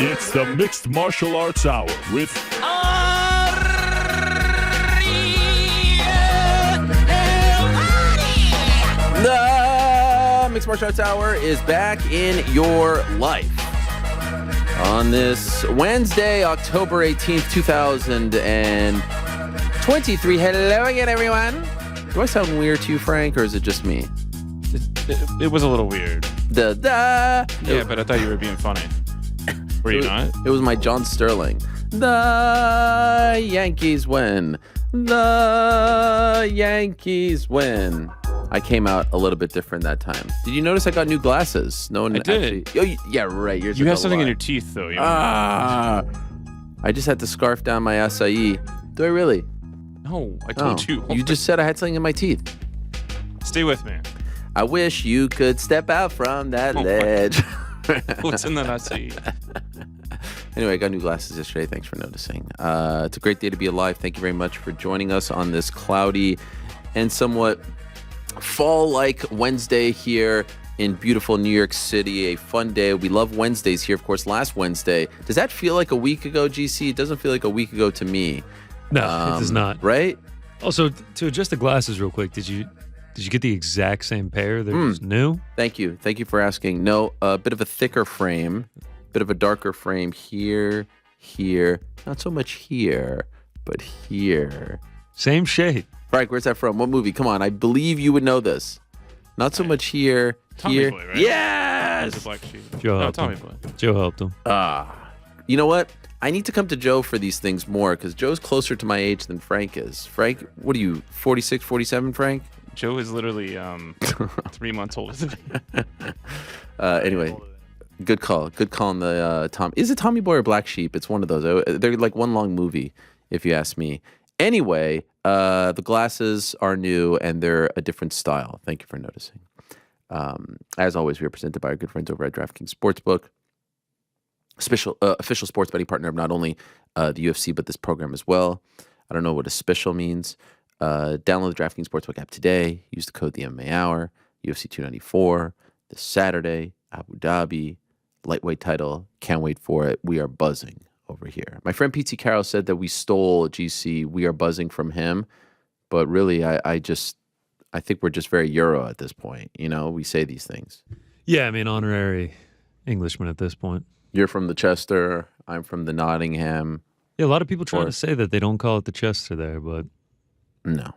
It's the Mixed Martial Arts Hour with The Mixed Martial Arts Hour is back in your life on this Wednesday, October 18th, 2023. Hello again, everyone. Do I sound weird to you, Frank, or is it just me? It was a little weird. Yeah, but I thought you were being funny. Were you not? It was my John Sterling. The Yankees win. The Yankees win. I came out a little bit different that time. Did you notice I got new glasses? No one I did. Actually, yeah, right. You have something in your teeth, though. I just had to scarf down my acai. Do I really? No, I told you. You just said I had something in my teeth. Stay with me. I wish you could step out from that ledge. What's in that acai? Anyway, I got new glasses yesterday. Thanks for noticing. It's a great day to be alive. Thank you very much for joining us on this cloudy and somewhat fall-like Wednesday here in beautiful New York City. A fun day. We love Wednesdays here. Of course, last Wednesday. Does that feel like a week ago, GC? It doesn't feel like a week ago to me. No, it does not. Right? Also, to adjust the glasses real quick, did you get the exact same pair? They're just new? Thank you. Thank you for asking. No, a bit of a thicker frame, bit of a darker frame here. Not so much here, but here. Same shade. Frank, where's that from? What movie? Come on, I believe you would know this. Not so much here. Tommy Boy, right? Yes! The black sheep. Joe helped Tommy him. Boy. Joe helped him. You know what? I need to come to Joe for these things more because Joe's closer to my age than Frank is. Frank, what are you, 46, 47, Frank? Joe is literally 3 months older than me. Anyway, good call. Good call on the Tom. Is it Tommy Boy or Black Sheep? It's one of those. They're like one long movie, if you ask me. Anyway, the glasses are new and they're a different style. Thank you for noticing. As always, we are presented by our good friends over at DraftKings Sportsbook, official sports betting partner of not only the UFC but this program as well. I don't know what official means. Download the DraftKings Sportsbook app today. Use the code the MMA Hour. UFC 294 this Saturday. Abu Dhabi lightweight title. Can't wait for it. We are buzzing over here. My friend PT Carroll said that we stole GC. We are buzzing from him, but really, I think we're just very Euro at this point. You know, we say these things. Yeah, I mean, honorary Englishman at this point. You're from the Chester. I'm from the Nottingham. Yeah, a lot of people trying to say that they don't call it the Chester there, but no.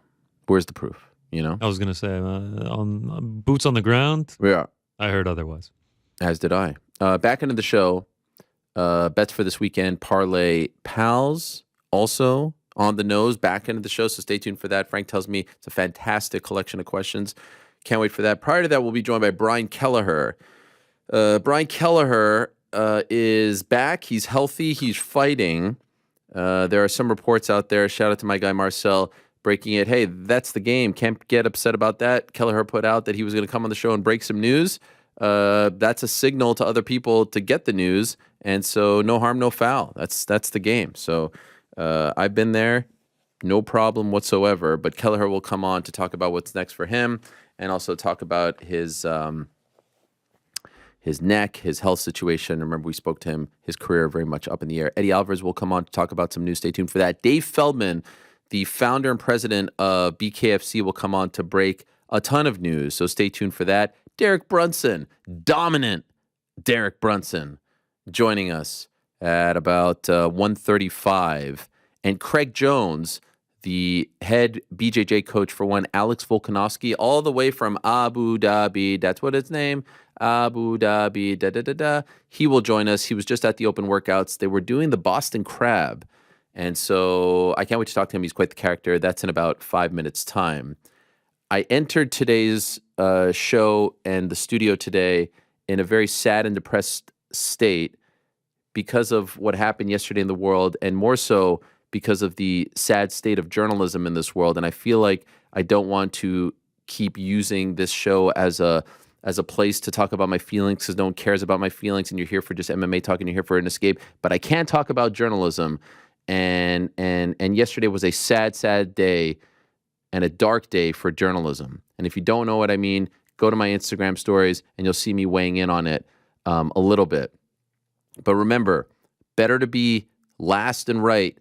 Where's the proof? You know, I was gonna say on boots on the ground. Yeah, I heard otherwise. As did I. Back into the show. Bets for this weekend. Parlay Pals also on the nose. Back into the show, so stay tuned for that. Frank tells me it's a fantastic collection of questions. Can't wait for that. Prior to that, we'll be joined by Brian Kelleher. Brian Kelleher is back. He's healthy. He's fighting. There are some reports out there. Shout out to my guy Marcel breaking it. Hey, that's the game. Can't get upset about that. Kelleher put out that he was going to come on the show and break some news. That's a signal to other people to get the news. And so no harm, no foul. That's the game. So I've been there. No problem whatsoever. But Kelleher will come on to talk about what's next for him and also talk about his neck, his health situation. Remember, we spoke to him, his career very much up in the air. Eddie Alvarez will come on to talk about some news. Stay tuned for that. Dave Feldman, the founder and president of BKFC, will come on to break a ton of news. So stay tuned for that. Derek Brunson, dominant Derek Brunson, joining us at about 1:35. And Craig Jones, the head BJJ coach for one Alex Volkanovski, all the way from Abu Dhabi. That's what its name. Abu Dhabi, da-da-da-da. He will join us. He was just at the open workouts. They were doing the Boston Crab. And so I can't wait to talk to him. He's quite the character. That's in about 5 minutes' time. I entered today's show and the studio today in a very sad and depressed state because of what happened yesterday in the world, and more so because of the sad state of journalism in this world. And I feel like I don't want to keep using this show as a place to talk about my feelings because no one cares about my feelings, and you're here for just MMA talk and you're here for an escape. But I can talk about journalism. And yesterday was a sad, sad day and a dark day for journalism. And if you don't know what I mean, go to my Instagram stories and you'll see me weighing in on it a little bit. But remember, Better to be last and right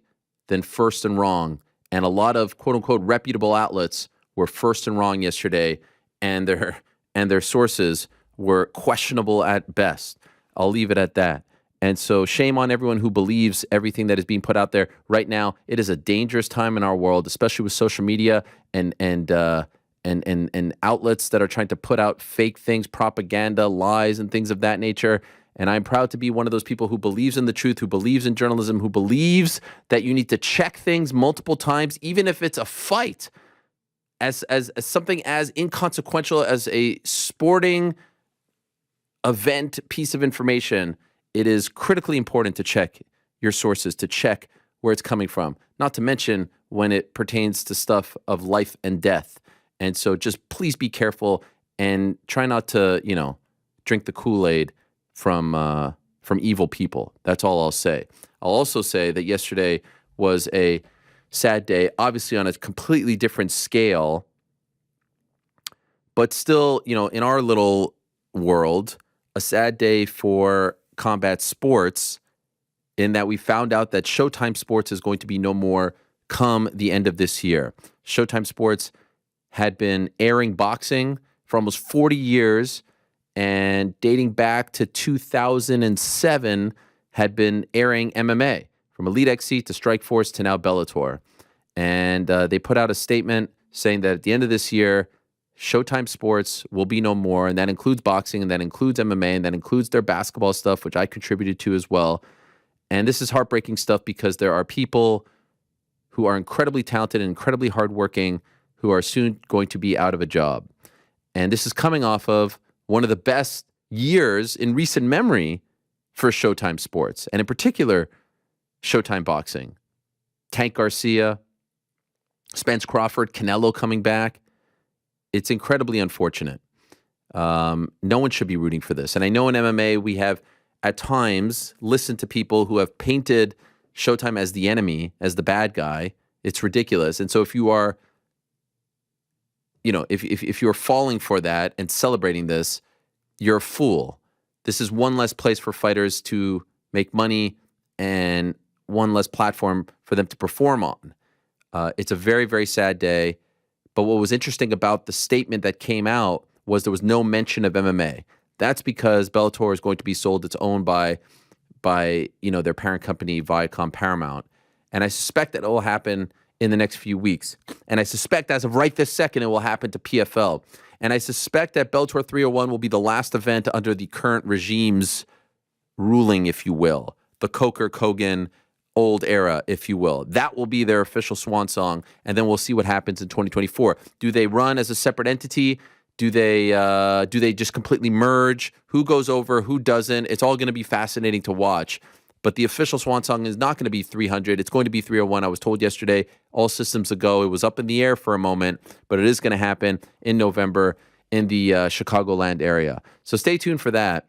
than first and wrong. And a lot of quote unquote reputable outlets were first and wrong yesterday, and their sources were questionable at best. I'll leave it at that. And so shame on everyone who believes everything that is being put out there. Right now, it is a dangerous time in our world, especially with social media and outlets that are trying to put out fake things, propaganda, lies, and things of that nature. And I'm proud to be one of those people who believes in the truth, who believes in journalism, who believes that you need to check things multiple times, even if it's a fight, as something as inconsequential as a sporting event piece of information. It is critically important to check your sources, to check where it's coming from, not to mention when it pertains to stuff of life and death. And so just please be careful and try not to, drink the Kool-Aid from evil people. That's all I'll say. I'll also say that yesterday was a sad day, obviously on a completely different scale, but still, in our little world, a sad day for combat sports, in that we found out that Showtime Sports is going to be no more come the end of this year. Showtime Sports had been airing boxing for almost 40 years, and dating back to 2007 had been airing MMA, from Elite XC to Strikeforce to now Bellator. And they put out a statement saying that at the end of this year, Showtime Sports will be no more, and that includes boxing, and that includes MMA, and that includes their basketball stuff, which I contributed to as well. And this is heartbreaking stuff because there are people who are incredibly talented and incredibly hardworking who are soon going to be out of a job. And this is coming off of one of the best years in recent memory for Showtime Sports, and in particular, Showtime Boxing. Tank Garcia, Spence Crawford, Canelo coming back. It's incredibly unfortunate. No one should be rooting for this. And I know in MMA we have at times listened to people who have painted Showtime as the enemy, as the bad guy. It's ridiculous. And so if you are, if you're falling for that and celebrating this, you're a fool. This is one less place for fighters to make money and one less platform for them to perform on. It's a very, very sad day. But what was interesting about the statement that came out was there was no mention of MMA. That's because Bellator is going to be sold. It's owned by their parent company, Viacom Paramount. And I suspect that it will happen in the next few weeks. And I suspect as of right this second, it will happen to PFL. And I suspect that Bellator 301 will be the last event under the current regime's ruling, if you will. The Coker-Kogan old era, if you will. That will be their official swan song, and then we'll see what happens in 2024. Do they run as a separate entity? Do they just completely merge? Who goes over? Who doesn't? It's all going to be fascinating to watch. But the official swan song is not going to be 300. It's going to be 301. I was told yesterday, all systems a go. It was up in the air for a moment, but it is going to happen in November in the Chicagoland area. So stay tuned for that,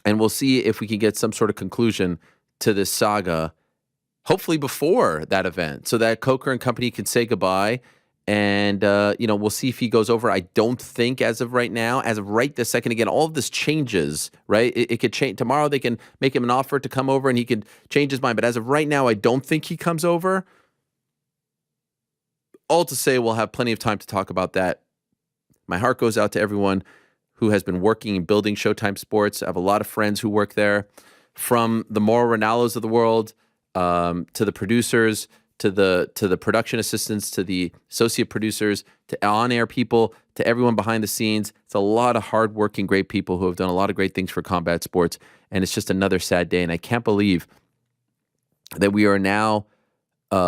and we'll see if we can get some sort of conclusion to this saga, hopefully before that event, so that Coker and company can say goodbye. And, we'll see if he goes over. I don't think as of right now, as of right this second, again, all of this changes, right? It could change. Tomorrow they can make him an offer to come over and he could change his mind. But as of right now, I don't think he comes over. All to say, we'll have plenty of time to talk about that. My heart goes out to everyone who has been working and building Showtime Sports. I have a lot of friends who work there, from the Mauro Ronaldos of the world, to the producers, to the production assistants, to the associate producers, to on-air people, to everyone behind the scenes. It's a lot of hardworking, great people who have done a lot of great things for combat sports, and it's just another sad day. And I can't believe that we are now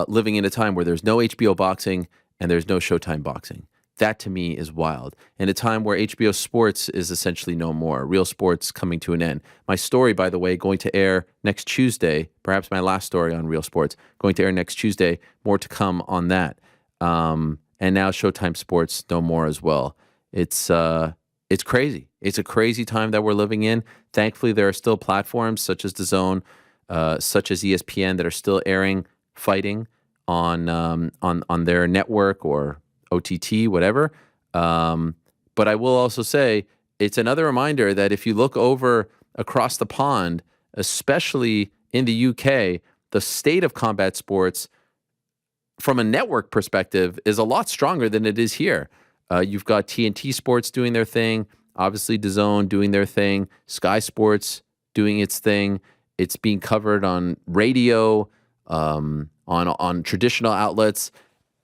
living in a time where there's no HBO boxing and there's no Showtime boxing. That to me is wild. In a time where HBO Sports is essentially no more, real sports coming to an end. My story, by the way, going to air next Tuesday, perhaps my last story on Real Sports, going to air next Tuesday, more to come on that. And now Showtime Sports no more as well. It's crazy. It's a crazy time that we're living in. Thankfully, there are still platforms such as DAZN, such as ESPN that are still airing fighting on their network or OTT, whatever. But I will also say it's another reminder that if you look over across the pond, especially in the UK, the state of combat sports from a network perspective is a lot stronger than it is here. You've got TNT Sports doing their thing, obviously DAZN doing their thing, Sky Sports doing its thing. It's being covered on radio, on traditional outlets.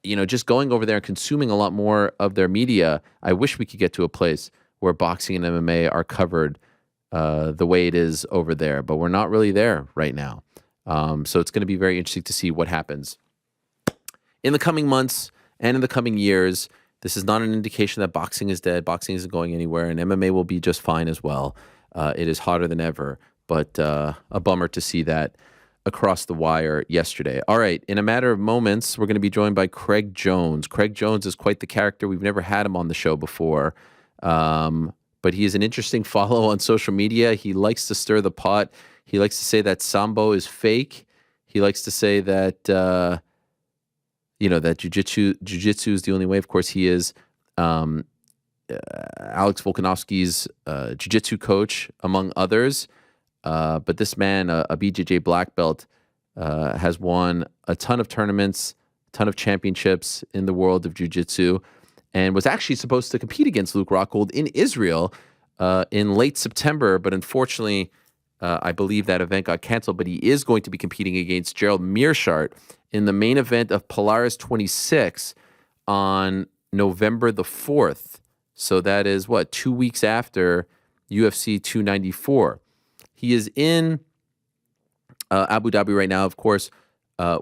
Just going over there and consuming a lot more of their media. I wish we could get to a place where boxing and MMA are covered the way it is over there, but we're not really there right now. So it's going to be very interesting to see what happens in the coming months and in the coming years. This is not an indication that boxing is dead. Boxing isn't going anywhere, and MMA will be just fine as well. It is hotter than ever, but a bummer to see that across the wire yesterday. All right, in a matter of moments, we're going to be joined by Craig Jones. Craig Jones is quite the character. We've never had him on the show before, but he is an interesting follow on social media. He likes to stir the pot. He likes to say that Sambo is fake. He likes to say that that jiu-jitsu is the only way. Of course, he is Alex Volkanovski's jiu-jitsu coach, among others. But this man, a BJJ black belt, has won a ton of tournaments, a ton of championships in the world of jiu-jitsu, and was actually supposed to compete against Luke Rockhold in Israel in late September. But unfortunately, I believe that event got canceled. But he is going to be competing against Gerald Mearshart in the main event of Polaris 26 on November the 4th. So that is, 2 weeks after UFC 294. He is in Abu Dhabi right now, of course,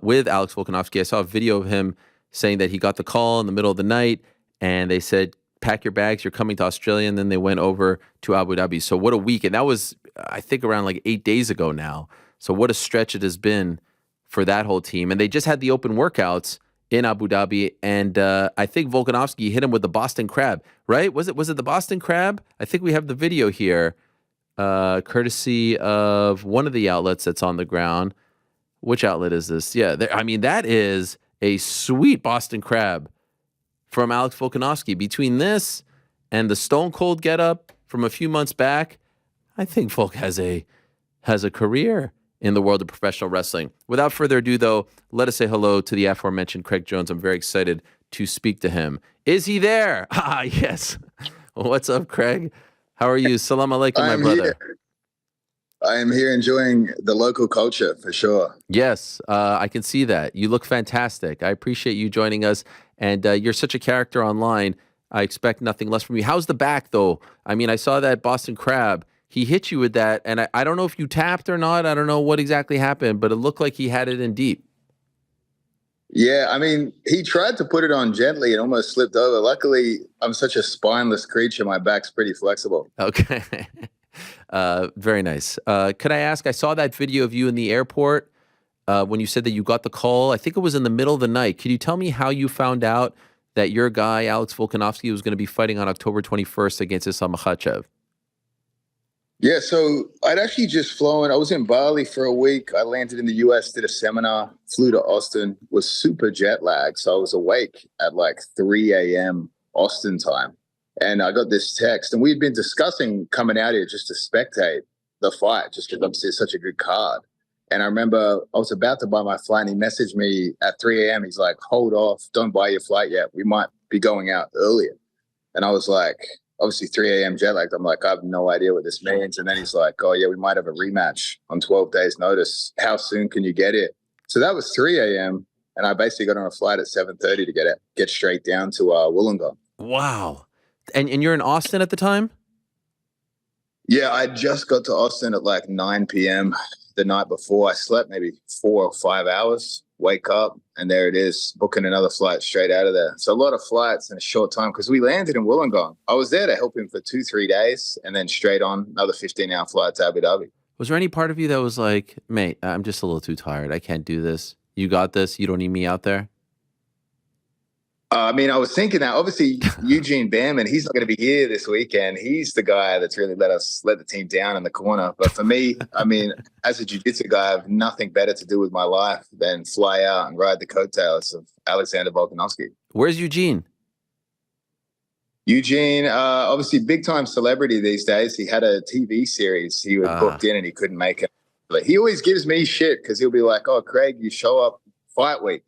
with Alex Volkanovski. I saw a video of him saying that he got the call in the middle of the night, and they said, pack your bags, you're coming to Australia, and then they went over to Abu Dhabi. So what a week. And that was, I think, around 8 days ago now. So what a stretch it has been for that whole team. And they just had the open workouts in Abu Dhabi, and I think Volkanovski hit him with the Boston Crab, right? Was it the Boston Crab? I think we have the video here, courtesy of one of the outlets that's on the ground. Which outlet is this? Yeah, that is a sweet Boston Crab from Alex Volkanovski. Between this and the Stone Cold getup from a few months back, I think Volk has a career in the world of professional wrestling. Without further ado, though, let us say hello to the aforementioned Craig Jones. I'm very excited to speak to him. Is he there? Ah, yes. What's up, Craig? How are you? Salam alaikum, my brother. Here. I am here enjoying the local culture for sure. Yes, I can see that. You look fantastic. I appreciate you joining us. And you're such a character online. I expect nothing less from you. How's the back, though? I saw that Boston Crab. He hit you with that, and I don't know if you tapped or not. I don't know what exactly happened, but it looked like he had it in deep. Yeah, he tried to put it on gently and almost slipped over. Luckily, I'm such a spineless creature. My back's pretty flexible. Okay. Very nice. Could I ask, I saw that video of you in the airport when you said that you got the call. I think it was in the middle of the night. Could you tell me how you found out that your guy, Alex Volkanovski, was going to be fighting on October 21st against Islam Makhachev? Yeah, so I'd actually just flown. I was in Bali for a week. I landed in the US, did a seminar, flew to Austin, was super jet lagged. So I was awake at 3 a.m. Austin time. And I got this text, and we'd been discussing coming out here just to spectate the fight, just because obviously it's such a good card. And I remember I was about to buy my flight, and he messaged me at 3 a.m. He's like, hold off, don't buy your flight yet. We might be going out earlier. And I was like, obviously 3 a.m. jet lagged. I'm like, I have no idea what this means. And then he's like, oh, yeah, we might have a rematch on 12 days notice. How soon can you get it? So that was 3 a.m. And I basically got on a flight at 7:30 to get straight down to Wollongong. Wow. And you're in Austin at the time? Yeah, I just got to Austin at 9 p.m. the night before. I slept maybe 4 or 5 hours, wake up, and there it is, booking another flight straight out of there. So a lot of flights in a short time because we landed in Wollongong. I was there to help him for 2-3 days and then straight on another 15-hour flight to Abu Dhabi. Was there any part of you that was like, mate, I'm just a little too tired. I can't do this. You got this. You don't need me out there? I was thinking that obviously Eugene Bareman, he's not going to be here this weekend. He's the guy that's really let the team down in the corner. But for me, as a jiu-jitsu guy, I have nothing better to do with my life than fly out and ride the coattails of Alexander Volkanovski. Where's Eugene? Eugene, obviously big-time celebrity these days. He had a TV series he was booked in and he couldn't make it. But he always gives me shit because he'll be like, "Oh, Craig, you show up fight week.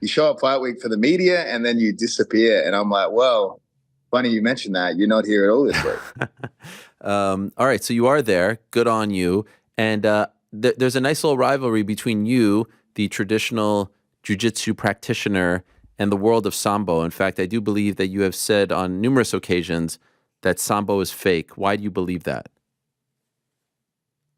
You show up fight week for the media, and then you disappear." And I'm like, "Well, funny you mentioned that. You're not here at all this week." All right, so you are there. Good on you. And there's a nice little rivalry between you, the traditional jiu-jitsu practitioner, and the world of Sambo. In fact, I do believe that you have said on numerous occasions that Sambo is fake. Why do you believe that?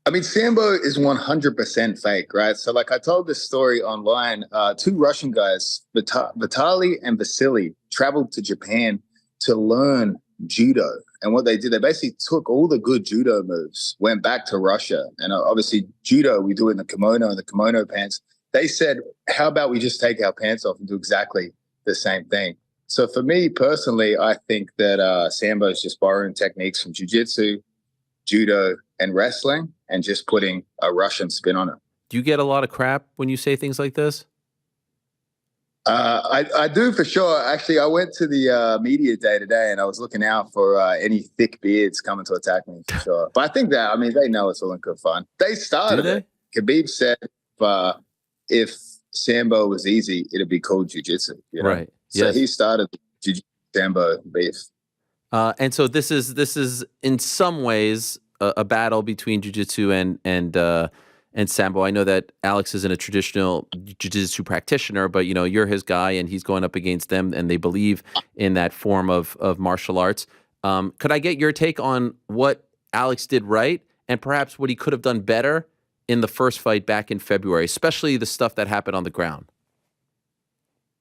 I mean, Sambo is 100% fake, right? So like I told this story online, two Russian guys, Vitaly and Vasily, traveled to Japan to learn judo. And what they did, they basically took all the good judo moves, went back to Russia. And obviously judo, we do it in the kimono and the kimono pants. They said, how about we just take our pants off and do exactly the same thing? So for me personally, I think that Sambo is just borrowing techniques from jiu-jitsu, judo, and wrestling, and just putting a Russian spin on it. Do you get a lot of crap when you say things like this? I do for sure. Actually, I went to the media day today, and I was looking out for any thick beards coming to attack me for sure. But I think that, I mean, they know it's all in good fun. They started it. Khabib said if Sambo was easy, it'd be called jiu-jitsu. You know? Right. So yes. He started jiu-jitsu Sambo beef. And so this is in some ways a battle between jiu-jitsu and Sambo. I know that Alex isn't a traditional jiu-jitsu practitioner, but you know, you're his guy and he's going up against them and they believe in that form of martial arts. Could I get your take on what Alex did right and perhaps what he could have done better in the first fight back in February, especially the stuff that happened on the ground?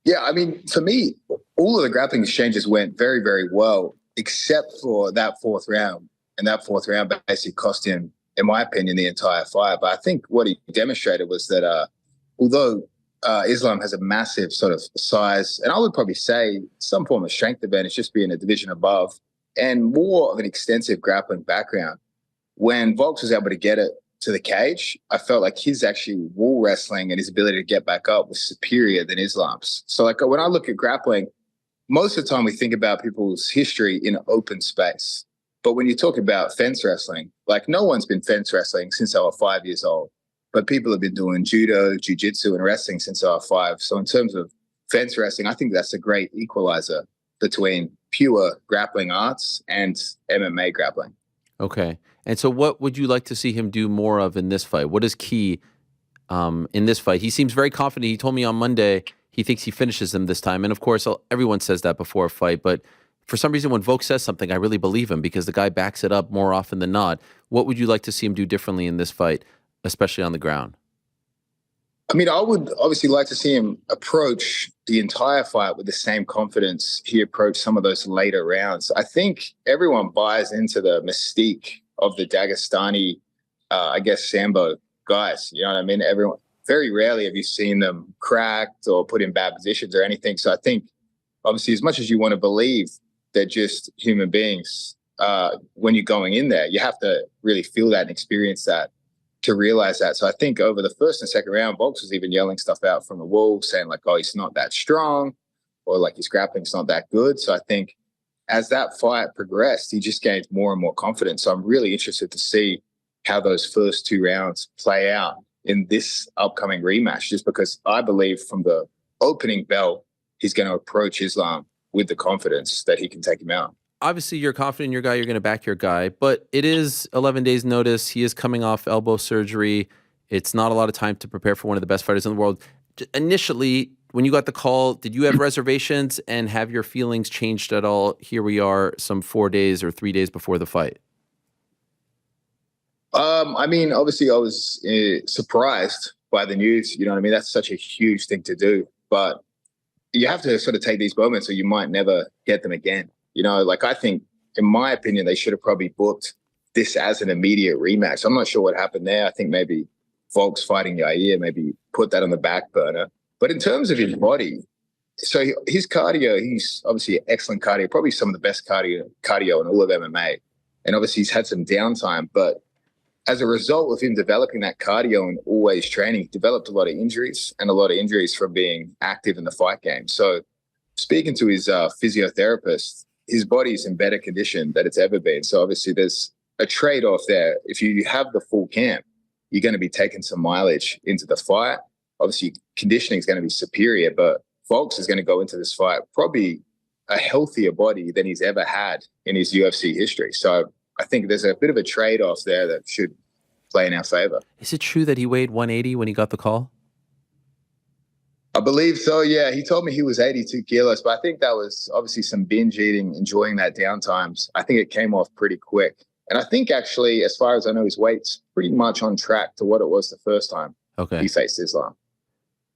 Yeah, I mean, to me, all of the grappling exchanges went very, very well, except for that fourth round. And that fourth round basically cost him, in my opinion, the entire fight. But I think what he demonstrated was that although Islam has a massive sort of size, and I would probably say some form of strength advantage, just being a division above, and more of an extensive grappling background, when Volks was able to get it to the cage, I felt like his actually wall wrestling and his ability to get back up was superior than Islam's. So like when I look at grappling, most of the time we think about people's history in open space. But when you talk about fence wrestling, like no one's been fence wrestling since they were 5 years old. But people have been doing judo, jiu-jitsu, and wrestling since they were 5. So in terms of fence wrestling, I think that's a great equalizer between pure grappling arts and MMA grappling. Okay. And so what would you like to see him do more of in this fight? What is key in this fight? He seems very confident. He told me on Monday he thinks he finishes him this time. And of course, everyone says that before a fight, but for some reason, when Volk says something, I really believe him because the guy backs it up more often than not. What would you like to see him do differently in this fight, especially on the ground? I mean, I would obviously like to see him approach the entire fight with the same confidence he approached some of those later rounds. I think everyone buys into the mystique of the Dagestani, I guess, Sambo guys. You know what I mean? Everyone, very rarely have you seen them cracked or put in bad positions or anything. So I think, obviously, as much as you want to believe they're just human beings, when you're going in there, you have to really feel that and experience that to realize that. So I think over the first and second round, Volks was even yelling stuff out from the wall, saying like, oh, he's not that strong, or like his grappling's not that good. So I think as that fight progressed, he just gained more and more confidence. So I'm really interested to see how those first 2 rounds play out in this upcoming rematch, just because I believe from the opening bell, he's going to approach Islam with the confidence that he can take him out. Obviously, you're confident in your guy. You're going to back your guy. But it is 11 days notice. He is coming off elbow surgery. It's not a lot of time to prepare for one of the best fighters in the world. Initially, when you got the call, did you have reservations and have your feelings changed at all? Here we are some 4 days or 3 days before the fight. I mean, obviously, I was surprised by the news. You know what I mean? That's such a huge thing to do. But you have to sort of take these moments or you might never get them again. You know, like I think, in my opinion, they should have probably booked this as an immediate rematch. I'm not sure what happened there. I think maybe Volks fighting Yair, maybe put that on the back burner. But in terms of his body, so his cardio, he's obviously excellent cardio, probably some of the best cardio in all of MMA. And obviously he's had some downtime, but as a result of him developing that cardio and always training, he developed a lot of injuries from being active in the fight game. So speaking to his physiotherapist, his body's in better condition than it's ever been. So obviously there's a trade-off there. If you have the full camp, you're going to be taking some mileage into the fight. Obviously, conditioning is going to be superior, but Volks is going to go into this fight probably a healthier body than he's ever had in his UFC history. So I think there's a bit of a trade-off there that should play in our favor. Is it true that he weighed 180 when he got the call? I believe so, yeah. He told me he was 82 kilos, but I think that was obviously some binge eating, enjoying that downtimes. I think it came off pretty quick. And I think actually, as far as I know, his weight's pretty much on track to what it was the first time he faced Islam.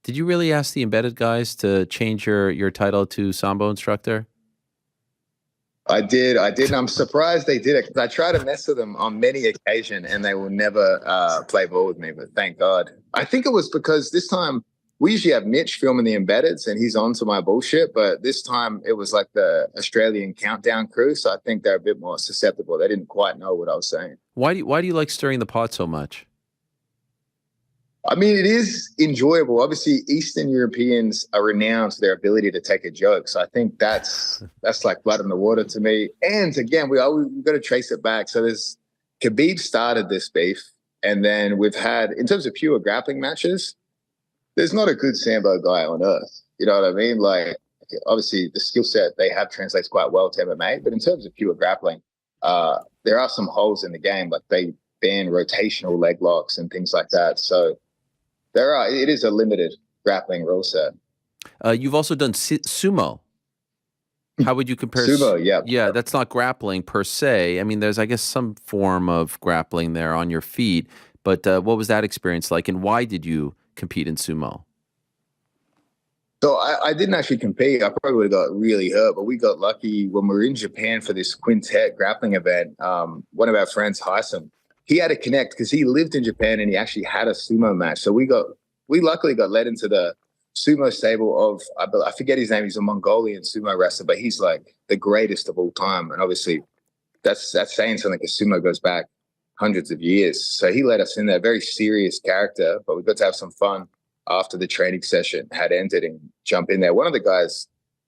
Did you really ask the embedded guys to change your title to Sambo instructor? I did. And I'm surprised they did it because I try to mess with them on many occasions and they will never play ball with me, but thank God. I think it was because this time, we usually have Mitch filming the embeds and he's on to my bullshit. But this time it was like the Australian countdown crew. So I think they're a bit more susceptible. They didn't quite know what I was saying. Why do you like stirring the pot so much? I mean, it is enjoyable. Obviously, Eastern Europeans are renowned for their ability to take a joke. So I think that's like blood in the water to me. And again, we've got to trace it back. So Khabib started this beef. And then we've had, in terms of pure grappling matches, there's not a good Sambo guy on earth. You know what I mean? Like, obviously, the skill set they have translates quite well to MMA. But in terms of pure grappling, there are some holes in the game. Like, they ban rotational leg locks and things like that. So it is a limited grappling rule set. You've also done sumo. How would you compare? Sumo, yeah. Yeah, that's not grappling per se. I mean, there's, I guess, some form of grappling there on your feet. But what was that experience like? And why did you compete in sumo? So I didn't actually compete. I probably would have got really hurt, but we got lucky when we were in Japan for this quintet grappling event. One of our friends, Hyson, he had to connect because he lived in Japan and he actually had a sumo match. So we luckily got led into the sumo stable of, I forget his name. He's a Mongolian sumo wrestler, but he's like the greatest of all time. And obviously that's saying something because sumo goes back hundreds of years. So he let us in there, very serious character, but we got to have some fun after the training session had ended and jump in there. One of the guys,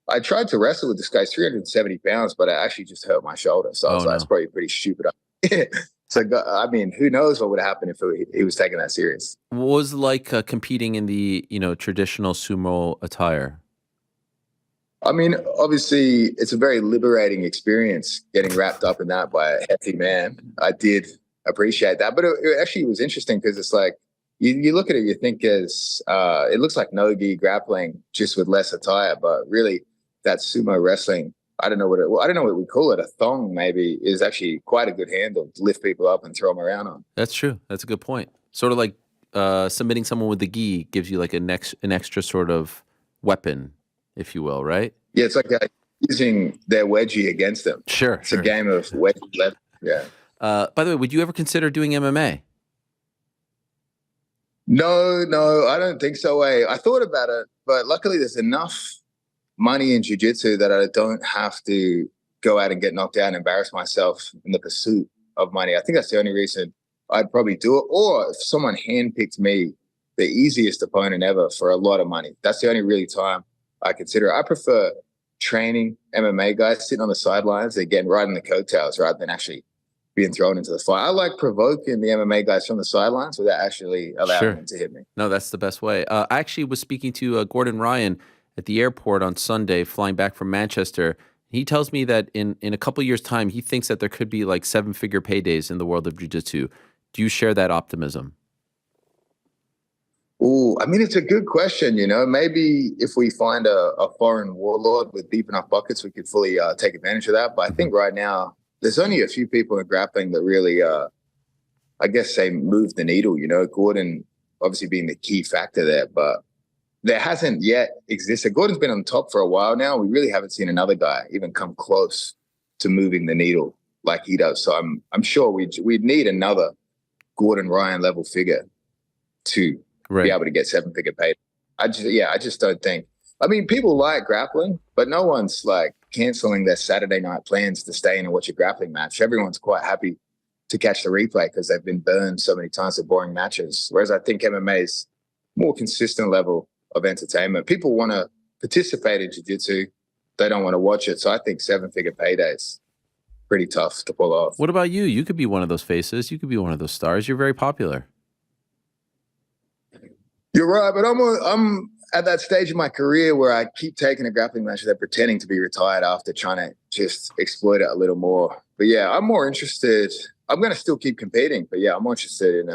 I tried to wrestle with this guy, 370 pounds, but I actually just hurt my shoulder. So I was like, that's probably pretty stupid. So, I mean, who knows what would happen if he was taking that serious. What was it like competing in the, traditional sumo attire? I mean, obviously, it's a very liberating experience getting wrapped up in that by a hefty man. I did appreciate that. But it actually was interesting because it's like, you look at it, you think it looks like no-gi grappling just with less attire, but really that sumo wrestling, I don't know what we call it, a thong maybe, is actually quite a good handle to lift people up and throw them around on. That's true. That's a good point. Sort of like submitting someone with the gi gives you like an extra sort of weapon, if you will, right? Yeah, it's like using their wedgie against them. Sure. It's a game of wedgie left. Yeah. By the way, would you ever consider doing MMA? No, I don't think so. I thought about it, but luckily there's enough money in jiu-jitsu that I don't have to go out and get knocked out and embarrass myself in the pursuit of money. I think that's the only reason I'd probably do it. Or if someone handpicked me the easiest opponent ever for a lot of money, that's the only really time I consider it. I prefer training MMA guys sitting on the sidelines, again, riding the coattails rather than actually being thrown into the fight. I like provoking the MMA guys from the sidelines without actually allowing them to hit me. No, that's the best way. I actually was speaking to Gordon Ryan at the airport on Sunday, flying back from Manchester. He tells me that in a couple years' time, he thinks that there could be like 7-figure paydays in the world of jiu-jitsu. Do you share that optimism? Oh, I mean, it's a good question. Maybe if we find a foreign warlord with deep enough pockets, we could fully take advantage of that. But I think right now, there's only a few people in grappling that really, I guess, say move the needle. Gordon obviously being the key factor there, but there hasn't yet existed. Gordon's been on top for a while now. We really haven't seen another guy even come close to moving the needle like he does. So I'm sure we'd need another Gordon Ryan level figure to be able to get 7-figure paid. I just don't think. I mean, people like grappling, but no one's like canceling their Saturday night plans to stay in and watch a grappling match. Everyone's quite happy to catch the replay because they've been burned so many times with boring matches. Whereas I think MMA is more consistent level of entertainment. People want to participate in jiu-jitsu. They don't want to watch it. So I think 7-figure paydays pretty tough to pull off. What about you? You could be one of those faces. You could be one of those stars. You're very popular. You're right, but I'm at that stage in my career where I keep taking a grappling match and then pretending to be retired after trying to just exploit it a little more. But yeah, I'm more interested. I'm going to still keep competing, but yeah, I'm more interested in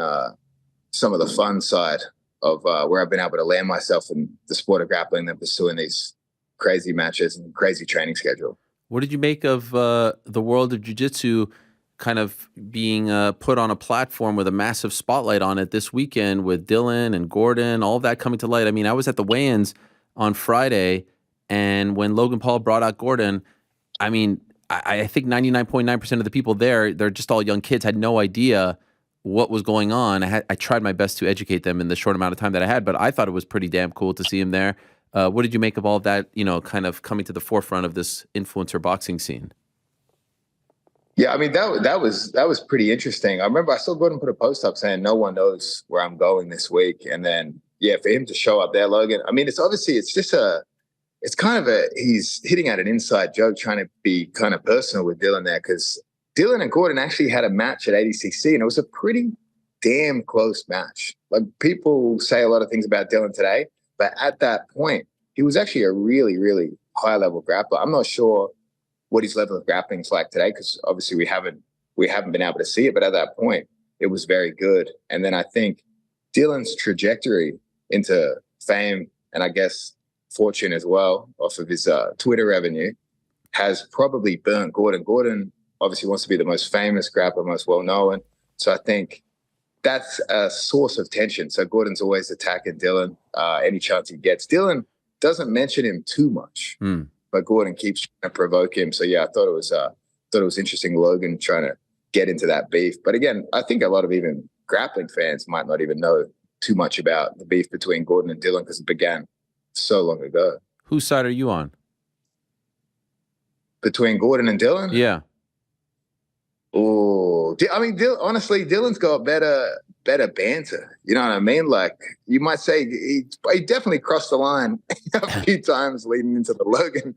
some of the fun side of where I've been able to land myself in the sport of grappling than pursuing these crazy matches and crazy training schedule. What did you make of the world of jiu-jitsu kind of being put on a platform with a massive spotlight on it this weekend with Dylan and Gordon, all of that coming to light? I mean, I was at the weigh-ins on Friday, and when Logan Paul brought out Gordon, I mean, I think 99.9% of the people there, they're just all young kids, had no idea what was going on. I tried my best to educate them in the short amount of time that I had, but I thought it was pretty damn cool to see him there. What did you make of all of that, you know, kind of coming to the forefront of this influencer boxing scene? Yeah, I mean, that was pretty interesting. I remember I saw Gordon put a post up saying no one knows where I'm going this week. And then, yeah, for him to show up there, Logan, I mean, it's kind of he's hitting at an inside joke trying to be kind of personal with Dylan there, because Dylan and Gordon actually had a match at ADCC, and it was a pretty damn close match. Like, people say a lot of things about Dylan today, but at that point, he was actually a really, really high-level grappler. I'm not sure what his level of grappling is like today, because obviously we haven't been able to see it, but at that point, it was very good. And then I think Dylan's trajectory into fame and I guess fortune as well off of his Twitter revenue has probably burnt Gordon. Gordon obviously wants to be the most famous grappler, most well-known. So I think that's a source of tension. So Gordon's always attacking Dylan any chance he gets. Dylan doesn't mention him too much, but Gordon keeps trying to provoke him. So yeah, I thought it was interesting, Logan trying to get into that beef. But again, I think a lot of even grappling fans might not even know too much about the beef between Gordon and Dylan because it began so long ago. Whose side are you on? Between Gordon and Dylan? Yeah. Oh, I mean, honestly, Dylan's got better banter. You know what I mean? Like, you might say he definitely crossed the line a few times leading into the Logan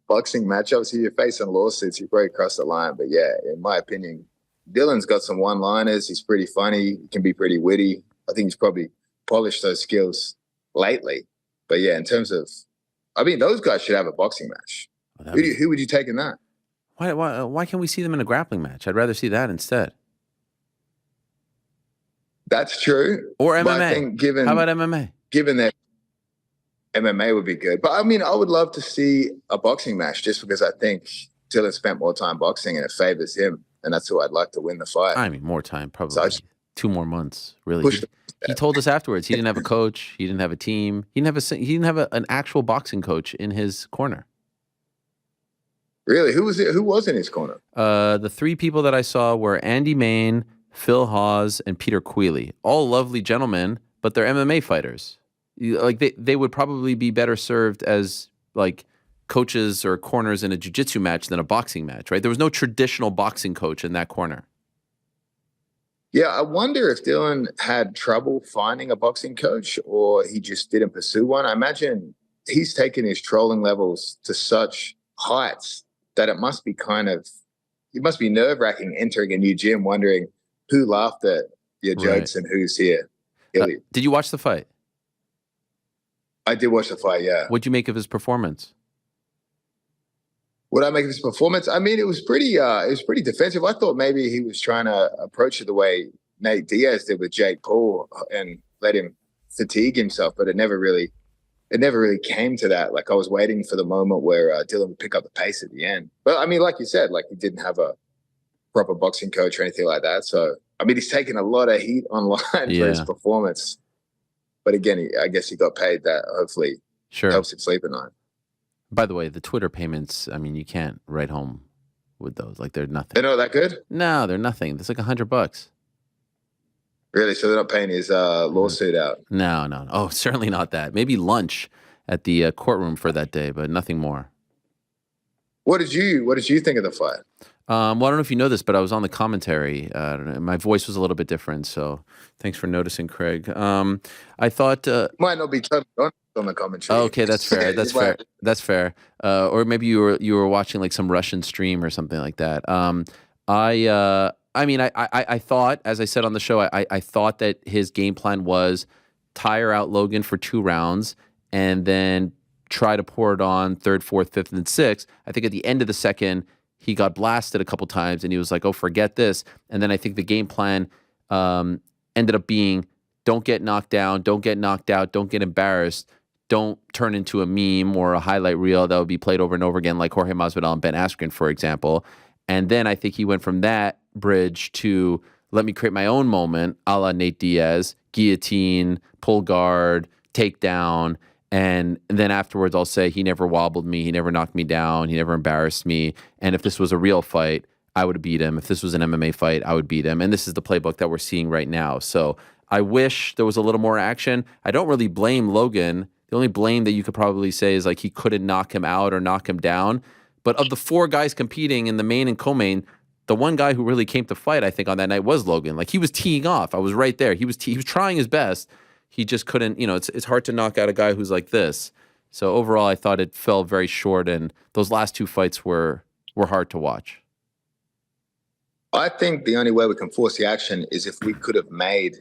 boxing match. Obviously, you're facing lawsuits. You probably crossed the line. But yeah, in my opinion, Dylan's got some one-liners. He's pretty funny. He can be pretty witty. I think he's probably polished those skills lately. But yeah, in terms of, I mean, those guys should have a boxing match. Who would you take in that? Why can't we see them in a grappling match? I'd rather see that instead. That's true. Or MMA. But I think how about MMA? Given that MMA would be good. But I mean, I would love to see a boxing match just because I think Dylan spent more time boxing and it favors him. And that's who I'd like to win the fight. I mean, more time, probably 2 more months, really. He told us afterwards he didn't have a coach. He didn't have a team. He didn't have an actual boxing coach in his corner. Really? Who was in his corner? The 3 people that I saw were Andy Main, Phil Hawes, and Peter Queeley. All lovely gentlemen, but they're MMA fighters. They would probably be better served as like coaches or corners in a jiu-jitsu match than a boxing match, right? There was no traditional boxing coach in that corner. Yeah, I wonder if Dylan had trouble finding a boxing coach or he just didn't pursue one. I imagine he's taken his trolling levels to such heights that it must be nerve-wracking entering a new gym wondering who laughed at your jokes and who's here. Did you watch the fight? I did watch the fight, yeah. What'd you make of his performance? What I make of his performance? I mean, it was pretty defensive. I thought maybe he was trying to approach it the way Nate Diaz did with Jake Paul and let him fatigue himself, but it never really came to that. Like, I was waiting for the moment where Dylan would pick up the pace at the end. But I mean, like you said, like, he didn't have a proper boxing coach or anything like that. So, I mean, he's taken a lot of heat online for his performance. But again, I guess he got paid that. Hopefully helps him sleep at night. By the way, the Twitter payments, I mean, you can't write home with those. Like, they're nothing. They're not that good? No, they're nothing. It's like $100. Really? So they're not paying his lawsuit out? No. Oh, certainly not that. Maybe lunch at the courtroom for that day, but nothing more. What did you think of the fight? Well, I don't know if you know this, but I was on the commentary. I don't know, my voice was a little bit different, so thanks for noticing, Craig. I thought might not be totally honest on the commentary. Okay, that's fair. That's fair. Or maybe you were watching like some Russian stream or something like that. I mean, I thought, as I said on the show, I thought that his game plan was tire out Logan for 2 rounds and then try to pour it on 3rd, 4th, 5th, and 6th. I think at the end of the second, he got blasted a couple times and he was like, oh, forget this. And then I think the game plan ended up being, don't get knocked down, don't get knocked out, don't get embarrassed, don't turn into a meme or a highlight reel that would be played over and over again like Jorge Masvidal and Ben Askren, for example. And then I think he went from that bridge to let me create my own moment, a la Nate Diaz, guillotine, pull guard, takedown. And then afterwards, I'll say he never wobbled me, he never knocked me down, he never embarrassed me. And if this was a real fight, I would beat him. If this was an MMA fight, I would beat him. And this is the playbook that we're seeing right now. So I wish there was a little more action. I don't really blame Logan. The only blame that you could probably say is like he couldn't knock him out or knock him down. But of the 4 guys competing in the main and co-main, the one guy who really came to fight, I think, on that night was Logan. Like, he was teeing off. I was right there. He was trying his best. He just couldn't, it's hard to knock out a guy who's like this. So overall, I thought it fell very short, and those last 2 fights were hard to watch. I think the only way we can force the action is if we could have made,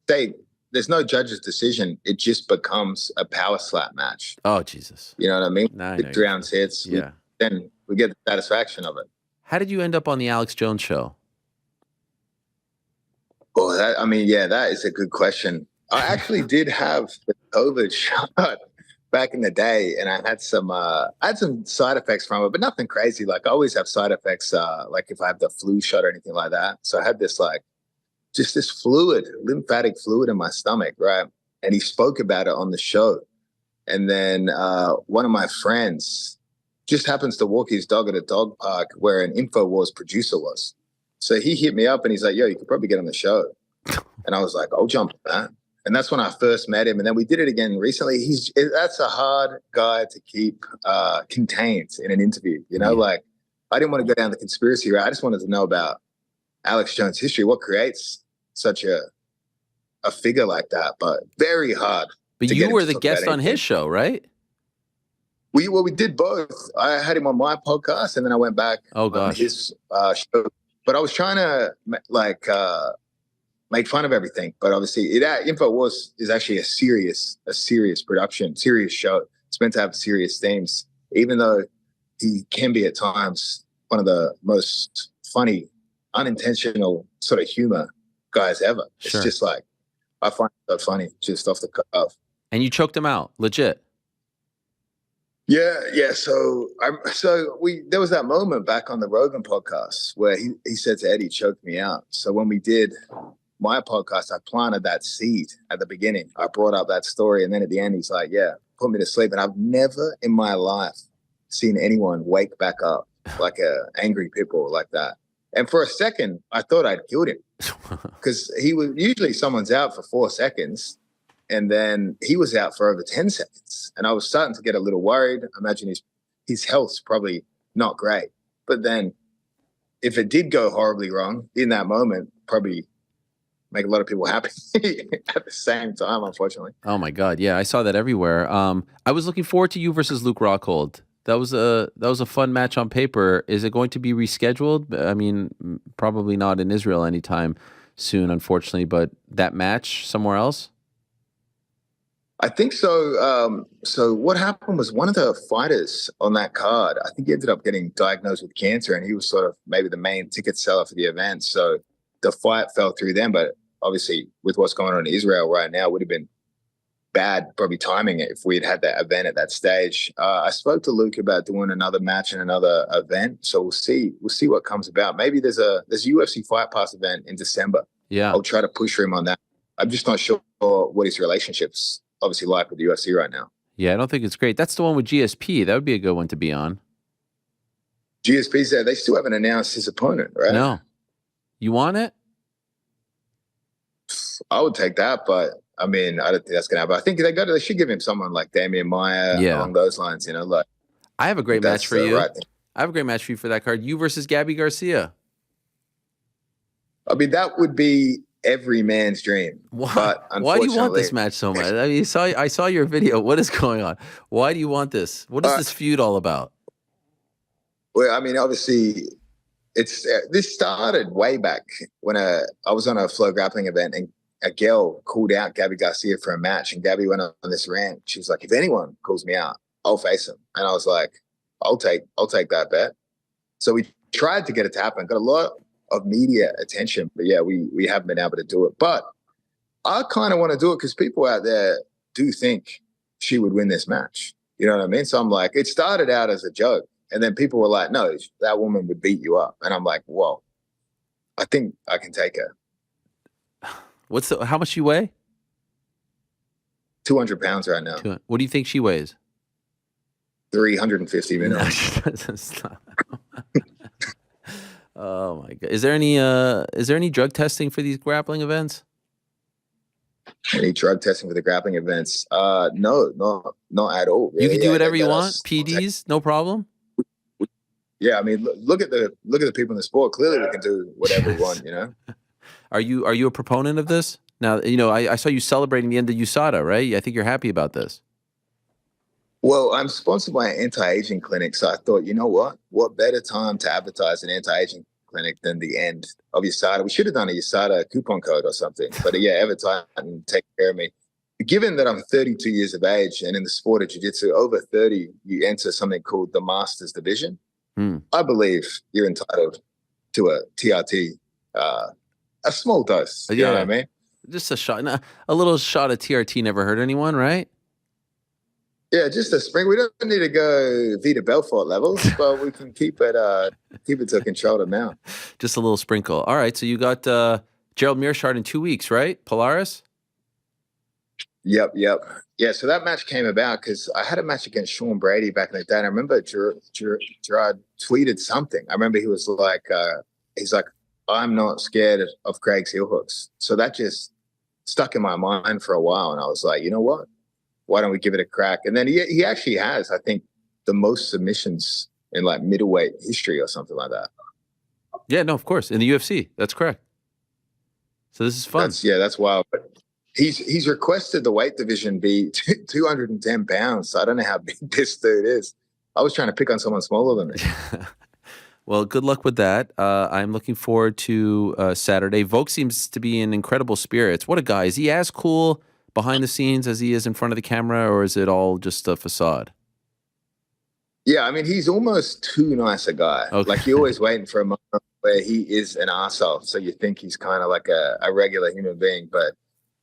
there's no judge's decision. It just becomes a power slap match. Oh, Jesus. You know what I mean? Nah, 3 rounds hits. Yeah. Then we get the satisfaction of it. How did you end up on the Alex Jones show? Oh, that is a good question. I actually did have the COVID shot back in the day, and I had some side effects from it, but nothing crazy. Like, I always have side effects, like if I have the flu shot or anything like that. So I had this just this fluid, lymphatic fluid in my stomach, right? And he spoke about it on the show. And then one of my friends just happens to walk his dog at a dog park where an InfoWars producer was. So he hit me up and he's like, yo, you could probably get on the show. And I was like, I'll jump on that. And that's when I first met him. And then we did it again recently. That's a hard guy to keep contained in an interview. Like, I didn't want to go down the conspiracy route. I just wanted to know about Alex Jones' history, what creates such a figure like that, but very hard. But you were the guest on his show, right? We did both. I had him on my podcast, and then I went back on his show. But I was trying to make fun of everything. But obviously, InfoWars is actually a serious production, serious show. It's meant to have serious themes, even though he can be at times one of the most funny, unintentional sort of humor guys ever. Sure. It's just like, I find it so funny just off the cuff. And you choked him out, legit. Yeah. So there was that moment back on the Rogan podcast where he said to Eddie, choke me out. So when we did my podcast, I planted that seed at the beginning. I brought up that story, and then at the end, he's like, yeah, put me to sleep. And I've never in my life seen anyone wake back up like a angry pit bull like that. And for a second, I thought I'd killed him because usually someone's out for 4 seconds, and then he was out for over 10 seconds. And I was starting to get a little worried. I imagine his health's probably not great. But then if it did go horribly wrong in that moment, probably make a lot of people happy at the same time, unfortunately. Oh my God. Yeah, I saw that everywhere. I was looking forward to you versus Luke Rockhold. That was a fun match on paper. Is it going to be rescheduled? I mean, probably not in Israel anytime soon, unfortunately, but that match somewhere else? I think so. So what happened was one of the fighters on that card, I think he ended up getting diagnosed with cancer, and he was sort of maybe the main ticket seller for the event. So the fight fell through them, but obviously with what's going on in Israel right now, it would have been bad probably timing it if we had that event at that stage. I spoke to Luke about doing another match and another event, so we'll see what comes about. Maybe there's a UFC Fight Pass event in December. Yeah, I'll try to push for him on that. I'm just not sure what his relationship's obviously like with the UFC right now. Yeah, I don't think it's great. That's the one with GSP. That would be a good one to be on. GSP's there. They still haven't announced his opponent, right? No. You want it? I would take that, but I mean, I don't think that's gonna happen. I think they should give him someone like Damian Maya along those lines. Like, I have a great match for you. Right, I have a great match for you for that card. You versus Gabby Garcia. I mean, that would be every man's dream. Why do you want this match so much? I mean, I saw your video. What is going on? Why do you want this? What is this feud all about? Well, I mean, obviously, this started way back when I was on a flow grappling event, a girl called out Gabby Garcia for a match, and Gabby went on this rant. She was like, if anyone calls me out, I'll face him. And I was like, I'll take that bet. So we tried to get it to happen, got a lot of media attention, but yeah, we haven't been able to do it. But I kind of want to do it because people out there do think she would win this match. You know what I mean? So I'm like, it started out as a joke. And then people were like, no, that woman would beat you up. And I'm like, whoa, I think I can take her. How much you weigh? 200 pounds right now. What do you think she weighs? 350 minutes. No, she doesn't stop. Oh my God. Is there any drug testing for these grappling events? Any drug testing for the grappling events? No, not at all. You can do whatever you want. PDs, no problem. Yeah, I mean, look at the people in the sport. Clearly, we can do whatever we want. You know. Are you a proponent of this? Now, I saw you celebrating the end of USADA, right? I think you're happy about this. Well, I'm sponsored by an anti-aging clinic, so I thought, you know what? What better time to advertise an anti-aging clinic than the end of USADA? We should have done a USADA coupon code or something. But yeah, advertise and take care of me. Given that I'm 32 years of age and in the sport of jiu-jitsu, over 30, you enter something called the Masters Division. I believe you're entitled to a TRT, a small dose. You know what I mean? Just a shot, a little shot of TRT never hurt anyone, right? Yeah, just a spring. We don't need to go Vita Belfort levels, but we can keep it to a controlled amount. Just a little sprinkle. All right, so you got Gerald Mearshart in 2 weeks, right? Polaris? Yep. Yeah, so that match came about because I had a match against Sean Brady back in the day. And I remember Gerard tweeted something. I remember he was like, he's like, I'm not scared of Craig's heel hooks. So that just stuck in my mind for a while. And I was like, you know what? Why don't we give it a crack? And then he actually has, I think, the most submissions in like middleweight history or something like that. Yeah, no, of course. In the UFC. That's correct. So this is fun. That's wild. But he's requested the weight division be 210 pounds. So I don't know how big this dude is. I was trying to pick on someone smaller than me. Well, good luck with that. I'm looking forward to Saturday. Volk seems to be in incredible spirits. What a guy. Is he as cool behind the scenes as he is in front of the camera, or is it all just a facade? Yeah, I mean, he's almost too nice a guy. Okay. Like, you're always waiting for a moment where he is an arsehole. So you think he's kind of like a regular human being, but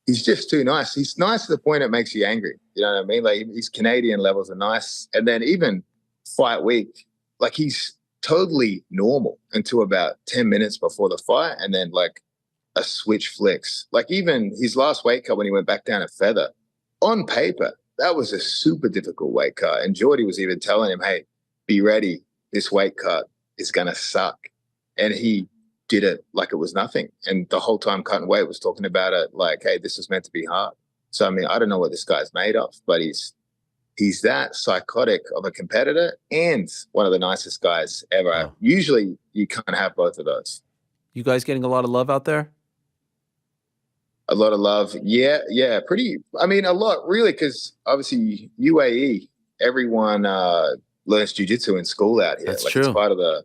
he's just too nice. He's nice to the point it makes you angry. You know what I mean? Like, his Canadian levels are nice. And then even fight week, like, he's totally normal until about 10 minutes before the fight. And then, like, a switch flicks. Like, even his last weight cut when he went back down a feather, on paper, that was a super difficult weight cut. And Jordy was even telling him, hey, be ready. This weight cut is going to suck. And he did it like it was nothing. And the whole time cutting weight was talking about it like, hey, this was meant to be hard. So, I mean, I don't know what this guy's made of, but he's that psychotic of a competitor and one of the nicest guys ever. Wow. Usually you can't have both of those. You guys getting a lot of love out there? A lot of love. Yeah. Pretty, I mean, a lot really, because obviously UAE, everyone learns jiu-jitsu in school out here. That's like true. It's part of the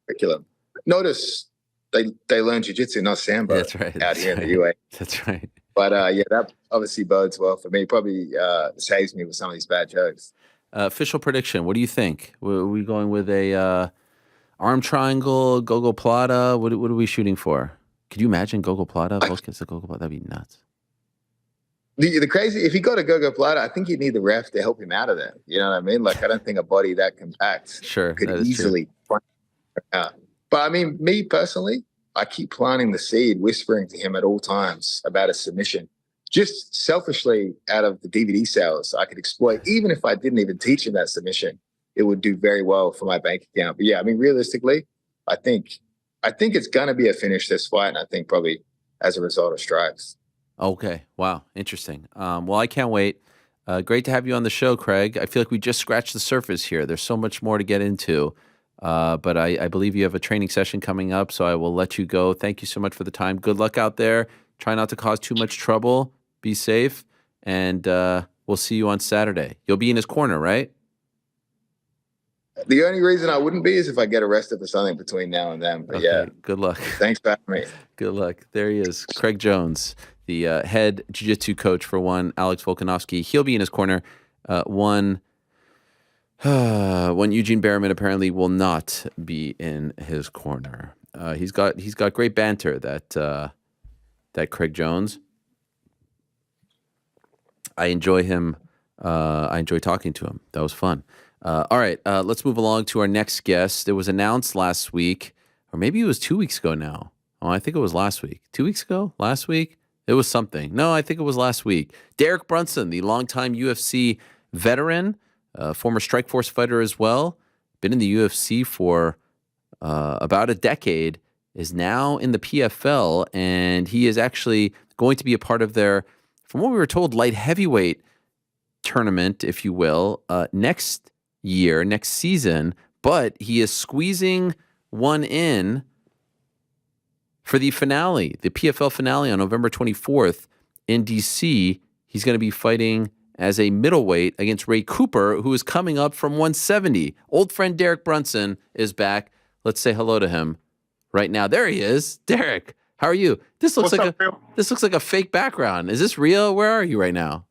curriculum. Notice they learn jiu-jitsu, not sambo. That's right. Out here in the UAE. That's right. But yeah, that obviously bodes well for me. Probably saves me with some of these bad jokes. Official prediction. What do you think? Are we going with a arm triangle, Gogo Plata? What are we shooting for? Could you imagine Gogo Plata? Volkanovski Gogo Plata? That'd be nuts. The crazy, if he got a Gogo Plata, I think you'd need the ref to help him out of there. You know what I mean? Like, I don't think a body that compact could easily find out. But I mean, me personally, I keep planting the seed, whispering to him at all times about a submission. Just selfishly, out of the DVD sales I could exploit, even if I didn't even teach him that submission, it would do very well for my bank account. But yeah, I mean, realistically, I think it's going to be a finish this fight, and I think probably as a result of strikes. Okay. Wow. Interesting. Well, I can't wait. Great to have you on the show, Craig. I feel like we just scratched the surface here. There's so much more to get into. But I believe you have a training session coming up, so I will let you go. Thank you so much for the time. Good luck out there. Try not to cause too much trouble. Be safe. And we'll see you on Saturday. You'll be in his corner, right? The only reason I wouldn't be is if I get arrested for something between now and then. But okay, yeah. Good luck. Thanks for having me. Good luck. There he is, Craig Jones, the head jiu-jitsu coach for one, Alex Volkanovski. He'll be in his corner. One Eugene Behrman apparently will not be in his corner. He's got great banter, that Craig Jones. I enjoy him. I enjoy talking to him. That was fun. All right, let's move along to our next guest. It was announced last week, or maybe it was 2 weeks ago now. Oh, I think it was last week. 2 weeks ago? Last week? It was something. No, I think it was last week. Derek Brunson, the longtime UFC veteran, former Strikeforce fighter as well, been in the UFC for about a decade, is now in the PFL, and he is actually going to be a part of their, from what we were told, light heavyweight tournament, if you will, next season, but he is squeezing one in for the finale, the PFL finale on November 24th in DC. He's going to be fighting as a middleweight against Ray Cooper, who is coming up from 170. Old friend Derek Brunson is back. Let's say hello to him right now. There he is. Derek, how are you? This looks like a fake background. Is this real? Where are you right now?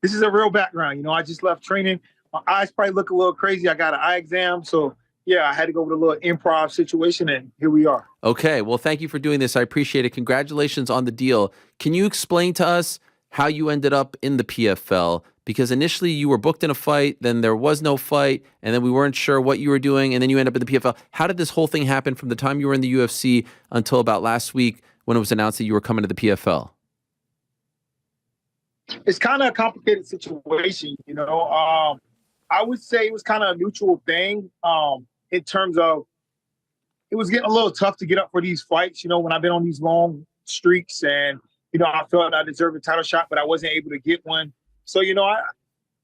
This is a real background. You know, I just left training. My eyes probably look a little crazy. I got an eye exam. So, yeah, I had to go with a little improv situation, and here we are. Okay. Well, thank you for doing this. I appreciate it. Congratulations on the deal. Can you explain to us how you ended up in the PFL? Because initially you were booked in a fight, then there was no fight, and then we weren't sure what you were doing, and then you end up in the PFL. How did this whole thing happen from the time you were in the UFC until about last week when it was announced that you were coming to the PFL? It's kind of a complicated situation, you know. I would say it was kind of a mutual thing in terms of it was getting a little tough to get up for these fights, you know, when I've been on these long streaks and, you know, I felt I deserved a title shot, but I wasn't able to get one. So, you know,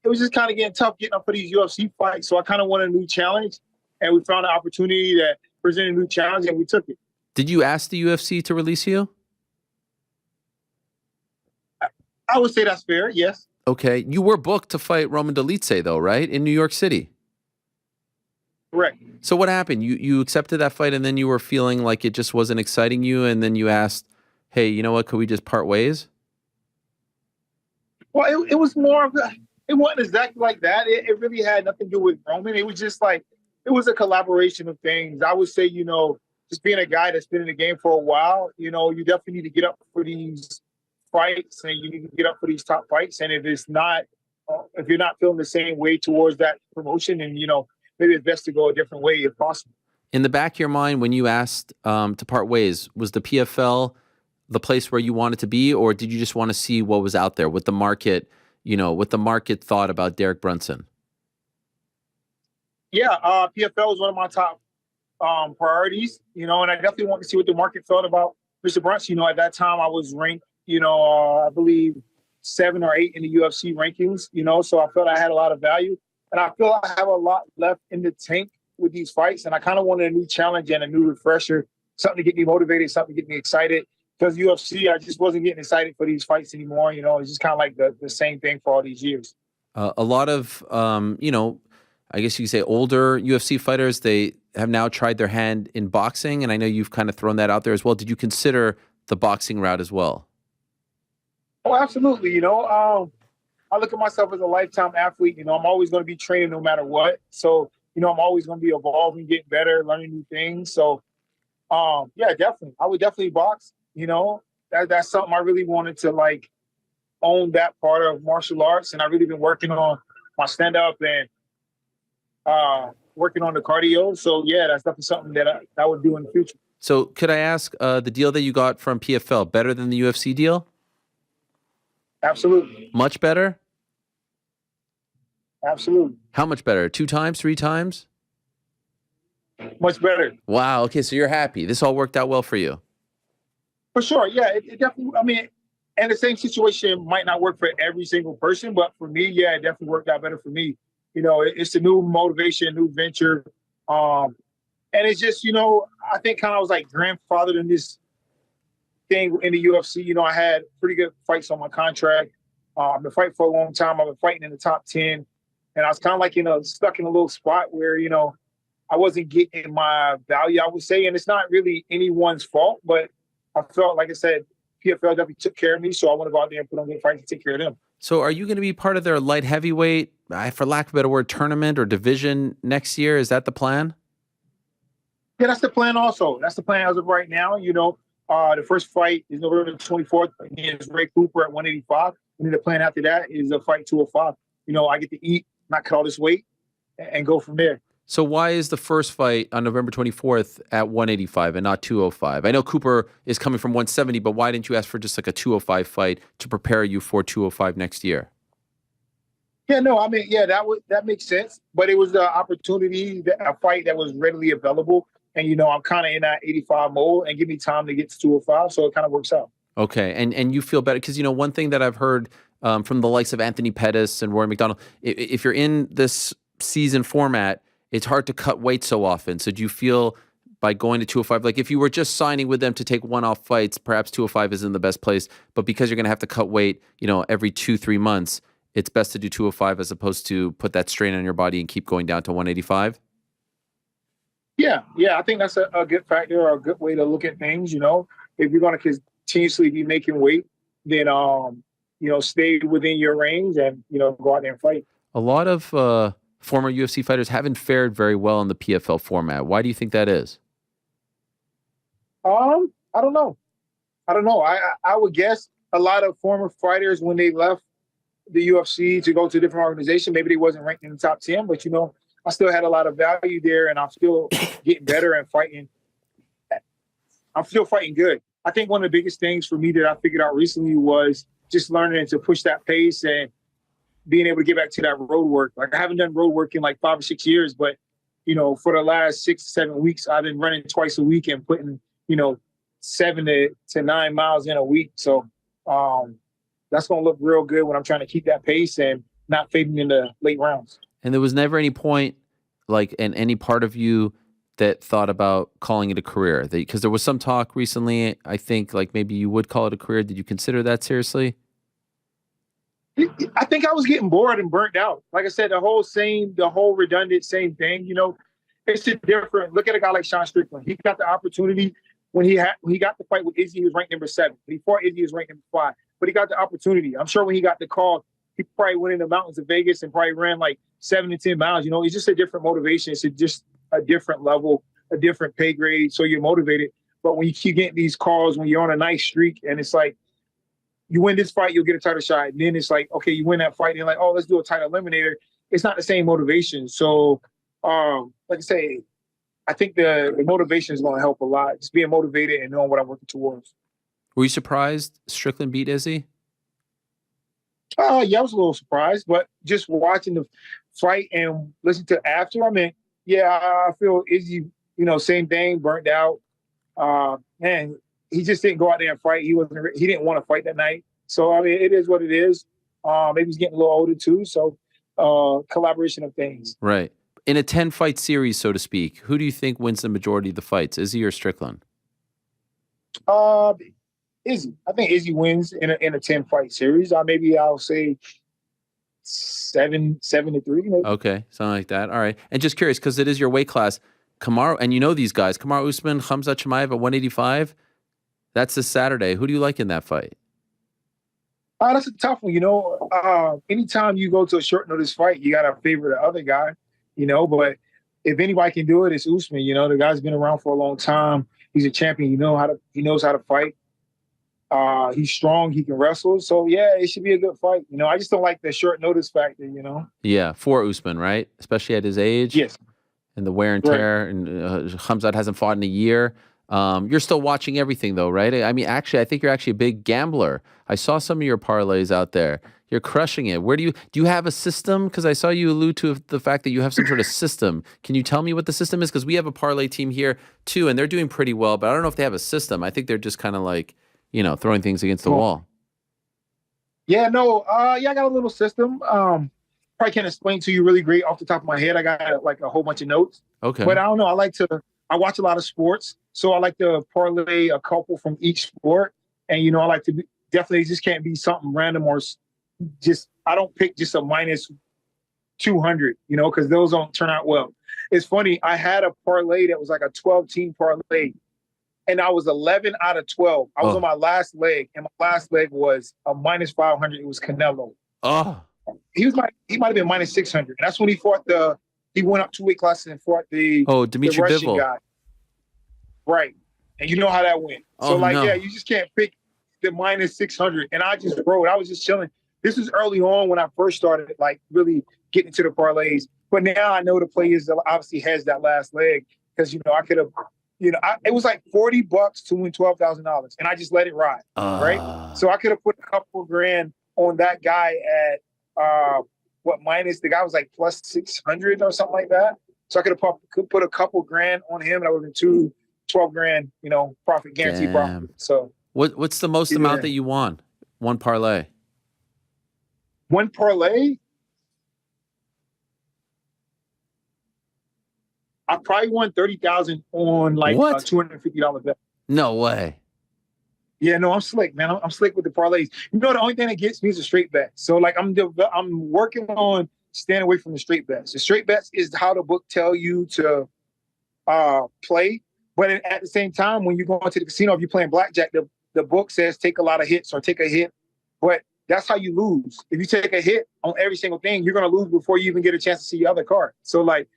it was just kind of getting tough getting up for these UFC fights. So I kind of wanted a new challenge, and we found an opportunity that presented a new challenge, and we took it. Did you ask the UFC to release you? I would say that's fair, yes. Okay. You were booked to fight Roman Dolidze, though, right? In New York City. Correct. So what happened? You accepted that fight, and then you were feeling like it just wasn't exciting you, and then you asked, hey, you know what, could we just part ways? Well, it was more of it wasn't exactly like that. It really had nothing to do with Roman. It was just like, it was a collaboration of things. I would say, you know, just being a guy that's been in the game for a while, you know, you definitely need to get up for these fights, and you need to get up for these top fights. And if it's not, if you're not feeling the same way towards that promotion, and, you know, maybe it's best to go a different way if possible. In the back of your mind, when you asked to part ways, was the PFL the place where you wanted to be, or did you just want to see what was out there, what the market, you know, what the market thought about Derek Brunson? Yeah, PFL was one of my top priorities, you know, and I definitely wanted to see what the market thought about Mr. Brunson. You know, at that time I was ranked, you know, I believe 7 or 8 in the UFC rankings, you know, so I felt I had a lot of value, and I feel I have a lot left in the tank with these fights, and I kind of wanted a new challenge and a new refresher, something to get me motivated, something to get me excited. Because UFC, I just wasn't getting excited for these fights anymore. You know, it's just kind of like the same thing for all these years. A lot of, you know, I guess you could say older UFC fighters, they have now tried their hand in boxing, and I know you've kind of thrown that out there as well. Did you consider the boxing route as well? Oh, absolutely. You know, I look at myself as a lifetime athlete. You know, I'm always going to be training no matter what. So, you know, I'm always going to be evolving, getting better, learning new things. So, yeah, definitely. I would definitely box. You know, that's something I really wanted to, like, own that part of martial arts. And I've really been working on my stand-up and working on the cardio. So, yeah, that's definitely something that I would do in the future. So could I ask, the deal that you got from PFL, better than the UFC deal? Absolutely. Much better? Absolutely. How much better? 2 times, 3 times? Much better. Wow. Okay, so you're happy. This all worked out well for you. For sure, yeah. It definitely, I mean, and the same situation might not work for every single person, but for me, yeah, it definitely worked out better for me. You know, it's a new motivation, new venture. And it's just, you know, I think kind of was like grandfathered in this thing in the UFC. You know, I had pretty good fights on my contract. I've been fighting for a long time. I've been fighting in the top 10. And I was kind of like, you know, stuck in a little spot where, you know, I wasn't getting my value, I would say. And it's not really anyone's fault, but I felt, like I said, PFL definitely took care of me, so I want to go out there and put on good fights to take care of them. So are you going to be part of their light heavyweight, for lack of a better word, tournament or division next year? Is that the plan? Yeah, that's the plan also. That's the plan as of right now. The first fight is November 24th against Ray Cooper at 185. And then the plan after that is a fight 205. I get to eat, not cut all this weight, and go from there. So why is the first fight on November 24th at 185 and not 205? I know Cooper is coming from 170, but why didn't you ask for just like a 205 fight to prepare you for 205 next year? Yeah, no, that makes sense. But it was the opportunity, a fight that was readily available. And, I'm kind of in that 85 mode and give me time to get to 205. So it kind of works out. Okay. And you feel better because, one thing that I've heard from the likes of Anthony Pettis and Rory McDonald, if you're in this season format, it's hard to cut weight so often. So do you feel by going to 205, like if you were just signing with them to take one-off fights, perhaps 205 isn't the best place, but because you're going to have to cut weight, every 2-3 months, it's best to do 205 as opposed to put that strain on your body and keep going down to 185? Yeah, I think that's a good factor or a good way to look at things. If you're going to continuously be making weight, then, stay within your range and, go out there and fight. A lot of former UFC fighters haven't fared very well in the PFL format. Why do you think that is? I don't know. I would guess a lot of former fighters, when they left the UFC to go to a different organization, maybe they wasn't ranked in the top 10, but, I still had a lot of value there, and I'm still getting better and fighting. I'm still fighting good. I think one of the biggest things for me that I figured out recently was just learning to push that pace and being able to get back to that road work. Like, I haven't done road work in like 5 or 6 years, but, for the last 6 to 7 weeks, I've been running twice a week and putting, 7 to 9 miles in a week. So that's going to look real good when I'm trying to keep that pace and not fading into late rounds. And there was never any point, like, in any part of you that thought about calling it a career? Because there was some talk recently, I think, like maybe you would call it a career. Did you consider that seriously? I think I was getting bored and burnt out. Like I said, the whole redundant same thing. It's just different. Look at a guy like Sean Strickland. He got the opportunity when he got the fight with Izzy. He was ranked number 7. When he fought Izzy, he was ranked number 5. But he got the opportunity. I'm sure when he got the call, he probably went in the mountains of Vegas and probably ran like 7 to 10 miles. It's just a different motivation. It's just a different level, a different pay grade. So you're motivated. But when you keep getting these calls, when you're on a nice streak, and it's like, you win this fight, you'll get a title shot. And then it's like, okay, you win that fight, and you're like, oh, let's do a title eliminator. It's not the same motivation. So, like I say, I think the motivation is going to help a lot. Just being motivated and knowing what I'm working towards. Were you surprised Strickland beat Izzy? Yeah, I was a little surprised, but just watching the fight and listening to after, I feel Izzy, same thing, burnt out. Man, he just didn't go out there and fight. He didn't want to fight that night. So, it is what it is. Maybe he's getting a little older too. So, collaboration of things. Right. In a 10-fight series, so to speak, who do you think wins the majority of the fights, Izzy or Strickland? Izzy. I think Izzy wins in a 10-fight series. Maybe I'll say 7-3. Maybe. Okay, something like that. All right. And just curious, because it is your weight class, Kamaru, and these guys, Kamaru Usman, Khamzat Chimaev at 185. That's this Saturday. Who do you like in that fight? That's a tough one. Anytime you go to a short notice fight, you got to favor the other guy. But if anybody can do it, it's Usman. The guy's been around for a long time. He's a champion. He knows how to fight. He's strong. He can wrestle. So, yeah, it should be a good fight. I just don't like the short notice factor, Yeah, for Usman, right? Especially at his age. Yes. And the wear and tear. Right. And Khamzat hasn't fought in a year. You're still watching everything, though, right? Actually, I think you're actually a big gambler. I saw some of your parlays out there. You're crushing it. Do you have a system? Because I saw you allude to the fact that you have some sort of system. Can you tell me what the system is? Because we have a parlay team here, too, and they're doing pretty well, but I don't know if they have a system. I think they're just kind of like, throwing things against the wall. Yeah, no. I got a little system. Probably can't explain to you really great off the top of my head. I got like a whole bunch of notes. Okay. But I don't know. I watch a lot of sports, so I like to parlay a couple from each sport. And, I like to definitely just can't be something random or I don't pick just a minus 200, because those don't turn out well. It's funny. I had a parlay that was like a 12-team parlay. and I was 11 out of 12. I was on my last leg, and my last leg was a minus 500. It was Canelo. Oh, He might have been minus 600. And that's when he went up 2 weight classes and fought the Dimitri Russian Bivol guy. Right. And you know how that went. So you just can't pick the minus 600. And I just rode. I was just chilling. This was early on when I first started, like, really getting into the parlays. But now I know the players that obviously has that last leg because, I could have, it was like $40 to win $12,000. And I just let it ride, right? So I could have put a couple grand on that guy at, minus, the guy was like plus 600 or something like that. So I could put a couple grand on him, and I would have been 12 grand, profit, guaranteed profit. So what's the most amount that you won? One parlay? One parlay? I probably won 30,000 on like a $250 bet. No way. Yeah, no, I'm slick, man. I'm slick with the parlays. The only thing that gets me is a straight bet. So like I'm working on staying away from the straight bets. The straight bets is how the book tell you to play. But at the same time, when you go into the casino, if you're playing blackjack, the book says take a lot of hits or take a hit. But that's how you lose. If you take a hit on every single thing, you're going to lose before you even get a chance to see your other card. So like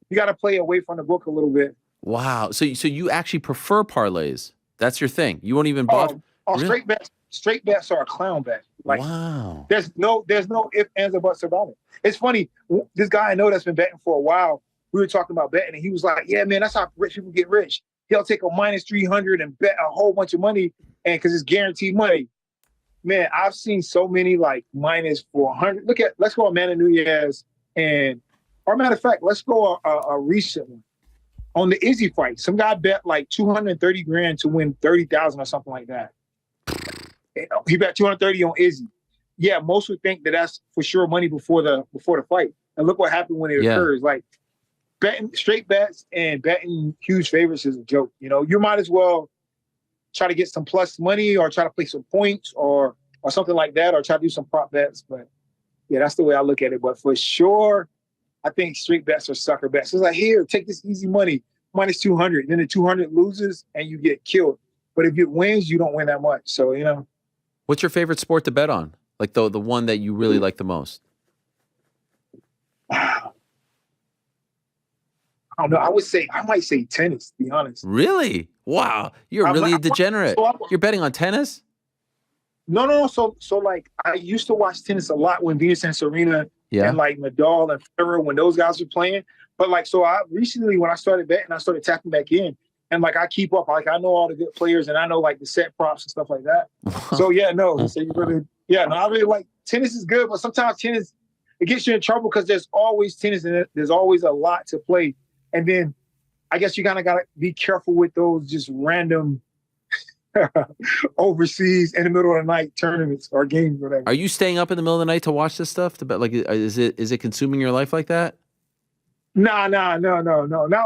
you got to play away from the book a little bit. Wow. So you actually prefer parlays? That's your thing. You won't even bother. Really? Straight bets are a clown bet. Like, wow. There's no ifs, ands, or buts about it. It's funny. This guy I know that's been betting for a while, we were talking about betting, and he was like, yeah, man, that's how rich people get rich. He'll take a minus 300 and bet a whole bunch of money, and because it's guaranteed money. Man, I've seen so many like minus 400. Let's go Amanda Nunez, or matter of fact, let's go a recent one. On the Izzy fight, some guy bet like 230 grand to win 30,000 or something like that. He bet 230 on Izzy. Yeah, most would think that that's for sure money before the fight. And look what happened when it occurs. Like betting straight bets and betting huge favorites is a joke. You might as well try to get some plus money or try to play some points or something like that, or try to do some prop bets. But yeah, that's the way I look at it. But for sure, I think straight bets are sucker bets. It's like, here, take this easy money, minus 200. Then the 200 loses and you get killed. But if it wins, you don't win that much. So, What's your favorite sport to bet on? Like the one that you really like the most? I don't know. I might say tennis, to be honest. Really? Wow. You're really a degenerate. You're betting on tennis? No. So like I used to watch tennis a lot when Venus and Serena and like Nadal and Federer, when those guys were playing. But like, so I recently, when I started betting, I started tapping back in, and like I keep up. Like I know all the good players, and I know like the set props and stuff like that. So yeah, no. So I really like tennis is good, but sometimes tennis it gets you in trouble because there's always tennis and there's always a lot to play, and then I guess you kind of gotta be careful with those just random overseas in the middle of the night tournaments or games, or whatever. Are you staying up in the middle of the night to watch this stuff? To bet, like, is it consuming your life like that? No, not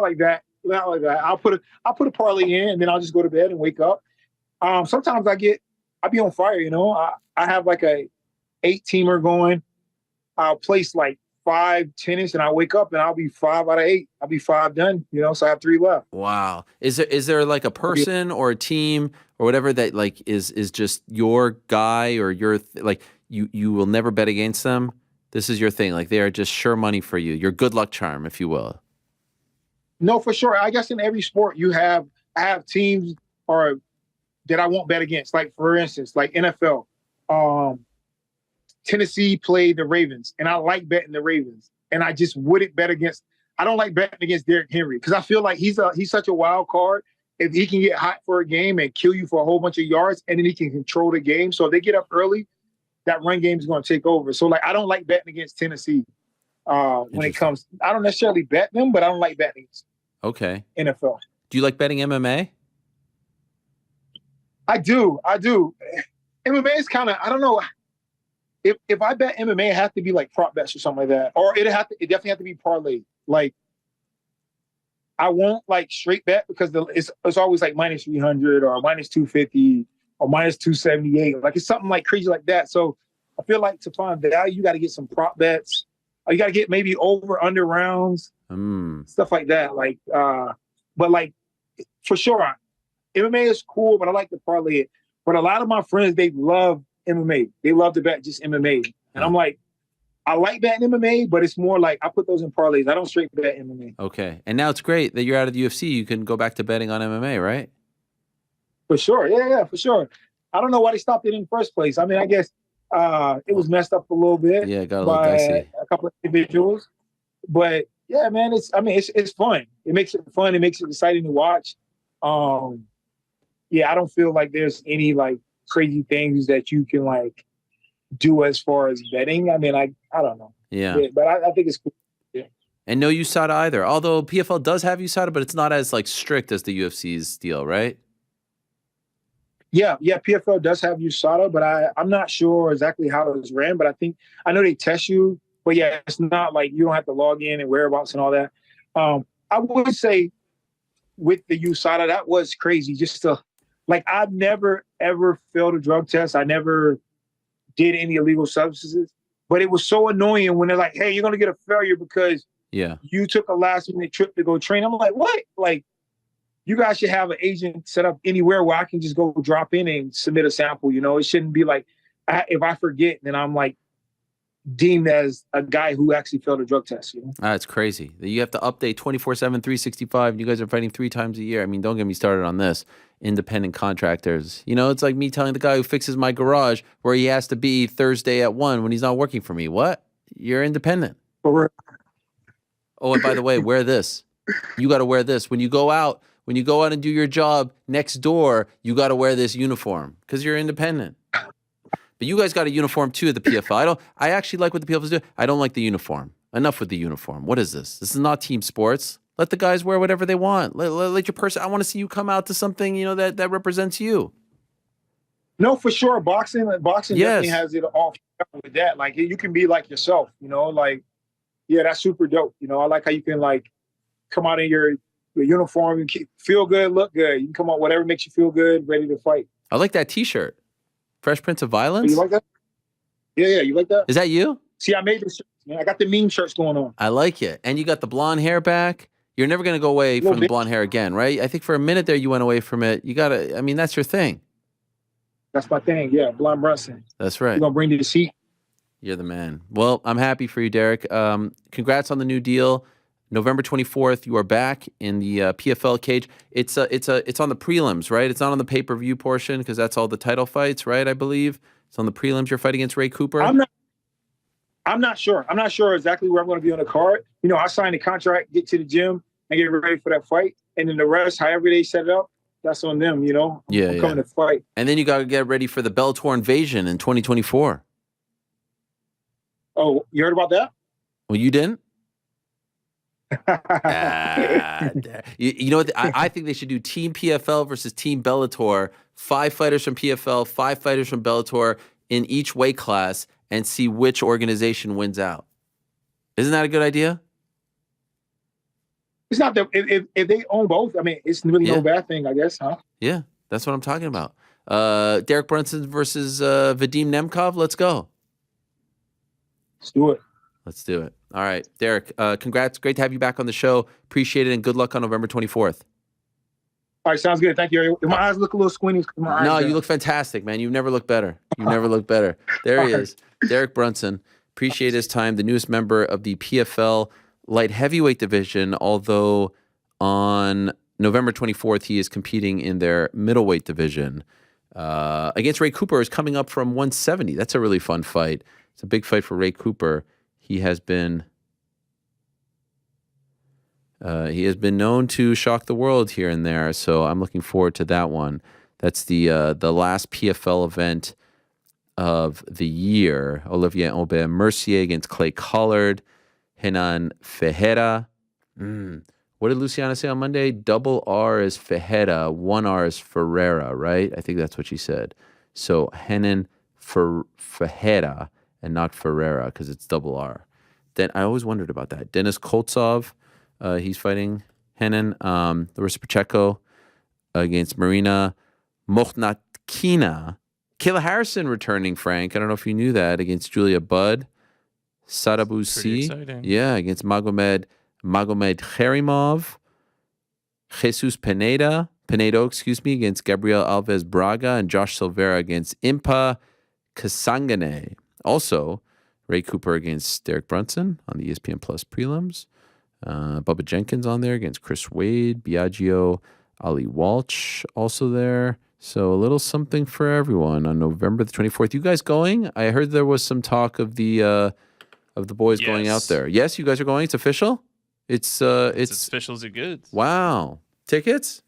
like that. Not like that. I'll put a parlay in, and then I'll just go to bed and wake up. Sometimes I be on fire. I have like a 8-teamer going. I'll place like 5 tennis, and I wake up and I'll be 5 out of 8. I'll be 5 done. So I have 3 left. Wow. Is there like a person or a team or whatever that like is just your guy or your like you will never bet against them? This is your thing. Like they are just sure money for you. Your good luck charm, if you will. No, for sure. I guess in every sport I have teams or that I won't bet against. Like for instance, like NFL. Tennessee played the Ravens, and I like betting the Ravens. And I just wouldn't bet against. I don't like betting against Derek Henry because I feel like he's such a wild card. If he can get hot for a game and kill you for a whole bunch of yards, and then he can control the game. So if they get up early, that run game is going to take over. So like I don't like betting against Tennessee when it comes. I don't necessarily bet them, but I don't like betting against NFL. Do you like betting MMA? I do. MMA is kind of, I don't know. If I bet MMA, it has to be like prop bets or something like that, or it definitely have to be parlay. Like I won't like straight bet because it's always like minus 300 or minus 250 or minus 278. Like it's something like crazy like that. So I feel like to find value, you got to get some prop bets. Or you got to get maybe over under rounds, stuff like that. Like, but like for sure, MMA is cool, but I like to parlay it. But a lot of my friends, they love MMA. They love to bet just MMA. And I'm like, I like betting MMA, but it's more like I put those in parlays. I don't straight bet MMA. Okay. And now it's great that you're out of the UFC. You can go back to betting on MMA, right? For sure. Yeah, for sure. I don't know why they stopped it in the first place. I mean, I guess it was messed up a little bit. Yeah, it got a little by dicey. a couple of individuals. But yeah, man, it's fun. It makes it fun. It makes it exciting to watch. Yeah, I don't feel like there's any like crazy things that you can like do as far as betting. I mean, I don't know. Yeah. But I think it's cool. Yeah. And no USADA either. Although PFL does have USADA, but it's not as like strict as the UFC's deal, right? Yeah, PFL does have USADA, but I'm not sure exactly how it's ran. But I know they test you, but yeah, it's not like you don't have to log in and whereabouts and all that. I would say with the USADA, that was crazy. Just to like, I've never ever failed a drug test. I never did any illegal substances, but it was so annoying when they're like, "Hey, you're gonna get a failure because you took a last minute trip to go train." I'm like, "What?" Like, you guys should have an agent set up anywhere where I can just go drop in and submit a sample. You know, it shouldn't be like if I forget, then I'm like deemed as a guy who actually failed a drug test. You know, It's crazy. You have to update 24/7, 365. And you guys are fighting 3 times a year. I mean, don't get me started on this. Independent contractors. You know, it's like me telling the guy who fixes my garage where he has to be Thursday at 1 when he's not working for me. What? You're independent. Oh, and by the way, wear this. You got to wear this when you go out. When you go out and do your job next door, you got to wear this uniform because you're independent. But you guys got a uniform too at the PFL. I actually like what the PFL do. I don't like the uniform. Enough with the uniform. What is this? This is not team sports. Let the guys wear whatever they want. Let your person. I want to see you come out to something that represents you. No, for sure. Boxing definitely has it all with that. Like you can be like yourself. You know, like that's super dope. You know, I like how you can like come out in your uniform and feel good, look good. You can come out whatever makes you feel good, ready to fight. I like that T-shirt. Fresh Prince of Violence. You like that? Yeah, you like that? Is that you? See, I made this. Man, I got the meme shirts going on. I like it, and you got the blonde hair back. You're never gonna go away from the blonde hair again, right? I think for a minute there you went away from it. You gotta. I mean, that's your thing. That's my thing. Yeah, Brian Brunson. That's right. You're gonna bring to the seat. You're the man. Well, I'm happy for you, Derek. Congrats on the new deal. November 24th, you are back in the PFL cage. It's on the prelims, right? It's not on the pay-per-view portion because that's all the title fights, right? I believe it's on the prelims. You're fighting against Ray Cooper. I'm not sure. I'm not sure exactly where I'm going to be on the card. You know, I signed a contract, get to the gym, and get ready for that fight, and then the rest, however they set it up, that's on them. You know, I'm coming to fight. And then you got to get ready for the Bellator Invasion in 2024. Oh, you heard about that? Well, you didn't. You know what? I think they should do Team PFL versus Team Bellator. 5 fighters from PFL, 5 fighters from Bellator in each weight class, and see which organization wins out. Isn't that a good idea? It's not that if they own both. I mean, it's really no bad thing, I guess, huh? Yeah, that's what I'm talking about. Derek Brunson versus Vadim Nemkov. Let's go. Let's do it. Let's do it. All right, Derek, congrats. Great to have you back on the show. Appreciate it, and good luck on November 24th. All right, sounds good. Thank you. My eyes look a little squinty. No, you look fantastic, man. You've never looked better. You've never looked better. There he is, Derek Brunson. Appreciate his time. The newest member of the PFL light heavyweight division, although on November 24th, he is competing in their middleweight division against Ray Cooper, who's coming up from 170. That's a really fun fight. It's a big fight for Ray Cooper. He has been known to shock the world here and there, so I'm looking forward to that one. That's the last PFL event of the year. Olivier Aubin Mercier against Clay Collard. Renan Ferreira. What did Luciana say on Monday? Double R is Ferreira, 1 R is Ferreira, right? I think that's what she said. So Renan Ferreira and not Ferreira because it's double R. Then I always wondered about that. Denis Koltsov, he's fighting Renan. Larissa Pacheco against Marina Mokhnatkina. Kayla Harrison returning, Frank. I don't know if you knew that, against Julia Budd. Sadabusi, against Magomed Kharimov. Jesus Pineda Pinedo, against Gabriel Alves Braga, and Josh Silveira against Impa Kasangane. Also, Ray Cooper against Derek Brunson on the ESPN Plus prelims. Bubba Jenkins on there against Chris Wade. Biagio Ali Walsh also there. So a little something for everyone on November the 24th. You guys going? I heard there was some talk of the boys going out there. Yes, you guys are going. It's official. It's official as it gets. Wow. Tickets?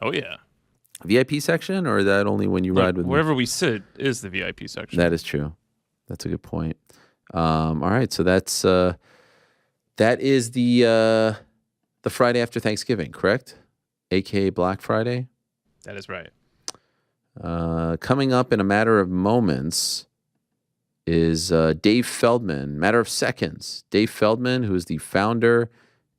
Oh yeah. VIP section, or is that only when you ride with me? Wherever we sit is the VIP section. That is true. That's a good point. All right, so that is the Friday after Thanksgiving, correct? AKA Black Friday. That is right. Coming up in a matter of moments is Dave Feldman. Matter of seconds. Dave Feldman, who is the founder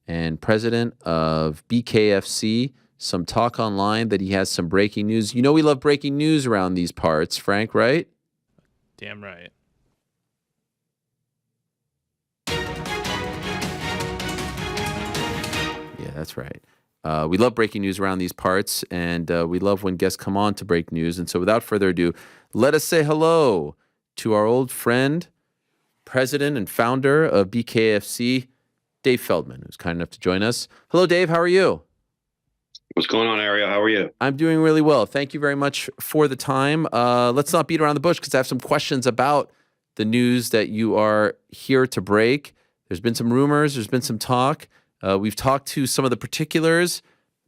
and president of BKFC. Some talk online that he has some breaking news. You know we love breaking news around these parts, Frank, right? Damn right. Yeah, that's right. We love breaking news around these parts, and we love when guests come on to break news. And so without further ado, let us say hello to our old friend, president and founder of BKFC, Dave Feldman, who's kind enough to join us. Hello, Dave. How are you? What's going on, Ariel? How are you? I'm doing really well. Thank you very much for the time. Let's not beat around the bush because I have some questions about the news that you are here to break. There's been some rumors. There's been some talk. We've talked to some of the particulars,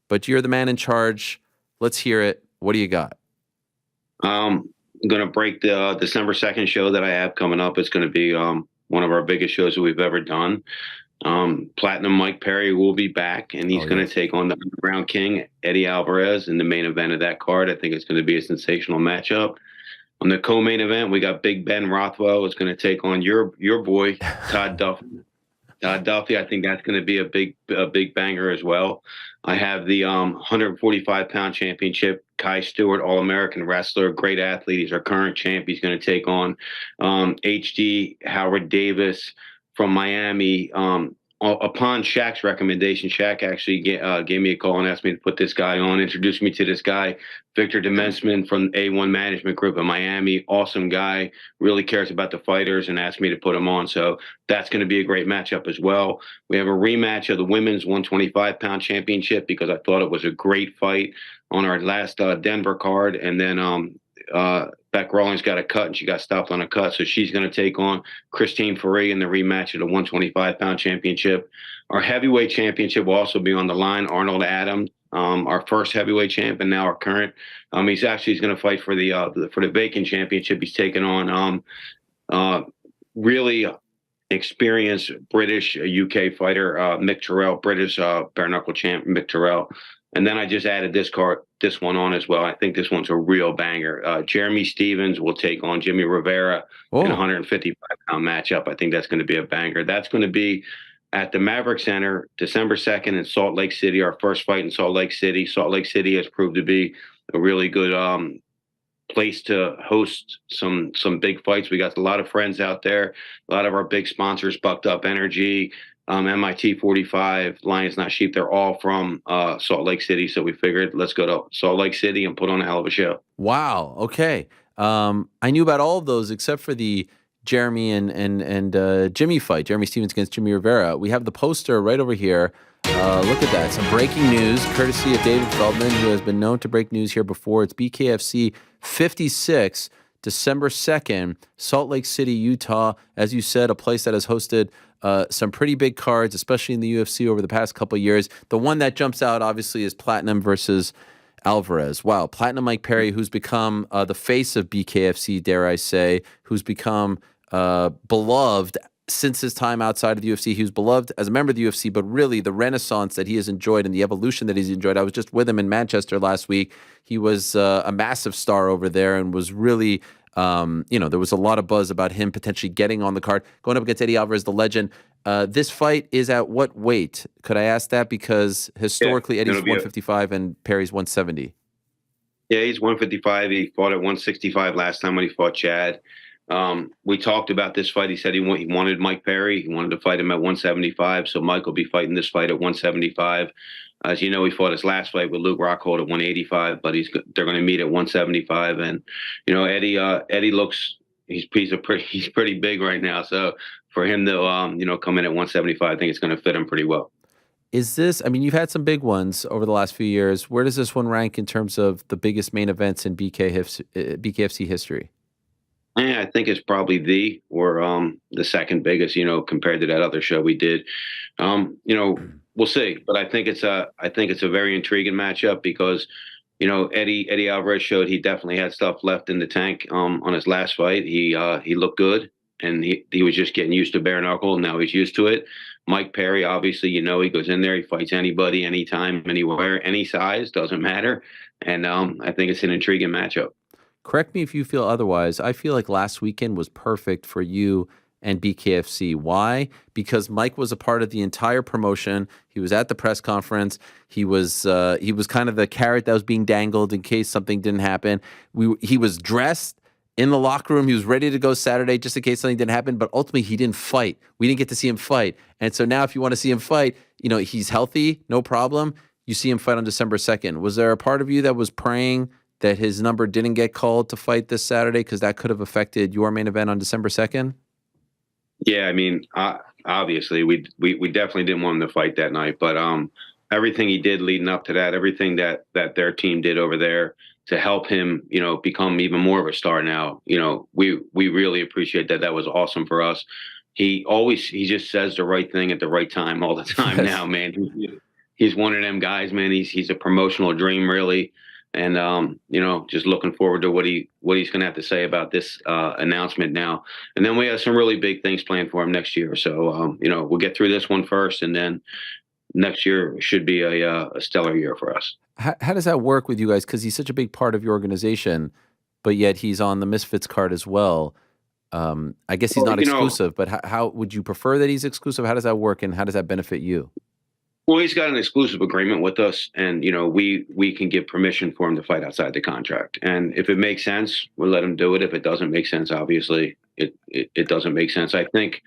but you're the man in charge. Let's hear it. What do you got? I'm going to break the December 2nd show that I have coming up. It's going to be one of our biggest shows that we've ever done. Platinum Mike Perry will be back, and he's going to take on the Underground King, Eddie Alvarez, in the main event of that card. I think it's going to be a sensational matchup. On the co-main event, we got Big Ben Rothwell. It's going to take on your boy, Todd Duffy. Duffy, I think that's going to be a big banger as well. I have the 145-pound championship, Kai Stewart, All-American wrestler, great athlete. He's our current champ. He's going to take on HD Howard Davis from Miami. Upon Shaq's recommendation, Shaq actually gave me a call and asked me to put this guy on, introduced me to this guy, Victor Demensman from A1 Management Group in Miami. Awesome guy, really cares about the fighters, and asked me to put him on. So that's going to be a great matchup as well. We have a rematch of the women's 125-pound championship because I thought it was a great fight on our last Denver card. And then Beck Rawlings got a cut, and she got stopped on a cut. So she's going to take on Christine Ferree in the rematch of the 125-pound championship. Our heavyweight championship will also be on the line. Arnold Adams, our first heavyweight champ and now our current. He's going to fight for the vacant championship. He's taking on really experienced British UK fighter, Mick Terrell, British bare knuckle champ Mick Terrell. And then I just added this one on as well. I think this one's a real banger. Jeremy Stevens will take on Jimmy Rivera in a 155-pound matchup. I think that's going to be a banger. That's going to be at the Maverick Center, December 2nd in Salt Lake City, our first fight in Salt Lake City. Salt Lake City has proved to be a really good place to host some big fights. We got a lot of friends out there, a lot of our big sponsors, Bucked Up Energy, MIT 45, Lions Not Sheep. They're all from Salt Lake City. So we figured let's go to Salt Lake City and put on a hell of a show. Wow. Okay. I knew about all of those except for the Jeremy and Jimmy fight. Jeremy Stevens against Jimmy Rivera. We have the poster right over here. Look at that. Some breaking news courtesy of David Feldman, who has been known to break news here before. It's BKFC 56, December 2nd, Salt Lake City, Utah. As you said, a place that has hosted some pretty big cards, especially in the UFC over the past couple of years. The one that jumps out, obviously, is Platinum versus Alvarez. Wow. Platinum Mike Perry, who's become the face of BKFC, dare I say, who's become beloved since his time outside of the UFC. He was beloved as a member of the UFC, but really the renaissance that he has enjoyed and the evolution that he's enjoyed. I was just with him in Manchester last week. He was a massive star over there and was really, there was a lot of buzz about him potentially getting on the card, going up against Eddie Alvarez, the legend. This fight is at what weight? Could I ask that? Because historically, Eddie's 155 and Perry's 170. Yeah, he's 155. He fought at 165 last time when he fought Chad. We talked about this fight. He said he wanted Mike Perry. He wanted to fight him at 175. So Mike will be fighting this fight at 175. As you know, he fought his last fight with Luke Rockhold at 185, but they're going to meet at 175. And Eddie looks he's pretty big right now. So for him to come in at 175, I think it's going to fit him pretty well. Is this? I mean, you've had some big ones over the last few years. Where does this one rank in terms of the biggest main events in BKFC history? Yeah, I think it's probably the second biggest, compared to that other show we did. We'll see, but I think it's a very intriguing matchup because, Eddie Alvarez showed he definitely had stuff left in the tank on his last fight. He looked good, and he was just getting used to bare knuckle. Now he's used to it. Mike Perry, obviously, he goes in there, he fights anybody, anytime, anywhere, any size, doesn't matter. And I think it's an intriguing matchup. Correct me if you feel otherwise. I feel like last weekend was perfect for you and BKFC. Why? Because Mike was a part of the entire promotion. He was at the press conference. He was kind of the carrot that was being dangled in case something didn't happen. He was dressed in the locker room. He was ready to go Saturday just in case something didn't happen. But ultimately, he didn't fight. We didn't get to see him fight. And so now if you want to see him fight, he's healthy, no problem. You see him fight on December 2nd. Was there a part of you that was praying that his number didn't get called to fight this Saturday because that could have affected your main event on December 2nd? Yeah, I mean, obviously, we definitely didn't want him to fight that night. But everything he did leading up to that, everything that their team did over there to help him, become even more of a star now, we really appreciate that. That was awesome for us. He just says the right thing at the right time all the time now, man. He's one of them guys, man. He's a promotional dream, really. And, just looking forward to what he's going to have to say about this announcement now. And then we have some really big things planned for him next year. So, we'll get through this one first, and then next year should be a stellar year for us. How does that work with you guys? Because he's such a big part of your organization, but yet he's on the Misfits card as well. I guess he's not exclusive, but how would you prefer that he's exclusive? How does that work, and how does that benefit you? Well, he's got an exclusive agreement with us, and we can give permission for him to fight outside the contract. And if it makes sense, we'll let him do it. If it doesn't make sense, obviously, it doesn't make sense. I think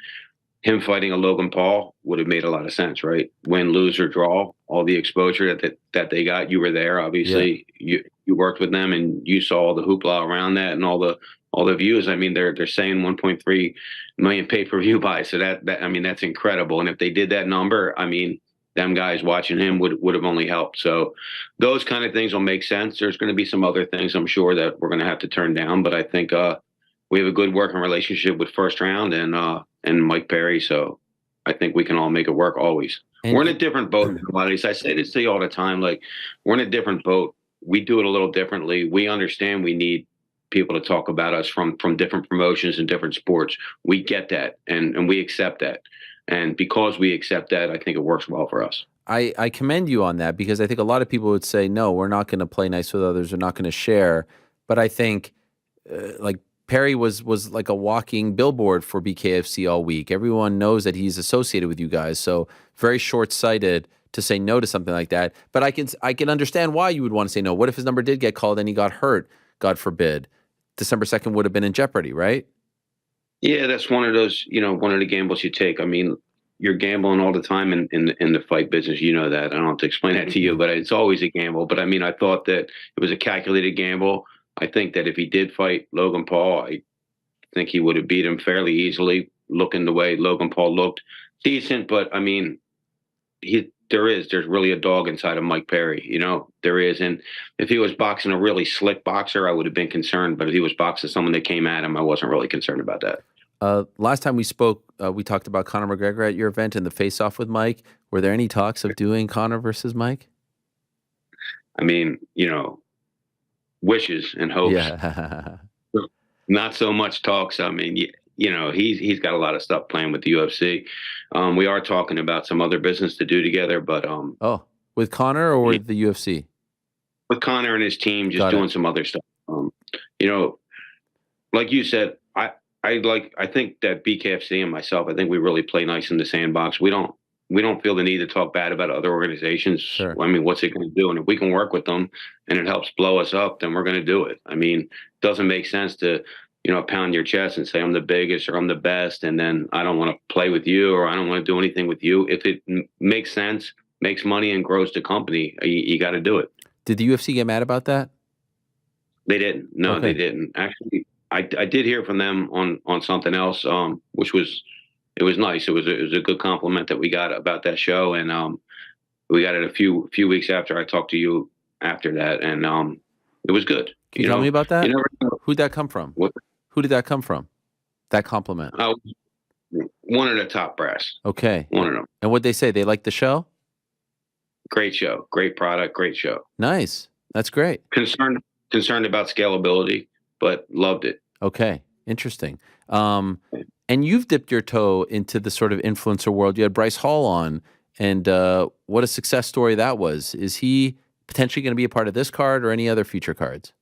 him fighting a Logan Paul would have made a lot of sense, right? Win, lose, or draw, all the exposure that they got. You were there, obviously. Yeah. You worked with them, and you saw all the hoopla around that and all the views. I mean, they're saying 1.3 million pay-per-view buys. So that's incredible. And if they did that number, I mean, them guys watching him would have only helped. So those kind of things will make sense. There's going to be some other things, I'm sure, that we're going to have to turn down. But I think we have a good working relationship with First Round and Mike Perry. So I think we can all make it work always. We're in a different boat than a lot of these. I say this to you all the time. Like, we're in a different boat. We do it a little differently. We understand we need people to talk about us from different promotions and different sports. We get that, and we accept that. And because we accept that, I think it works well for us. I commend you on that, because I think a lot of people would say, no, we're not going to play nice with others. We're not going to share. But I think like Perry was like a walking billboard for BKFC all week. Everyone knows that he's associated with you guys. So very short-sighted to say no to something like that. But I can understand why you would want to say no. What if his number did get called and he got hurt, God forbid? December 2nd would have been in jeopardy, right? Yeah, that's one of those, one of the gambles you take. I mean, you're gambling all the time in the fight business. You know that. I don't have to explain that to you, but it's always a gamble. But I mean, I thought that it was a calculated gamble. I think that if he did fight Logan Paul, I think he would have beat him fairly easily, looking the way Logan Paul looked. Decent, but I mean, there's really a dog inside of Mike Perry, there is. And if he was boxing a really slick boxer, I would have been concerned. But if he was boxing someone that came at him, I wasn't really concerned about that. Last time we spoke, we talked about Conor McGregor at your event and the face-off with Mike. Were there any talks of doing Conor versus Mike? I mean, wishes and hopes. Yeah. Not so much talks. I mean, he's got a lot of stuff planned with the UFC. We are talking about some other business to do together, but with Conor or with the UFC? With Conor and his team, just doing some other stuff. Like you said, I think that BKFC and myself, I think we really play nice in the sandbox. We don't feel the need to talk bad about other organizations. Sure. I mean, what's it going to do? And if we can work with them and it helps blow us up, then we're going to do it. I mean, it doesn't make sense to pound your chest and say I'm the biggest or I'm the best, and then I don't want to play with you or I don't want to do anything with you. If it makes sense, makes money, and grows the company, you got to do it. Did the UFC get mad about that? They didn't. No, Okay. they didn't. Actually, I did hear from them on something else, which was nice. It was a good compliment that we got about that show, and we got it a few weeks after I talked to you after that, and it was good. Can you tell me about that? You never know. Who'd that come from? What? Who did that come from? That compliment. One of the top brass. Okay. One of them. And what'd they say? They liked the show? Great show. Great product. Great show. Nice. That's great. Concerned about scalability, but loved it. Okay. Interesting. And you've dipped your toe into the sort of influencer world. You had Bryce Hall on, and what a success story that was. Is he potentially going to be a part of this card or any other future cards?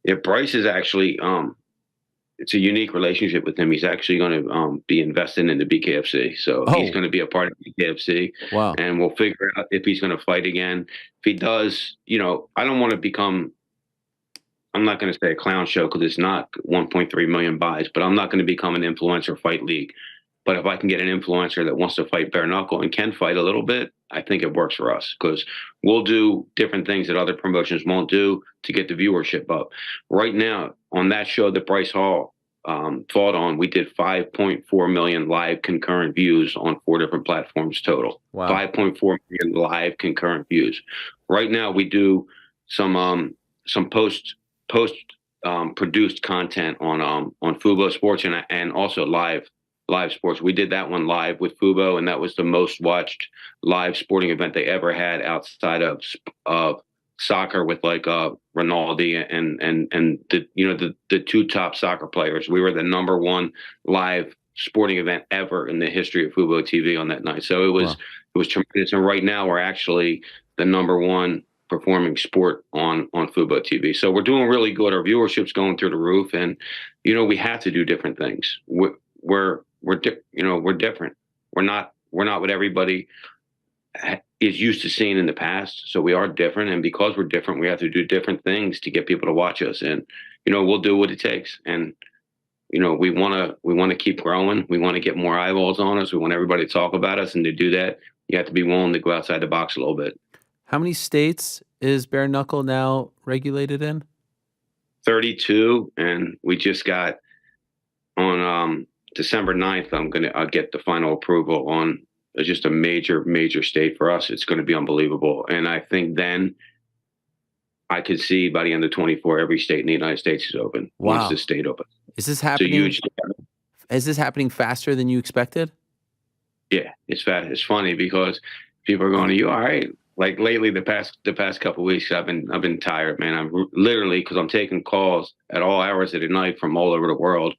Yeah, Bryce is actually it's a unique relationship with him. He's actually going to be investing in the BKFC, so he's going to be a part of BKFC. Wow! And we'll figure out if he's going to fight again. If he does, I don't want to become. I'm not going to say a clown show because it's not 1.3 million buys, but I'm not going to become an influencer fight league. But if I can get an influencer that wants to fight bare knuckle and can fight a little bit, I think it works for us because we'll do different things that other promotions won't do to get the viewership up. Right now, on that show that Bryce Hall fought on, we did 5.4 million live concurrent views on 4 different platforms total. Wow. 5.4 million live concurrent views. Right now, we do some post produced content on Fubo Sports and also live sports. We did that one live with Fubo, and that was the most watched live sporting event they ever had outside of soccer with like Ronaldo and the 2 top soccer players. We were the #1 live sporting event ever in the history of Fubo TV on that night. So it was tremendous. And right now we're actually the #1 performing sport on Fubo TV. So we're doing really good. Our viewership's going through the roof, and we have to do different things. We're different. We're not what everybody is used to seeing in the past. So we are different, and because we're different, we have to do different things to get people to watch us. And we'll do what it takes. And we want to keep growing. We want to get more eyeballs on us. We want everybody to talk about us, and to do that, you have to be willing to go outside the box a little bit. How many states is bare knuckle now regulated in? 32, and we just got on December 9th. I'll get the final approval on just a major state for us. It's going to be unbelievable, and I think then I could see by the end of 24, every state in the United States is open. Wow. Once the state opens. Is this happening? Is this happening faster than you expected? Yeah, it's fast. It's funny because people are going, "Are you all right?" Like lately, the past couple of weeks, I've been tired, man. I'm literally, because I'm taking calls at all hours of the night from all over the world.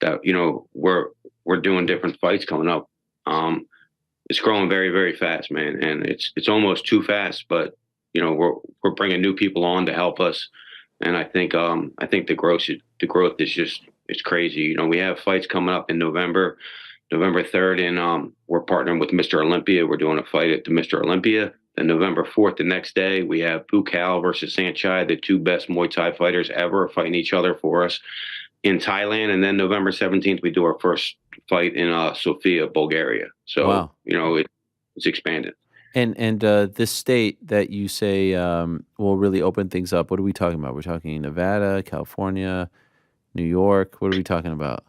That we're doing different fights coming up. It's growing very, very fast, man, and it's almost too fast. But we're bringing new people on to help us, and I think the growth is just it's crazy. We have fights coming up in November 3rd, and we're partnering with Mr. Olympia. We're doing a fight at the Mr. Olympia. Then November 4th, the next day, we have Bukal versus Sanchai, the 2 best Muay Thai fighters ever, fighting each other for us in Thailand. And then November 17th, we do our first fight in Sofia, Bulgaria. So, wow. It's expanded. And this state that you say will really open things up, what are we talking about? We're talking Nevada, California, New York. What are we talking about?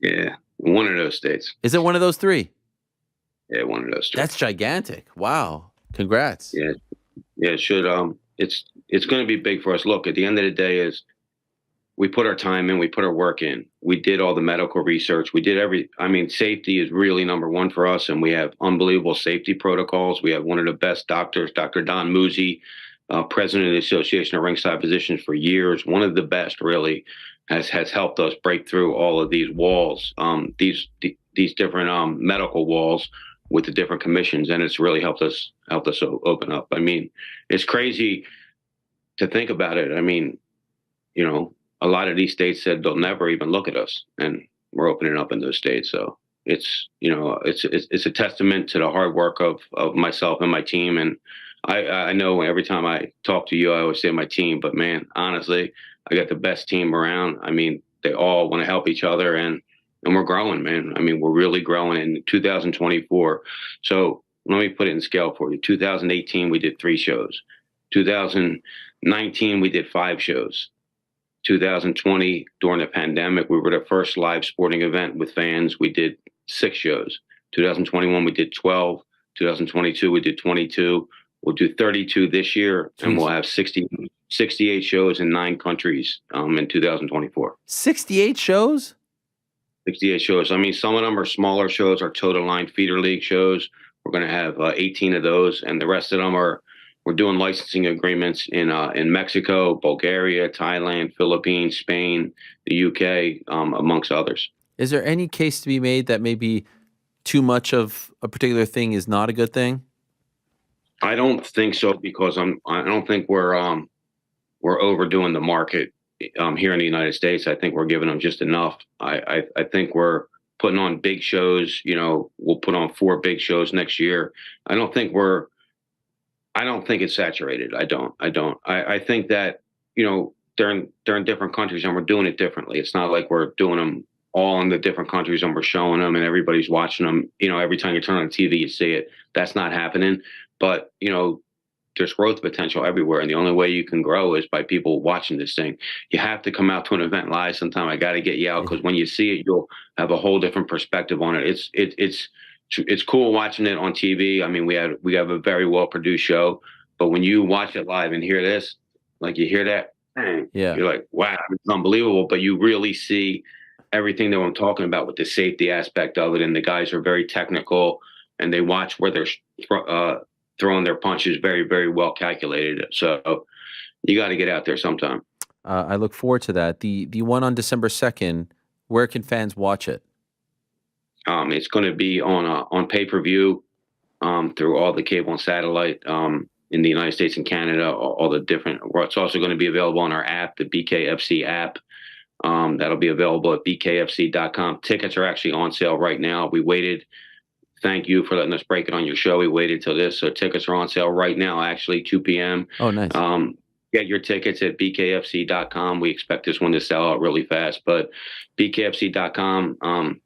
Yeah, one of those states. Is it one of those 3? Yeah, one of those 3. That's gigantic. Wow. Congrats. Yeah, it should. It's going to be big for us. Look, at the end of the day, is we put our time in, we put our work in. We did all the medical research. We did safety is really #1 for us, and we have unbelievable safety protocols. We have one of the best doctors, Dr. Don Muzi, president of the Association of Ringside Physicians for years. One of the best, really, has helped us break through all of these walls, these different medical walls with the different commissions, and it's really helped us open up. I mean, it's crazy to think about it. I mean, a lot of these states said they'll never even look at us, and we're opening up in those states. So it's a testament to the hard work of myself and my team. And I know every time I talk to you, I always say my team, but man, honestly, I got the best team around. I mean, They all want to help each other, and we're growing, man. I mean, we're really growing in 2024. So let me put it in scale for you. 2018, we did 3 shows. 2019, we did 5 shows. 2020, during the pandemic, we were the first live sporting event with fans. We did 6 shows. 2021, we did 12. 2022, we did 22. We'll do 32 this year, and we'll have 68 shows in 9 countries in 2024. 68 shows? 68 shows. I mean, some of them are smaller shows, our Total Line Feeder League shows. We're going to have 18 of those, and the rest of them we're doing licensing agreements in Mexico, Bulgaria, Thailand, Philippines, Spain, the UK, amongst others. Is there any case to be made that maybe too much of a particular thing is not a good thing? I don't think so, because I don't think we're overdoing the market here in the United States. I think we're giving them just enough. I think we're putting on big shows. You know, we'll put on 4 big shows next year. I don't think it's saturated. I think that, you know, they're in different countries and we're doing it differently. It's not like we're doing them all in the different countries and we're showing them and everybody's watching them. You know, every time you turn on TV, you see it. That's not happening. But, you know, there's growth potential everywhere. And the only way you can grow is by people watching this thing. You have to come out to an event live sometime. I got to get you out, because when you see it, you'll have a whole different perspective on it. It's cool watching it on TV. I mean, we have a very well produced show, but when you watch it live and hear this, like you hear that, you're like, wow, it's unbelievable. But you really see everything that I'm talking about with the safety aspect of it. And the guys are very technical, and they watch where they're throwing their punches, very, very well calculated. So you got to get out there sometime. I look forward to that. The one on December 2nd, where can fans watch it? It's going to be on pay-per-view through all the cable and satellite in the United States and Canada, all the different. It's also going to be available on our app, the BKFC app. That'll be available at bkfc.com. Tickets are actually on sale right now. We waited. Thank you for letting us break it on your show. We waited till this. So tickets are on sale right now, actually, 2 p.m. Oh, nice. Get your tickets at bkfc.com. We expect this one to sell out really fast, but bkfc.com.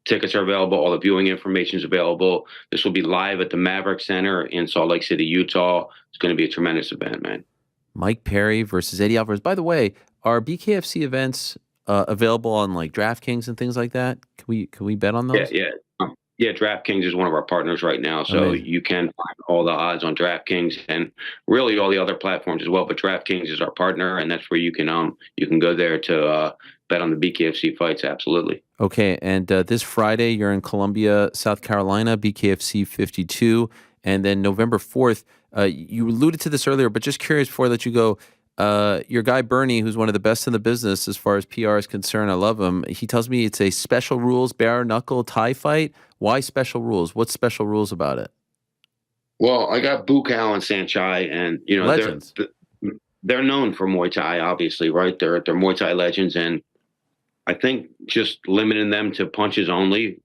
Tickets are available. All the viewing information is available. This will be live at the Maverick Center in Salt Lake City, Utah. It's going to be a tremendous event, man. Mike Perry versus Eddie Alvarez. By the way, are BKFC events available on like DraftKings and things like that? Can we bet on those? Yeah, DraftKings is one of our partners right now, so Amazing. You can find all the odds on DraftKings and really all the other platforms as well. But DraftKings is our partner, and that's where you can go there to bet on the BKFC fights. Absolutely. Okay, and this Friday you're in Columbia, South Carolina, BKFC 52, and then November 4th. You alluded to this earlier, but just curious before I let you go. Your guy Bernie, who's one of the best in the business as far as PR is concerned, I love him. He tells me it's a special rules bare knuckle Thai fight. Why special rules? What's special rules about it? Well, I got Bukaw and Sanchai, and you know legends. They're known for Muay Thai, obviously, right? They're Muay Thai legends, and I think just limiting them to punches only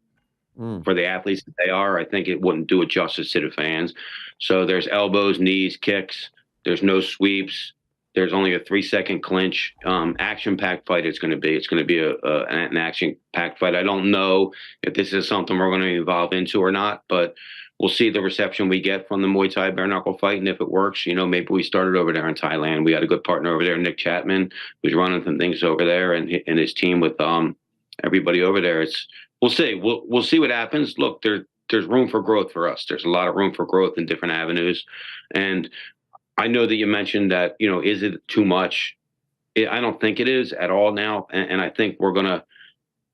for the athletes that they are, I think it wouldn't do it justice to the fans. So there's elbows, knees, kicks. There's no sweeps. There's only a 3-second clinch. Action-packed fight it's going to be. It's going to be an action-packed fight. I don't know if this is something we're going to evolve into or not, but we'll see the reception we get from the Muay Thai bare-knuckle fight, and if it works, you know, maybe we started over there in Thailand. We got a good partner over there, Nick Chapman, who's running some things over there, and his team with everybody over there. We'll see. We'll see what happens. Look, there's room for growth for us. There's a lot of room for growth in different avenues, and I know that you mentioned that, you know, is it too much? I don't think it is at all now. And I think we're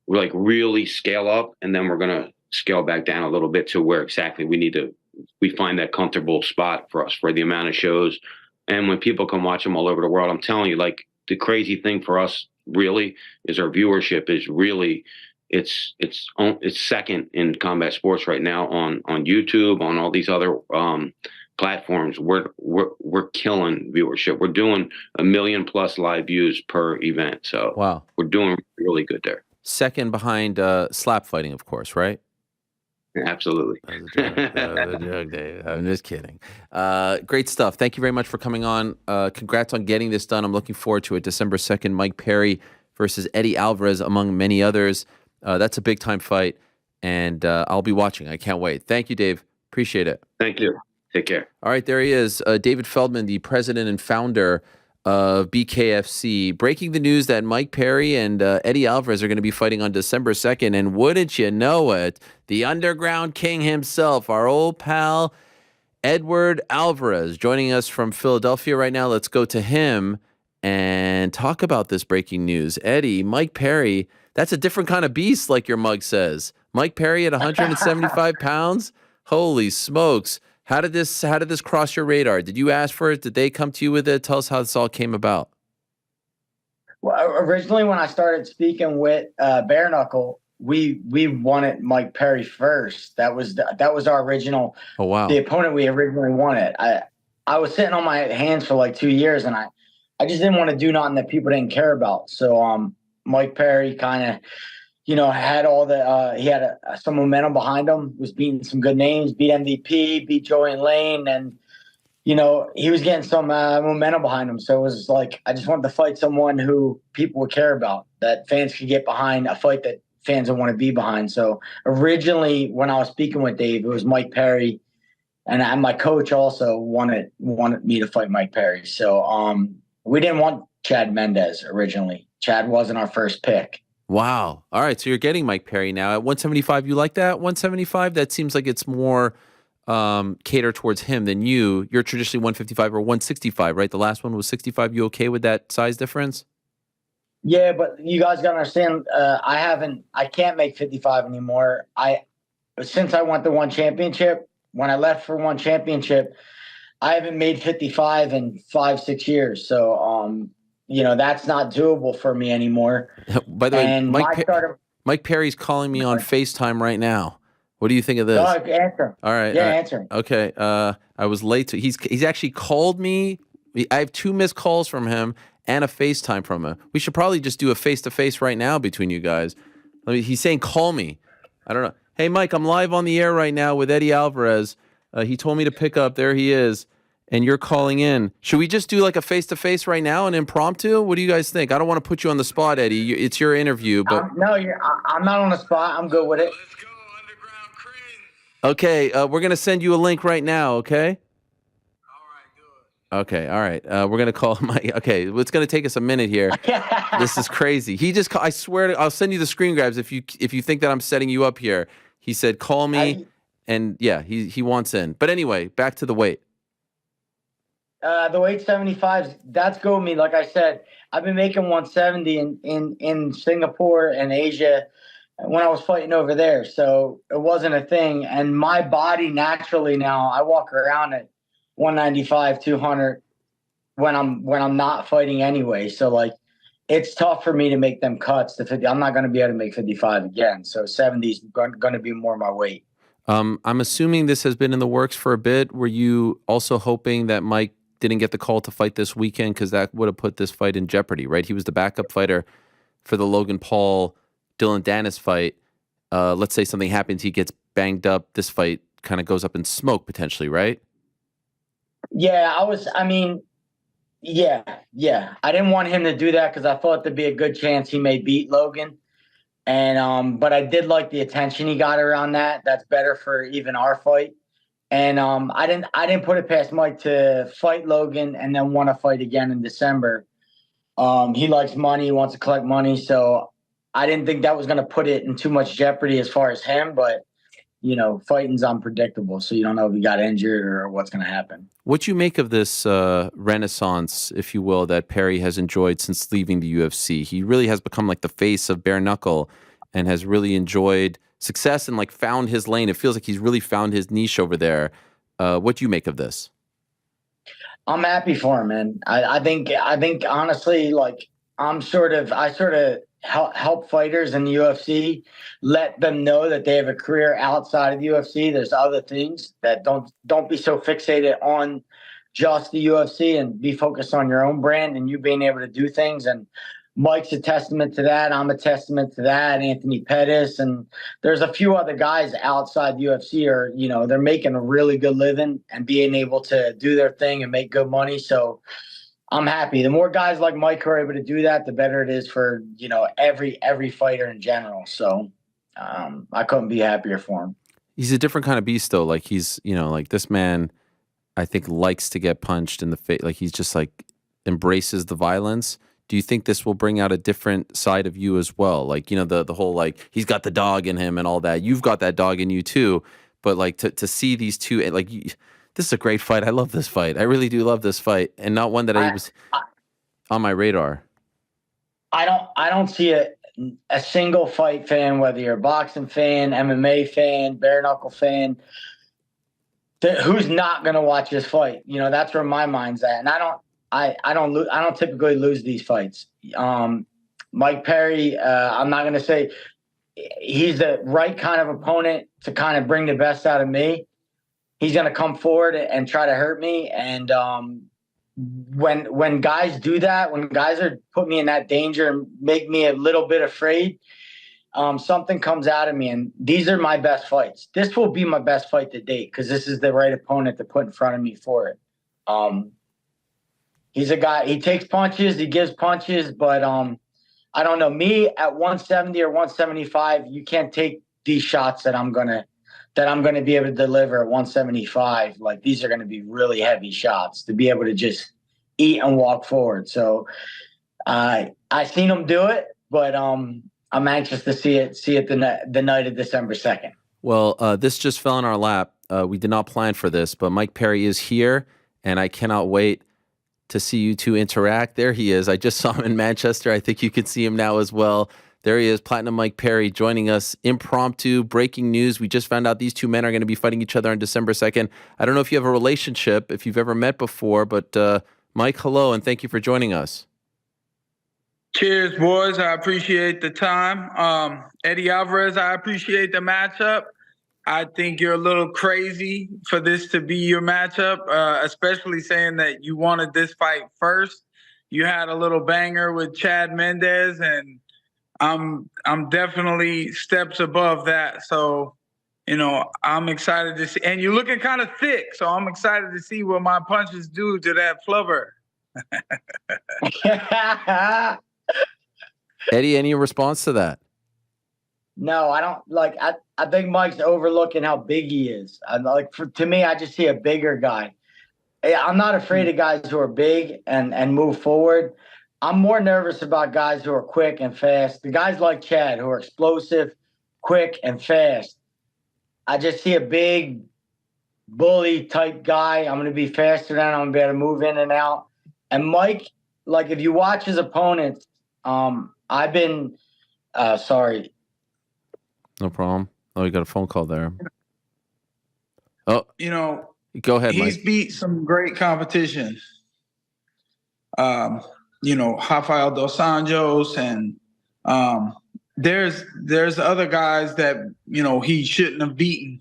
like really scale up, and then we're going to scale back down a little bit to where exactly we find that comfortable spot for us for the amount of shows. And when people come watch them all over the world, I'm telling you, like, the crazy thing for us really is our viewership is really, it's second in combat sports right now on YouTube, on all these other, platforms. We're killing viewership. We're doing 1 million+ live views per event. So wow, we're doing really good there. Second behind slap fighting, of course, right? Absolutely. That was a joke, Dave. I'm just kidding. Great stuff. Thank you very much for coming on. Congrats on getting this done. I'm looking forward to it. December 2nd, Mike Perry versus Eddie Alvarez, among many others. That's a big-time fight, and I'll be watching. I can't wait. Thank you, Dave. Appreciate it. Thank you. Take care. All right, there he is, David Feldman, the president and founder of BKFC, breaking the news that Mike Perry and Eddie Alvarez are going to be fighting on December 2nd. And wouldn't you know it, the underground king himself, our old pal, Edward Alvarez, joining us from Philadelphia right now. Let's go to him and talk about this breaking news. Eddie, Mike Perry, that's a different kind of beast, like your mug says. Mike Perry at 175 pounds? Holy smokes. How did this cross your radar? Did you ask for it? Did they come to you with it? Tell us how this all came about. Well, originally when I started speaking with Bare Knuckle, we wanted Mike Perry first. That was our original. Oh wow! The opponent we originally wanted. I was sitting on my hands for like 2 years, and I just didn't want to do nothing that people didn't care about. So Mike Perry kind of, had all the he had some momentum behind him. Was beating some good names. Beat MVP. Beat Joey Lane, and he was getting some momentum behind him. So it was like I just wanted to fight someone who people would care about, that fans could get behind, a fight that fans would want to be behind. So originally, when I was speaking with Dave, it was Mike Perry, and my coach also wanted me to fight Mike Perry. So we didn't want Chad Mendez originally. Chad wasn't our first pick. Wow. All right. So you're getting Mike Perry now at 175. You like that 175? That seems like it's more catered towards him than you. You're traditionally 155 or 165, right? The last one was 65. You okay with that size difference? Yeah, but you guys gotta understand. I can't make 55 anymore. Since I went to one championship, when I left for one championship, I haven't made 55 in 5-6 years. So, that's not doable for me anymore. By the way, Mike Perry's calling me on FaceTime right now. What do you think of this? Answer. All right. Yeah, answer. Okay. I was late to. He's actually called me. I have 2 missed calls from him and a FaceTime from him. We should probably just do a face-to-face right now between you guys. He's saying, call me. I don't know. Hey, Mike, I'm live on the air right now with Eddie Alvarez. He told me to pick up. There he is. And you're calling in. Should we just do like a face-to-face right now, an impromptu? What do you guys think? I don't want to put you on the spot, Eddie. It's your interview. But no, I'm not on the spot. I'm good with it. Let's go, Underground Cream. okay, we're going to send you a link right now, okay? All right, Okay, all right. We're gonna call Mike. Okay, it's gonna take us a minute here. This is crazy. He just. I swear, I'll send you the screen grabs if you think that I'm setting you up here. He said, "Call me," and yeah, he wants in. But anyway, back to the weight. The weight 75. That's go me. Like I said, I've been making 170 in Singapore and Asia when I was fighting over there. So it wasn't a thing. And my body naturally now, I walk around at 195, 200 when I'm not fighting anyway. So like, it's tough for me to make them cuts to 50. I'm not going to be able to make 55 again. So 70 is going to be more my weight. I'm assuming this has been in the works for a bit. Were you also hoping that Mike didn't get the call to fight this weekend, because that would have put this fight in jeopardy, right? He was the backup fighter for the Logan Paul Dylan Dennis fight. Let's say something happens, he gets banged up, this fight kind of goes up in smoke potentially, right? Yeah, yeah. I didn't want him to do that because I thought there'd be a good chance he may beat Logan. And but I did like the attention he got around that. That's better for even our fight. And I didn't put it past Mike to fight Logan and then want to fight again in December. He likes money, he wants to collect money, so I didn't think that was going to put it in too much jeopardy as far as him. But fighting's unpredictable, so you don't know if he got injured or what's going to happen. What you make of this renaissance, if you will, that Perry has enjoyed since leaving the UFC? He really has become like the face of bare knuckle and has really enjoyed success and like found his lane. It feels like he's really found his niche over there. What do you make of this? I'm happy for him, man. I think honestly, like I sort of help fighters in the UFC, let them know that they have a career outside of the UFC. There's other things that don't be so fixated on just the UFC and be focused on your own brand and you being able to do things. And Mike's a testament to that. I'm a testament to that. Anthony Pettis, and there's a few other guys outside the UFC are, they're making a really good living and being able to do their thing and make good money. So I'm happy. The more guys like Mike are able to do that, the better it is for, every fighter in general. So I couldn't be happier for him. He's a different kind of beast, though. Like he's, like this man, I think likes to get punched in the face. Like he's just like embraces the violence. Do you think this will bring out a different side of you as well? Like, the whole, like, he's got the dog in him and all that. You've got that dog in you too. But like to see these two, like, this is a great fight. I love this fight. I really do love this fight, and not one that I was on my radar. I don't see a single fight fan, whether you're a boxing fan, MMA fan, bare knuckle fan, who's not going to watch this fight. That's where my mind's at, and I don't typically lose these fights. Mike Perry, I'm not going to say he's the right kind of opponent to kind of bring the best out of me. He's going to come forward and try to hurt me. And when guys do that, when guys are put me in that danger and make me a little bit afraid, something comes out of me. And these are my best fights. This will be my best fight to date because this is the right opponent to put in front of me for it. He's a guy, he takes punches, he gives punches, but I don't know. Me at 170 or 175, you can't take these shots that I'm gonna be able to deliver at 175. Like, these are gonna be really heavy shots to be able to just eat and walk forward. So I seen him do it, but I'm anxious to see it the night of December 2nd. Well, this just fell in our lap. We did not plan for this, but Mike Perry is here, and I cannot wait to see you two interact. There he is. I just saw him in Manchester. I think you can see him now as well. There he is, Platinum Mike Perry, joining us. Impromptu, breaking news. We just found out these two men are going to be fighting each other on December 2nd. I don't know if you have a relationship, if you've ever met before, but Mike, hello, and thank you for joining us. Cheers, boys. I appreciate the time. Eddie Alvarez, I appreciate the matchup. I think you're a little crazy for this to be your matchup, especially saying that you wanted this fight first. You had a little banger with Chad Mendez, and I'm definitely steps above that. So, I'm excited to see. And you're looking kind of thick, so I'm excited to see what my punches do to that flubber. Eddie, any response to that? No, I don't like. I think Mike's overlooking how big he is. To me, I just see a bigger guy. I'm not afraid of guys who are big and move forward. I'm more nervous about guys who are quick and fast. The guys like Chad who are explosive, quick, and fast. I just see a big bully type guy. I'm going to be faster than him. I'm going to be able to move in and out. And Mike, like, if you watch his opponents, I've been sorry. No problem. Oh, you got a phone call there. Oh, go ahead, he's Mike. beat some great competition. Rafael Dos Anjos, and there's other guys that he shouldn't have beaten,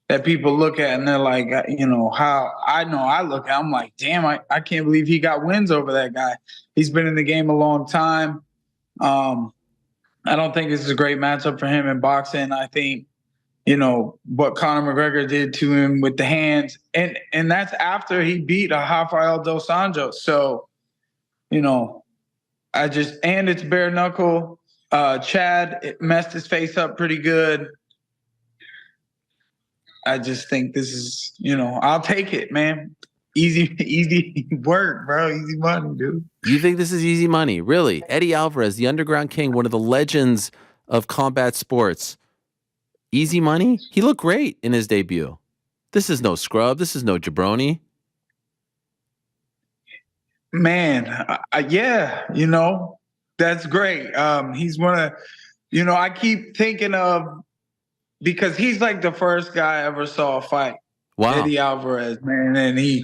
that people look at and they're like, how I look at, I'm like, damn, I can't believe he got wins over that guy. He's been in the game a long time. I don't think this is a great matchup for him in boxing. I think, what Conor McGregor did to him with the hands, and that's after he beat a Rafael Dos Anjos. So, and it's bare knuckle. Chad messed his face up pretty good. I just think this is, I'll take it, man. Easy work, bro. Easy money, dude. You think this is easy money? Really? Eddie Alvarez, the Underground King, one of the legends of combat sports. Easy money? He looked great in his debut. This is no scrub. This is no jabroni. Man, yeah, that's great. He's one of, I keep thinking of, because he's like the first guy I ever saw fight. Wow. Eddie Alvarez, man. And he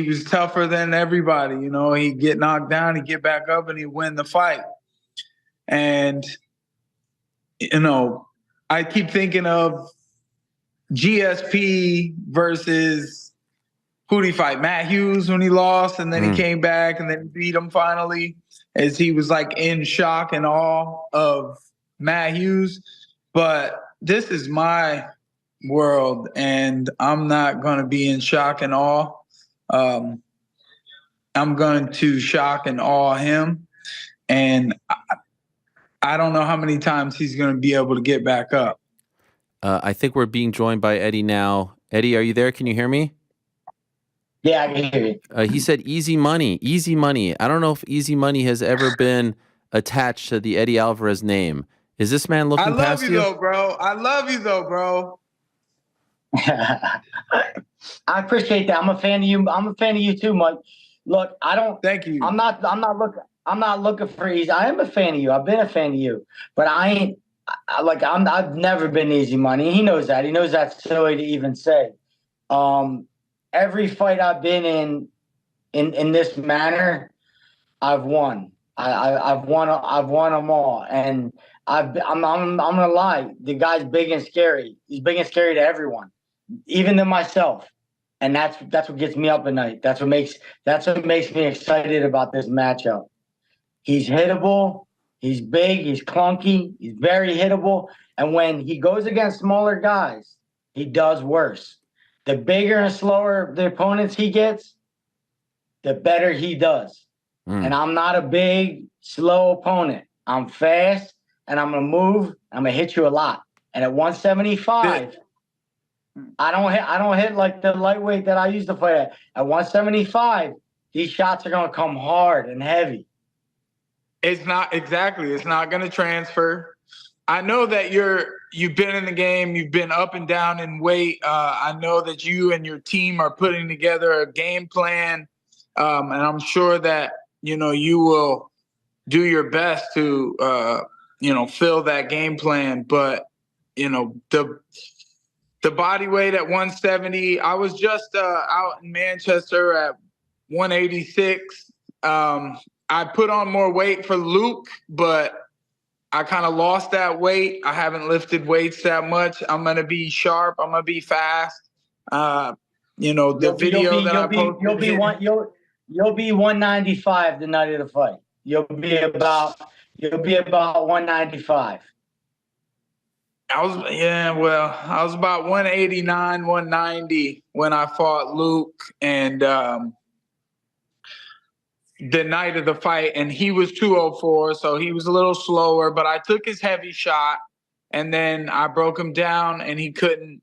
was tougher than everybody. He'd get knocked down, he'd get back up, and he'd win the fight. And, I keep thinking of GSP versus who'd he fight? Matt Hughes when he lost, and then he came back, and then he beat him finally, as he was like in shock and awe of Matt Hughes. But this is my world, and I'm not going to be in shock and awe. I'm going to shock and awe him. And I don't know how many times he's going to be able to get back up. I think we're being joined by Eddie now. Eddie, are you there? Can you hear me? Yeah, I can hear you. He said easy money, easy money. I don't know if easy money has ever been attached to the Eddie Alvarez name. Is this man looking past you? I love you though, bro. I appreciate that. I'm a fan of you. I'm a fan of you too, Mike. Look, I don't. Thank you. I'm not looking for easy. I am a fan of you. I've been a fan of you, but I ain't. I've never been easy money. He knows that. He knows that's silly to even say. Every fight I've been in this manner, I've won. I've won them all, and I'm gonna lie. The guy's big and scary. He's big and scary to everyone, even to myself, and that's what gets me up at night. That's what makes me excited about this matchup. He's hittable. He's big. He's clunky. He's very hittable, and when he goes against smaller guys, he does worse. The bigger and slower the opponents he gets, the better he does. And I'm not a big, slow opponent. I'm fast, and I'm going to move. I'm going to hit you a lot. And at 175, I don't hit like the lightweight that I used to fight at. At 175, these shots are going to come hard and heavy. It's not going to transfer. I know that you've been in the game. You've been up and down in weight. I know that you and your team are putting together a game plan, and I'm sure that you will do your best to fill that game plan. But the body weight at 170. I was just out in Manchester at 186. I put on more weight for Luke, but I kind of lost that weight. I haven't lifted weights that much. I'm going to be sharp. I'm going to be fast. The video that I posted. You'll be 195 the night of the fight. You'll be about 195. I was about 189, 190 when I fought Luke, and the night of the fight, and he was 204, so he was a little slower, but I took his heavy shot, and then I broke him down, and he couldn't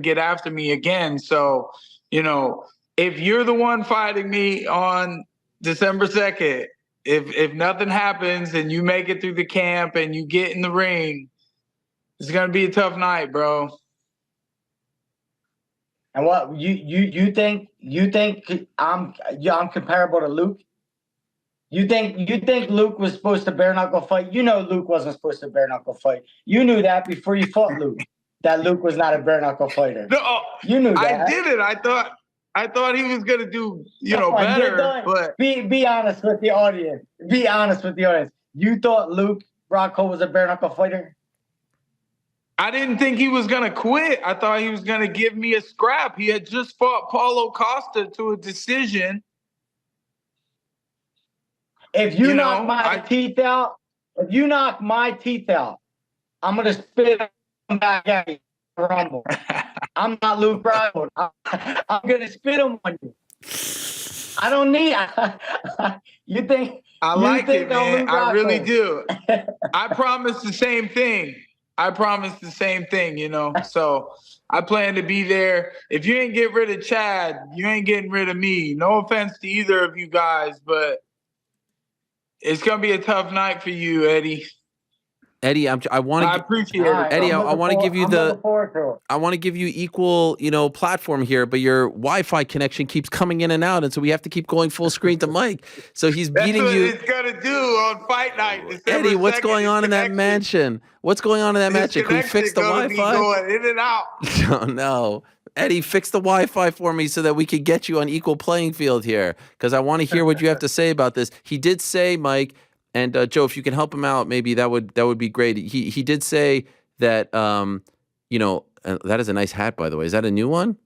get after me again. So, if you're the one fighting me on December 2nd, if nothing happens and you make it through the camp and you get in the ring, it's gonna be a tough night, bro. And what you think I'm comparable to Luke? You think Luke was supposed to bare knuckle fight? Luke wasn't supposed to bare knuckle fight. You knew that before you fought Luke. That Luke was not a bare knuckle fiiter. No, you knew that. I didn't. I thought he was gonna do better. But be honest with the audience. Be honest with the audience. You thought Luke Rockhold was a bare knuckle fighter? I didn't think he was gonna quit. I thought he was gonna give me a scrap. He had just fought Paulo Costa to a decision. If you knock my teeth out, I'm gonna spit them back at you. Rumble. I'm not Luke Rockhold. I'm gonna spit them on you. I don't need. You think? I like it, man. I really do. I promised the same thing. So I plan to be there. If you ain't get rid of Chad, you ain't getting rid of me. No offense to either of you guys, but it's gonna be a tough night for you, Eddie. Eddie, I appreciate it. Eddie, I want to give you I want to give you equal, platform here, but your Wi-Fi connection keeps coming in and out, and so we have to keep going full screen to Mike. So he's beating you. That's what it's gonna do on fight night. Eddie, what's going on in that mansion? What's going on in that mansion? Can we fix the Wi-Fi? Going in and out. Oh no. Eddie, fix the Wi-Fi for me so that we can get you on equal playing field here, because I want to hear what you have to say about this. He did say, Mike, and Joe, if you can help him out, maybe that would be great. He did say that that is a nice hat, by the way. Is that a new one?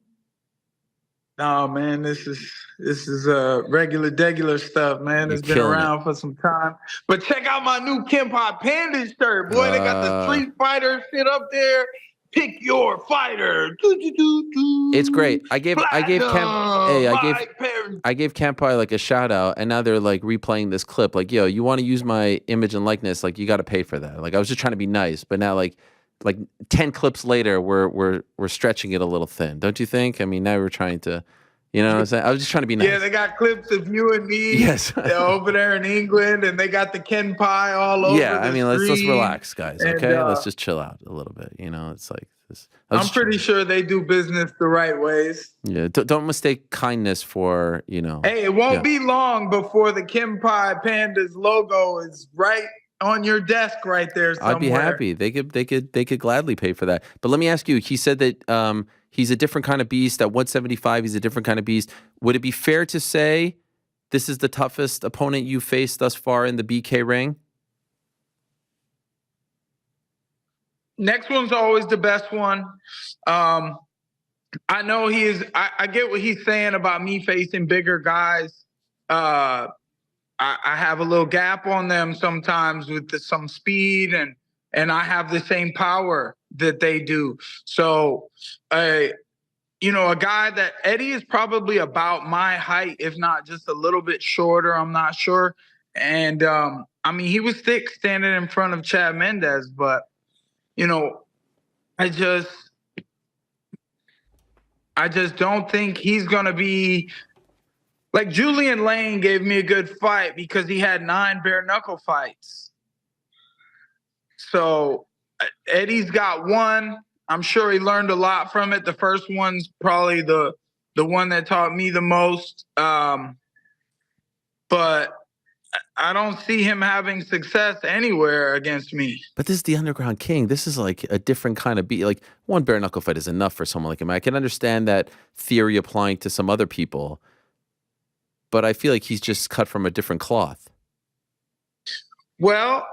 No, man, this is regular stuff, man. It's been around for some time. But check out my new Kempa Panda shirt, boy. They got the Street Fighter shit up there. pick your fighter. It's great. I gave Campai like a shout out, and now they're like replaying this clip. Like, yo, you want to use my image and likeness? Like, you got to pay for that. Like, I was just trying to be nice, but now like 10 clips later, we're stretching it a little thin, don't you think? I mean, now we're trying to, you know what I'm saying? I was just trying to be nice. Yeah, they got clips of you and me. Yes, they're over there in England, and they got the Ken Pie all over. Yeah, I mean, let's relax, guys. Okay, and, let's just chill out a little bit. You know, it's like this. I'm pretty sure they do business the right ways. Yeah, don't mistake kindness for, you know. Hey, it won't be long before the Ken Pie Pandas logo is right on your desk right there somewhere. I'd be happy. They could gladly pay for that. But let me ask you, he said that he's a different kind of beast. At 175, he's a different kind of beast. Would it be fair to say this is the toughest opponent you faced thus far in the BK ring? Next one's always the best one. I know he is. I get what he's saying about me facing bigger guys. I have a little gap on them sometimes with some speed, and I have the same power that they do. So, a guy that Eddie is probably about my height, if not just a little bit shorter. I'm not sure. And I mean, he was thick standing in front of Chad Mendez, but I just don't think he's gonna be. Like, Julian Lane gave me a good fight because he had 9 bare knuckle fights. So Eddie's got one. I'm sure he learned a lot from it. The first one's probably the one that taught me the most. But I don't see him having success anywhere against me. But this is the Underground King. This is like a different kind of beat. Like, one bare knuckle fight is enough for someone like him. I can understand that theory applying to some other people, but I feel like he's just cut from a different cloth. Well,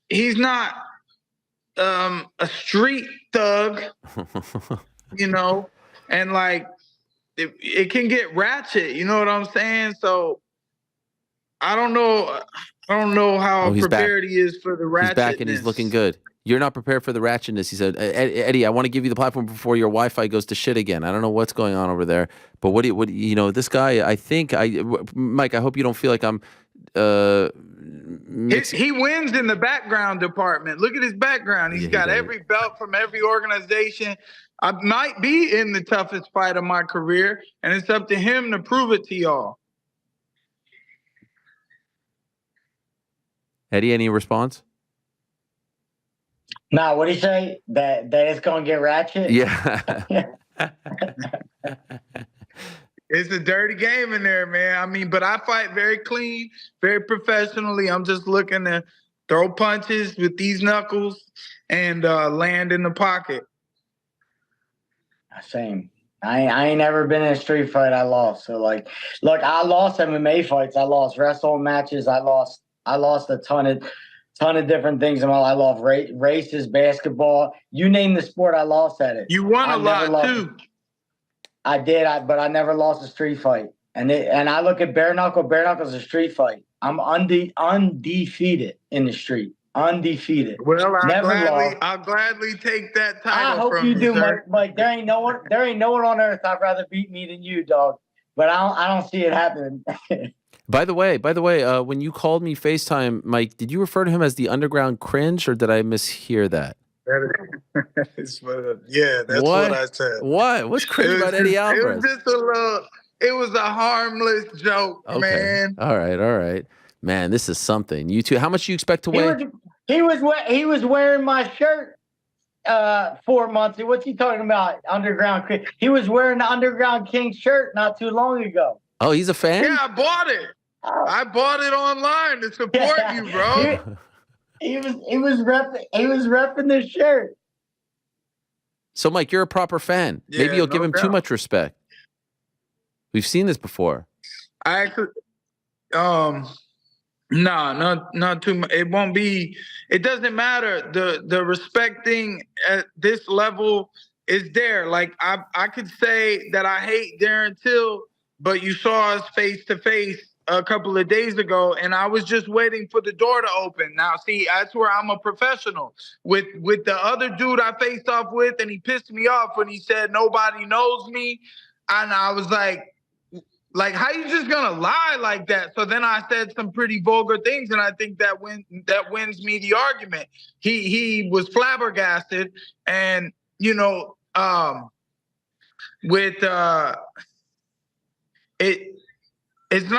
he's not a street thug, and like it can get ratchet. You know what I'm saying? So I don't know how prepared he is for the ratchetness. He's back and he's looking good. You're not prepared for the ratchetness. He said, Eddie, I want to give you the platform before your Wi-Fi goes to shit again. I don't know what's going on over there. But this guy, Mike, I hope you don't feel like I'm he wins in the background department. Look at his background. He's got every belt from every organization. I might be in the toughest fight of my career, and it's up to him to prove it to y'all. Eddie, any response? Nah, what do you say? That it's gonna get ratchet? Yeah. It's a dirty game in there, man. I mean, but I fight very clean, very professionally. I'm just looking to throw punches with these knuckles and land in the pocket. Same. I ain't never been in a street fight I lost. So look, I lost MMA fights. I lost wrestling matches. I lost a ton of different things in my life. I lost races, basketball. You name the sport, I lost at it. You won a lot too. I did, but I never lost a street fight. And I look at bare knuckle. Bare knuckle's a street fight. I'm undefeated in the street. Undefeated. Well, I'll gladly take that title. I hope from you do, sir. Mike. There ain't no one on earth I'd rather beat me than you, dog. But I don't see it happening. By the way, when you called me FaceTime, Mike, did you refer to him as the Underground Cringe, or did I mishear that? That's what I said. What? What's cringe about Eddie Alvarez? It was a harmless joke, man. All right. Man, this is something. You two, how much do you expect to weigh? He was wearing my shirt 4 months. What's he talking about? Underground King. He was wearing the Underground King shirt not too long ago. Oh, he's a fan? Yeah, I bought it. I bought it online to support you, bro. He was repping the shirt. So, Mike, you're a proper fan. Yeah, maybe you'll give him too much respect. We've seen this before. I actually, not too much. It won't be. It doesn't matter. The respecting at this level is there. Like I could say that I hate Darren Till, but you saw us face to face a couple of days ago, and I was just waiting for the door to open. Now, see, that's where I'm a professional. With the other dude I faced off with, and he pissed me off when he said nobody knows me, and I was like, how you just gonna lie like that? So then I said some pretty vulgar things, and I think that wins me the argument. He was flabbergasted, and it's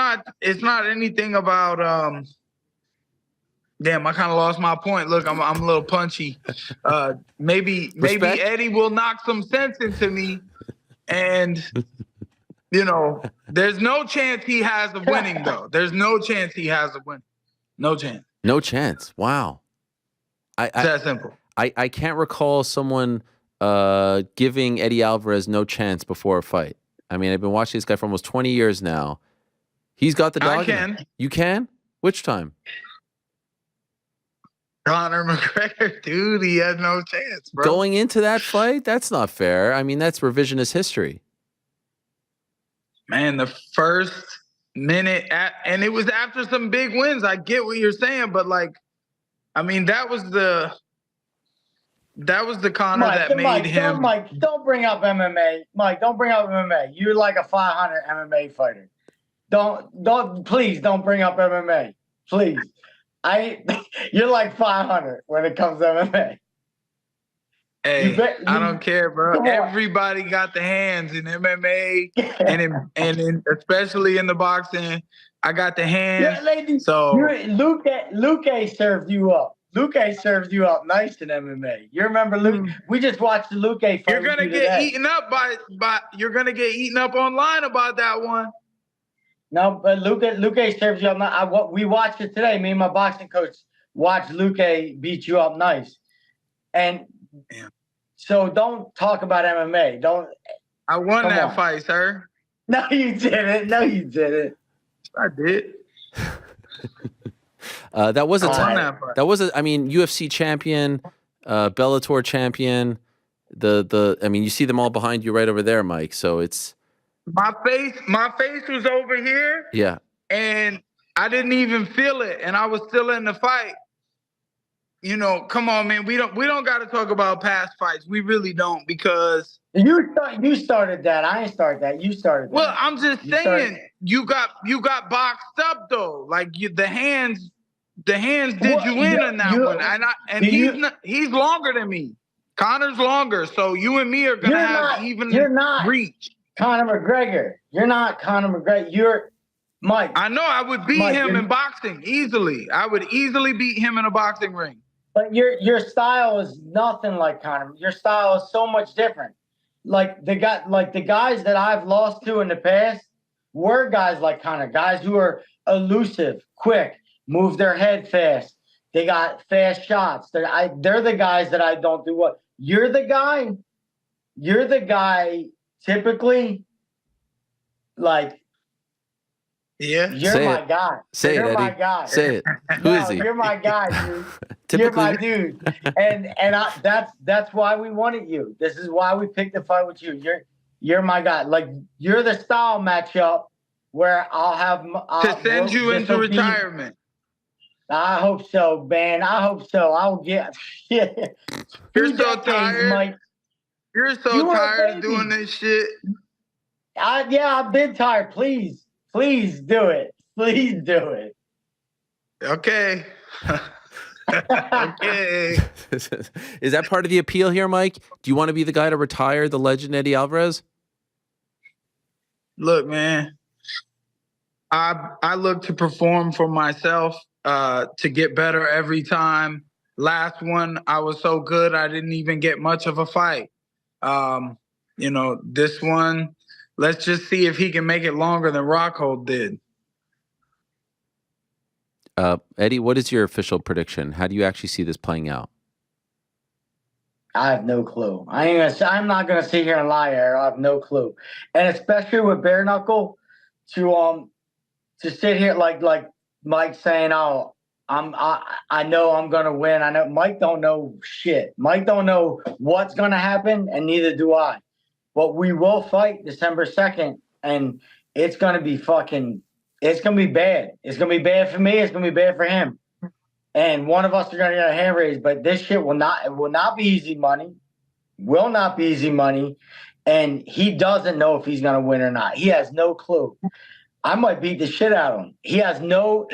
not anything about damn, I kind of lost my point. Look, I'm a little punchy. Maybe Eddie will knock some sense into me, and there's no chance he has of winning though. There's no chance he has of winning. No chance. No chance. Wow. It's that simple. I can't recall someone giving Eddie Alvarez no chance before a fight. I mean, I've been watching this guy for almost 20 years now. He's got the dog. I can. You can? Which time? Conor McGregor, dude, he had no chance, bro. Going into that fight? That's not fair. I mean, that's revisionist history. Man, the first minute, and it was after some big wins. I get what you're saying, but that was the Conor that made him. Mike, don't bring up MMA. Mike, don't bring up MMA. You're like a 500 MMA fighter. Please don't bring up MMA. Please. You're like 500 when it comes to MMA. Hey, I don't care, bro. Everybody got the hands in MMA and especially in the boxing. I got the hands. Yeah, so Luke served you up. Luke served you up nice in MMA. You remember Luke? We just watched the Luke fight. You're gonna get eaten up by. You're gonna get eaten up online about that one. No, but Luke serves you up. We watched it today. Me and my boxing coach watched Luke beat you up nice. And so don't talk about MMA. Don't. I won that fight, sir. No, you didn't. No, you didn't. I did. That was I mean, UFC champion, Bellator champion. I mean, you see them all behind you right over there, Mike. So it's. My face was over here. Yeah. And I didn't even feel it, and I was still in the fight. Come on, man. We don't got to talk about past fights. We really don't, because you started that. I ain't started that. You started that. Well, I'm just saying you got boxed up though. Like the hands did you in on that one. He's longer than me. Conor's longer, so you and me are gonna have even reach. Conor McGregor. You're not Conor McGregor. You're Mike. I know I would beat him in boxing easily. I would easily beat him in a boxing ring. But your style is nothing like Conor. Your style is so much different. The guys that I've lost to in the past were guys like Conor, guys who are elusive, quick, move their head fast. They got fast shots. They're the guys that I don't do what. You're the guy typically, yeah. You're my guy. Say it, Eddie. My guy. Say it. Who is he? You're my guy, dude. You're my dude. And that's why we wanted you. This is why we picked the fight with you. You're my guy. You're the style matchup where I'll send you into retirement. I hope so, man. I hope so. I'll get. You're so tired. Mike. You're so tired of doing this shit. I've been tired. Please do it. Please do it. Okay. Okay. Is that part of the appeal here, Mike? Do you want to be the guy to retire the legend Eddie Alvarez? Look, man. I look to perform for myself, to get better every time. Last one, I was so good I didn't even get much of a fight. This one, let's just see if he can make it longer than Rockhold did. Eddie, what is your official prediction? How do you actually see this playing out? I have no clue. I'm not gonna sit here and lie here. I have no clue. And especially with bare knuckle, to sit here like Mike saying, "Oh, I know I'm gonna win." I know Mike don't know shit. Mike don't know what's gonna happen, and neither do I. But we will fight December 2nd, and it's gonna be fucking it's gonna be bad. It's gonna be bad for me. It's gonna be bad for him. And one of us are gonna get a hand raised. But this shit will not be easy money. Will not be easy money. And he doesn't know if he's gonna win or not. He has no clue. I might beat the shit out of him. He has no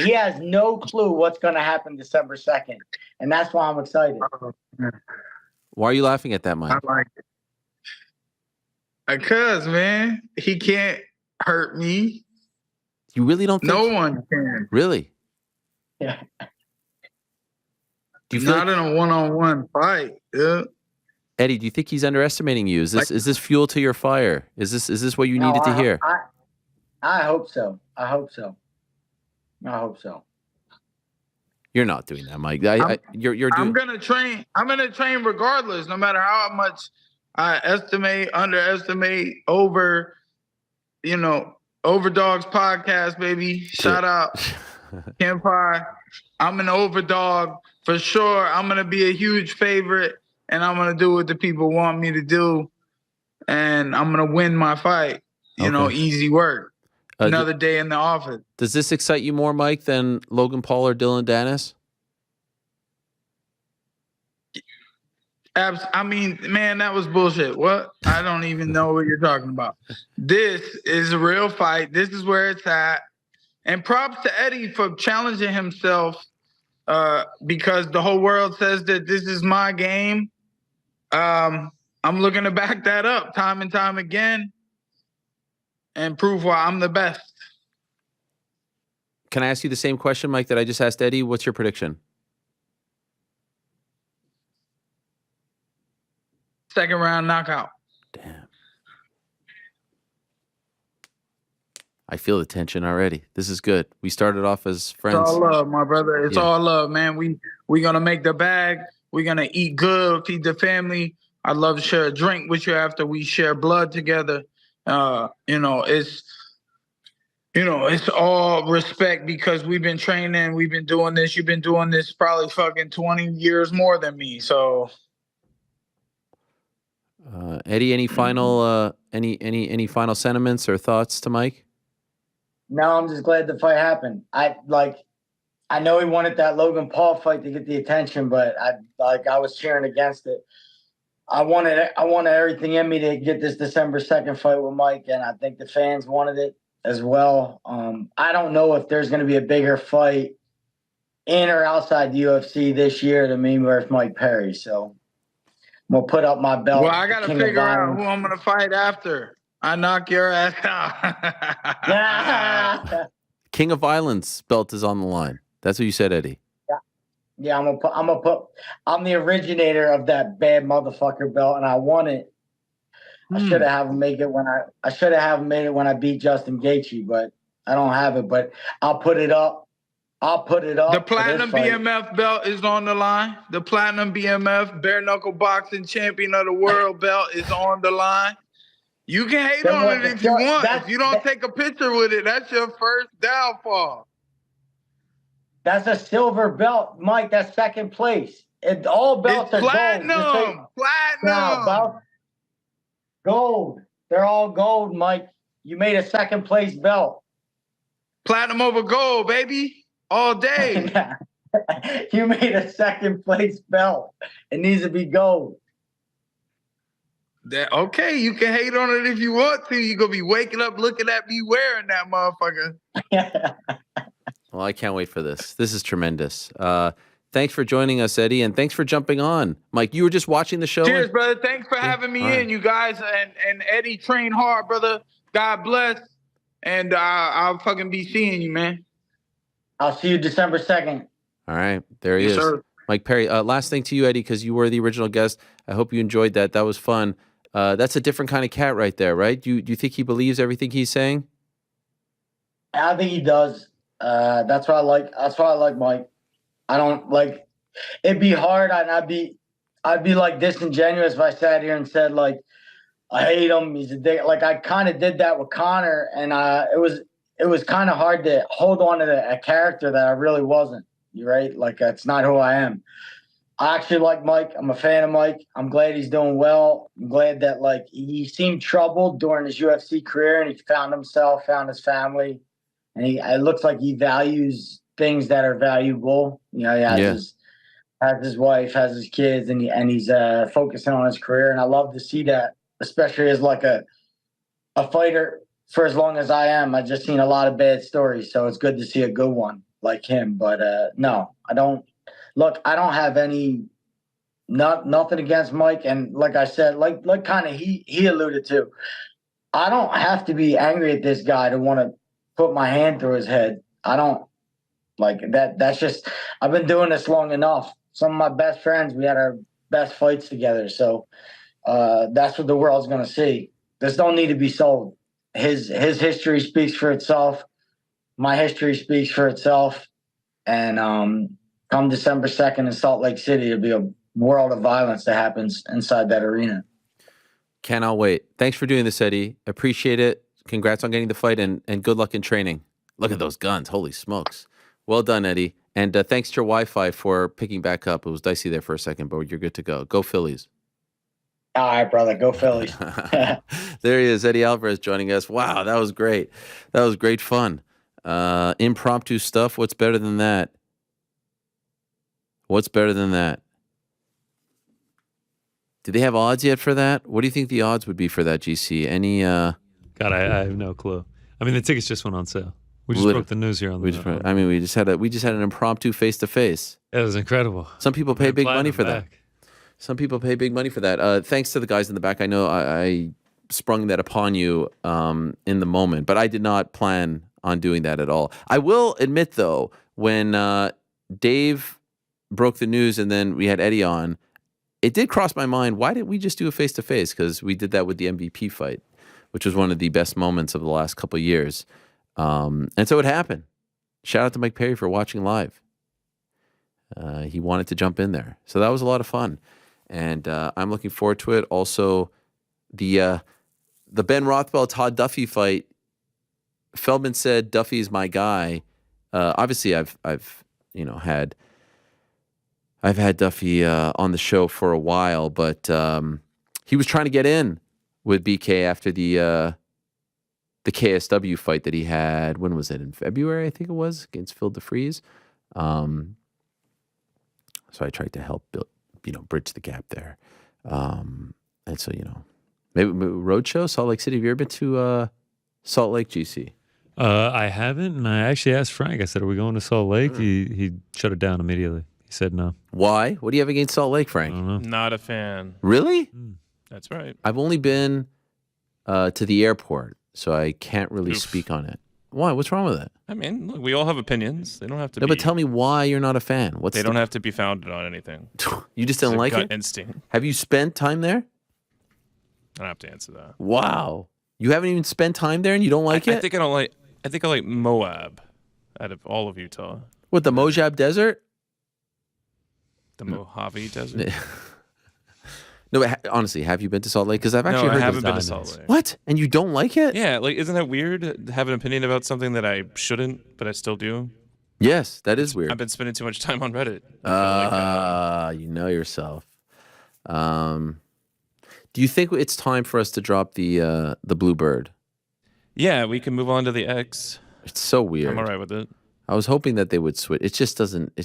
clue what's gonna happen December 2nd. And that's why I'm excited. Why are you laughing at that, Mike? I like it. Because, man, he can't hurt me. You really don't think no one can. Really? Yeah. Do you feel Not in a one-on-one fight, yeah. Eddie, do you think he's underestimating you? Is this fuel to your fire? Is this what you needed to hear? I hope so. I hope so. You're not doing that, Mike. You're doing. I'm gonna train. I'm gonna train regardless, no matter how much I estimate, underestimate, Overdogs podcast, baby. Shout out, Ken Pie. I'm an overdog for sure. I'm gonna be a huge favorite, and I'm gonna do what the people want me to do, and I'm gonna win my fight. Easy work. Another day in the office. Does this excite you more, Mike, than Logan Paul or Dylan Dennis? I mean, man, that was bullshit. What? I don't even know what you're talking about. This is a real fight. This is where it's at. And props to Eddie for challenging himself because the whole world says that this is my game. I'm looking to back that up time and time again and prove why I'm the best. Can I ask you the same question, Mike, that I just asked Eddie? What's your prediction? Second round knockout. Damn. I feel the tension already. This is good. We started off as friends. It's all love, my brother. It's all love, man. We gonna make the bag. We're gonna eat good, feed the family. I'd love to share a drink with you after we share blood together. It's all respect because we've been training, we've been doing this. You've been doing this probably fucking 20 years more than me. So, Eddie, any final any final sentiments or thoughts to Mike? No, I'm just glad the fight happened. I know he wanted that Logan Paul fight to get the attention, but I was cheering against it. I wanted everything in me to get this December 2nd fight with Mike, and I think the fans wanted it as well. I don't know if there's going to be a bigger fight in or outside the UFC this year to me versus Mike Perry. So I'm going to put up my belt. Well, I got to figure out who I'm going to fight after. I knock your ass out. King of Violence belt is on the line. That's what you said, Eddie. Yeah, I'm the originator of that bad motherfucker belt, and I won it. I should have made it when I beat Justin Gaethje, but I don't have it. But I'll put it up. The Platinum BMF belt is on the line. The Platinum BMF bare knuckle boxing champion of the world belt is on the line. You can hate on it if you want. If you don't take a picture with it, that's your first downfall. That's a silver belt, Mike. That's second place. All belts are platinum. Platinum. Gold. They're all gold, Mike. You made a second place belt. Platinum over gold, baby. All day. You made a second place belt. It needs to be gold. Okay, you can hate on it if you want to. You're going to be waking up looking at me wearing that motherfucker. Well, I can't wait for this. This is tremendous. Thanks for joining us, Eddie, and thanks for jumping on. Mike, you were just watching the show? Cheers, brother. Thanks for having me in, you guys. And Eddie, train hard, brother. God bless. And I'll fucking be seeing you, man. I'll see you December 2nd. All right. There he is. Sir. Mike Perry. Last thing to you, Eddie, because you were the original guest. I hope you enjoyed that. That was fun. That's a different kind of cat right there, right? Do you think he believes everything he's saying? I think he does. That's why I like Mike. I don't like. It'd be hard, and I'd be like disingenuous if I sat here and said like I hate him. He's a dick. Like I kind of did that with Connor, and it was kind of hard to hold on to a character that I really wasn't. You right? Like that's not who I am. I actually like Mike. I'm a fan of Mike. I'm glad he's doing well. I'm glad that like he seemed troubled during his UFC career, and he found himself, found his family. and it looks like he values things that are valuable. You know, he has his wife, has his kids, and he's focusing on his career. And I love to see that, especially as like a fighter for as long as I am. I've just seen a lot of bad stories, so it's good to see a good one like him. But no, I don't have nothing against Mike. And like I said, like kind of he alluded to, I don't have to be angry at this guy to want to put my hand through his head. I don't like that. That's just, I've been doing this long enough. Some of my best friends, we had our best fights together. So that's what the world's going to see. This don't need to be sold. His history speaks for itself. My history speaks for itself. And come December 2nd in Salt Lake City, it'll be a world of violence that happens inside that arena. Cannot wait. Thanks for doing this, Eddie. Appreciate it. Congrats on getting the fight, and good luck in training. Look at those guns. Holy smokes. Well done, Eddie. And thanks to your Wi-Fi for picking back up. It was dicey there for a second, but you're good to go. Go Phillies. All right, brother. Go Phillies. There he is, Eddie Alvarez joining us. Wow, that was great. That was great fun. Impromptu stuff. What's better than that? What's better than that? Do they have odds yet for that? What do you think the odds would be for that, GC? Any? God, I have no clue. I mean, the tickets just went on sale. We just broke the news here on we just had an impromptu face to face. It was incredible. Some people pay big money for that. Some people pay big money for that. Thanks to the guys in the back. I know I sprung that upon you in the moment, but I did not plan on doing that at all. I will admit, though, when Dave broke the news and then we had Eddie on, it did cross my mind, why didn't we just do a face-to-face? Because we did that with the MVP fight, which was one of the best moments of the last couple of years. And so it happened. Shout out to Mike Perry for watching live. He wanted to jump in there. So that was a lot of fun. And I'm looking forward to it. Also, the Ben Rothwell Todd Duffy fight, Feldman said Duffy's my guy. Obviously, I've had Duffy on the show for a while, but he was trying to get in with BK after the KSW fight that he had. When was it? In February, I think it was, against Phil DeFries. So I tried to help bridge the gap there. And so, maybe Roadshow, Salt Lake City. Have you ever been to Salt Lake, GC? I haven't, and I actually asked Frank. I said, "Are we going to Salt Lake?" He shut it down immediately. He said no. Why? What do you have against Salt Lake, Frank? I don't know. Not a fan. Really? That's right. I've only been to the airport, so I can't really speak on it. Why? What's wrong with it? I mean, look, we all have opinions. They don't have to. No, but tell me why you're not a fan. They don't have to be founded on anything. You just didn't like it? Instinct. Have you spent time there? I don't have to answer that. Wow. You haven't even spent time there and you don't like it? I think I like Moab out of all of Utah. What, the Mojave Desert? The Mojave Desert? No, but honestly, have you been to Salt Lake? Because I've actually heard I haven't been to Salt Lake. What? And you don't like it? Yeah, like, isn't that weird to have an opinion about something that I shouldn't, but I still do? Yes, that is weird. I've been spending too much time on Reddit. You know yourself. Do you think it's time for us to drop the Bluebird? Yeah, we can move on to the X. It's so weird. I'm all right with it. I was hoping that they would switch. It just doesn't.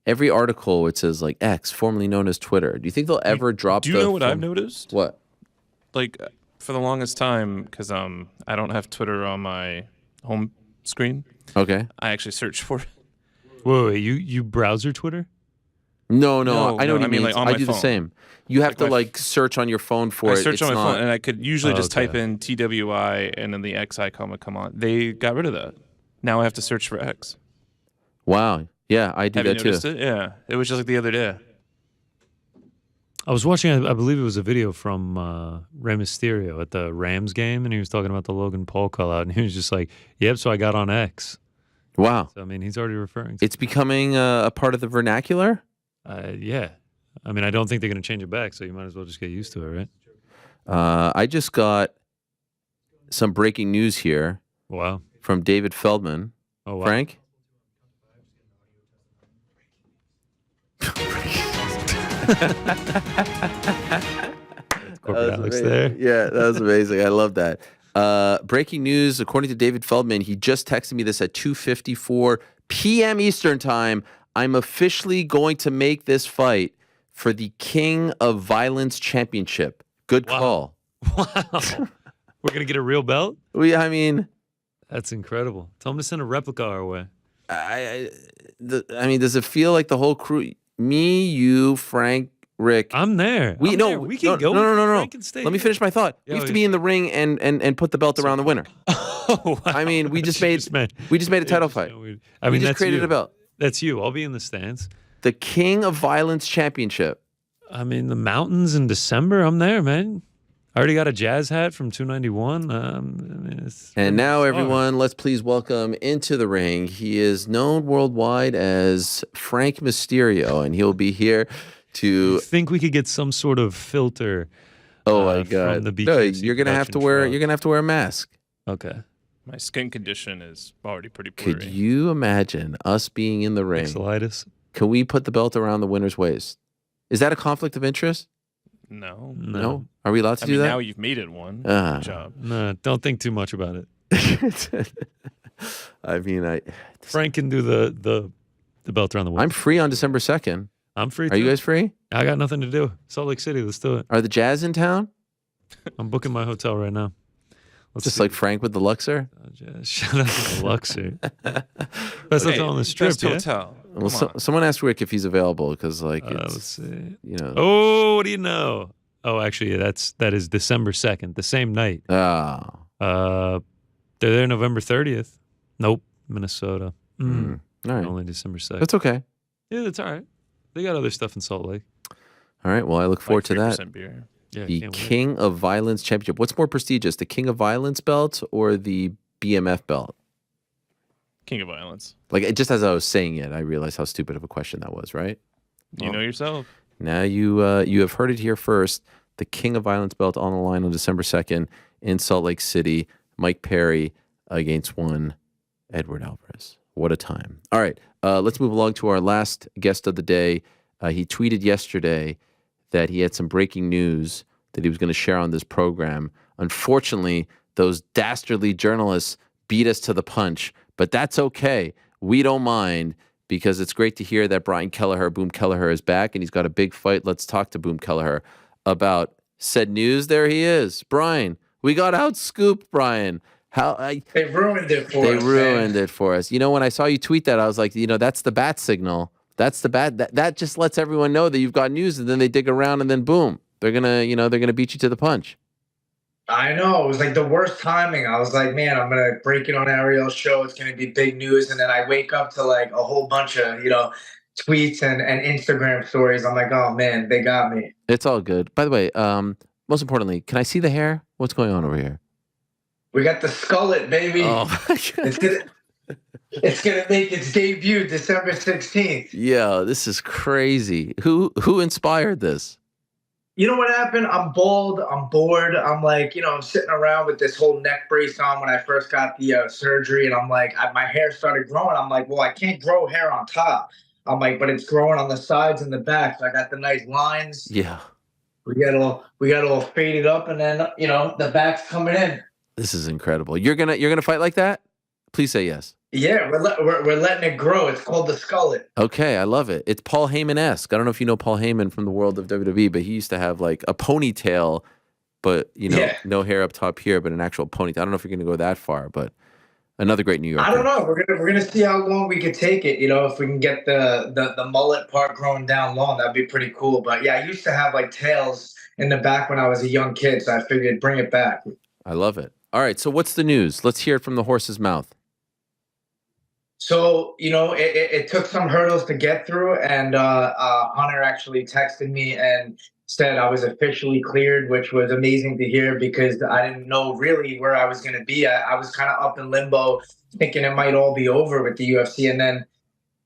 Every article it says like X, formerly known as Twitter. Do you think they'll ever drop? Do you know what I've noticed? What? Like for the longest time, because I don't have Twitter on my home screen. Okay. I actually search for it. Wait, you browser Twitter? No, I know what you mean. Like on I my do phone. the same. You have to search on your phone for it. I search on my phone, and I could usually just okay. type in TWI, and then the X icon would come on. They got rid of that. Now I have to search for X. Wow. Yeah, I do Have that you too. noticed it? Yeah, it was just like the other day. I was watching, I believe it was a video from Rey Mysterio at the Rams game, and he was talking about the Logan Paul call out, and he was just like, "Yep, so I got on X." Wow. So, I mean, he's already referring to It's becoming a part of the vernacular? yeah. I mean, I don't think they're going to change it back, so you might as well just get used to it, right? I just got some breaking news here. Wow. From David Feldman. Oh, wow. Frank? Corporate Alex there. Yeah, that was amazing. I love that. Breaking news, according to David Feldman, he just texted me this at 2:54 p.m. Eastern time. I'm officially going to make this fight for the King of Violence Championship. Good call. Wow. We're going to get a real belt? I mean, that's incredible. Tell him to send a replica our way. I mean, does it feel like the whole crew, me, you, Frank, Rick? I'm there. We can go. No. Frank can stay Let me finish my thought. We have to be in the ring and put the belt around the winner. Oh, wow. I mean, we just made a title fight. We just created a belt. That's you. I'll be in the stands. The King of Violence Championship. I mean, the mountains in December. I'm there, man. I already got a jazz hat from 291. And now, everyone, let's please welcome into the ring. He is known worldwide as Frank Mysterio, and he'll be here to. You think we could get some sort of filter? Oh my God! From the BKFC you're gonna have to wear. You're gonna have to wear a mask. Okay. My skin condition is already pretty blurry. Could you imagine us being in the ring? Pixelitis. Can we put the belt around the winner's waist? Is that a conflict of interest? No. Are we allowed to do that? Now you've made it one. Good job. No, don't think too much about it. I mean, Frank can do the belt around the waist. I'm free on December 2nd. I'm free. Are you guys free? I got nothing to do. Salt Lake City. Let's do it. Are the Jazz in town? I'm booking my hotel right now. Just like Frank with the Luxor? Shout out to the Luxor. Best hotel on the strip, best hotel. Well, someone asked Rick if he's available because, like, let's see. Oh, what do you know? Oh, actually, that is December 2nd, the same night. Oh. They're there November 30th. Nope, Minnesota. All right. Only December 2nd. That's okay. Yeah, that's all right. They got other stuff in Salt Lake. All right. Well, I look forward to that. Beer. Yeah, the King of Violence Championship. What's more prestigious, the King of Violence belt or the BMF belt? King of Violence. Like, just as I was saying it, I realized how stupid of a question that was, right? You know yourself. Now you have heard it here first. The King of Violence belt on the line on December 2nd in Salt Lake City. Mike Perry against one Edward Alvarez. What a time. All right, let's move along to our last guest of the day. He tweeted yesterday that he had some breaking news that he was going to share on this program. Unfortunately, those dastardly journalists beat us to the punch, but that's okay. We don't mind because it's great to hear that Brian Kelleher, Boom Kelleher, is back and he's got a big fight. Let's talk to Boom Kelleher about said news. There he is. Brian, we got out-scooped, Brian. They ruined it for us. They ruined it for us. You know, when I saw you tweet that, I was like, that's the bat signal. That's the bat. That just lets everyone know that you've got news, and then they dig around, and then boom, they're gonna beat you to the punch. I know, it was like the worst timing. I was like, man, I'm gonna break it on Ariel's show. It's gonna be big news, and then I wake up to like a whole bunch of tweets and Instagram stories. I'm like, oh man, they got me. It's all good. By the way, most importantly, can I see the hair? What's going on over here? We got the skullet, baby. Oh my God. It's gonna make its debut December 16th. Yeah, this is crazy. Who inspired this? You know what happened? I'm bald. I'm bored. I'm like, I'm sitting around with this whole neck brace on when I first got the surgery, and I'm like, my hair started growing. I'm like, well, I can't grow hair on top. I'm like, but it's growing on the sides and the back. So I got the nice lines. Yeah. We got all faded up, and then the back's coming in. This is incredible. You're gonna fight like that? Please say yes. Yeah, we're letting it grow. It's called the skullet. Okay, I love it. It's Paul Heyman-esque. I don't know if you know Paul Heyman from the world of WWE, but he used to have like a ponytail, but no hair up top here, but an actual ponytail. I don't know if you're going to go that far, but another great New Yorker. I don't know. We're gonna see how long we could take it. If we can get the mullet part growing down long, that'd be pretty cool. But yeah, I used to have like tails in the back when I was a young kid, so I figured bring it back. I love it. All right, so what's the news? Let's hear it from the horse's mouth. So, it took some hurdles to get through, and Hunter actually texted me and said I was officially cleared, which was amazing to hear because I didn't know really where I was going to be. I was kind of up in limbo thinking it might all be over with the UFC, and then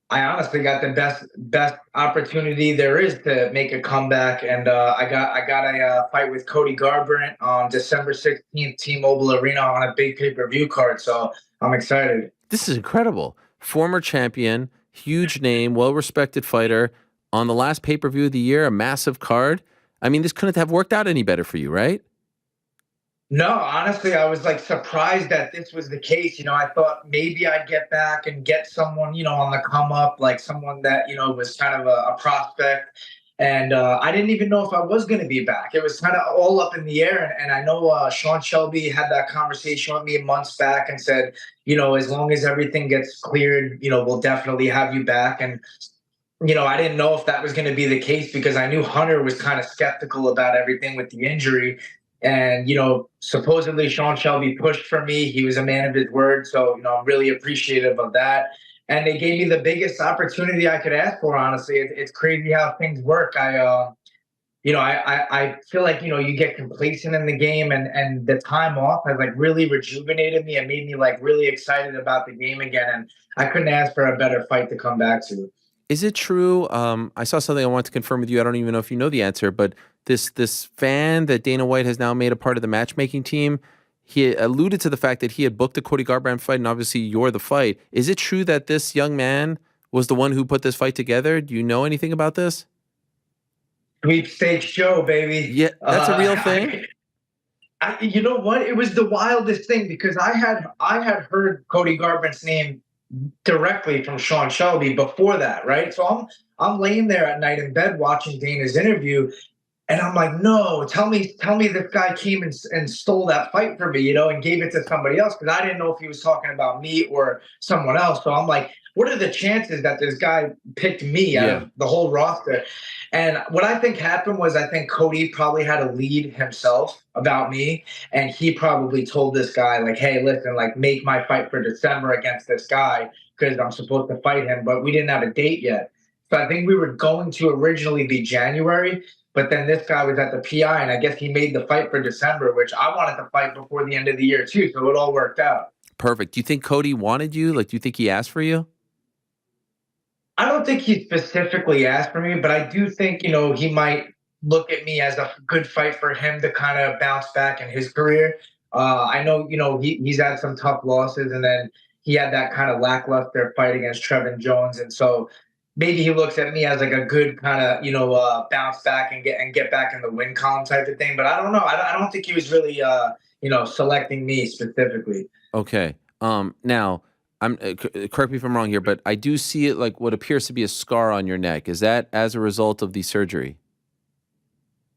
I honestly got the best opportunity there is to make a comeback, and I got a fight with Cody Garbrandt on December 16th, T-Mobile Arena on a big pay-per-view card, so I'm excited. This is incredible. Former champion, huge name, well-respected fighter on the last pay-per-view of the year, a massive card. I mean, this couldn't have worked out any better for you, right? No, honestly, I was like surprised that this was the case. I thought maybe I'd get back and get someone, on the come up, like someone that, was kind of a prospect. And I didn't even know if I was going to be back. It was kind of all up in the air. And I know Sean Shelby had that conversation with me months back and said, as long as everything gets cleared, we'll definitely have you back. And I didn't know if that was going to be the case because I knew Hunter was kind of skeptical about everything with the injury. And, supposedly Sean Shelby pushed for me. He was a man of his word. So, I'm really appreciative of that. And they gave me the biggest opportunity I could ask for, honestly. It's crazy how things work. I feel like, you get complacent in the game and the time off has like really rejuvenated me and made me like really excited about the game again. And I couldn't ask for a better fight to come back to. Is it true? I saw something I want to confirm with you. I don't even know if you know the answer, but this fan that Dana White has now made a part of the matchmaking team, he alluded to the fact that he had booked the Cody Garbrandt fight, and obviously you're the fight. Is it true that this young man was the one who put this fight together? Do you know anything about this? Sweepstakes show, baby. Yeah, that's a real thing. You know what? It was the wildest thing because I had heard Cody Garbrandt's name directly from Sean Shelby before that, right? So I'm laying there at night in bed watching Dana's interview, and I'm like, no, tell me this guy came and stole that fight from me, and gave it to somebody else because I didn't know if he was talking about me or someone else. So I'm like, what are the chances that this guy picked me out of the whole roster? And what I think happened was I think Cody probably had a lead himself about me. And he probably told this guy, like, hey, listen, like, make my fight for December against this guy because I'm supposed to fight him. But we didn't have a date yet. So I think we were going to originally be January. But then this guy was at the PI, and I guess he made the fight for December, which I wanted to fight before the end of the year, too. So it all worked out. Perfect. Do you think Cody wanted you? Like, do you think he asked for you? I don't think he specifically asked for me, but I do think, he might look at me as a good fight for him to kind of bounce back in his career. I know, he's had some tough losses, and then he had that kind of lackluster fight against Trevin Jones. And so maybe he looks at me as like a good kind of, bounce back and get back in the win column type of thing. But I don't know. I don't think he was really, selecting me specifically. Okay. Now, correct me if I'm wrong here, but I do see it like what appears to be a scar on your neck. Is that as a result of the surgery?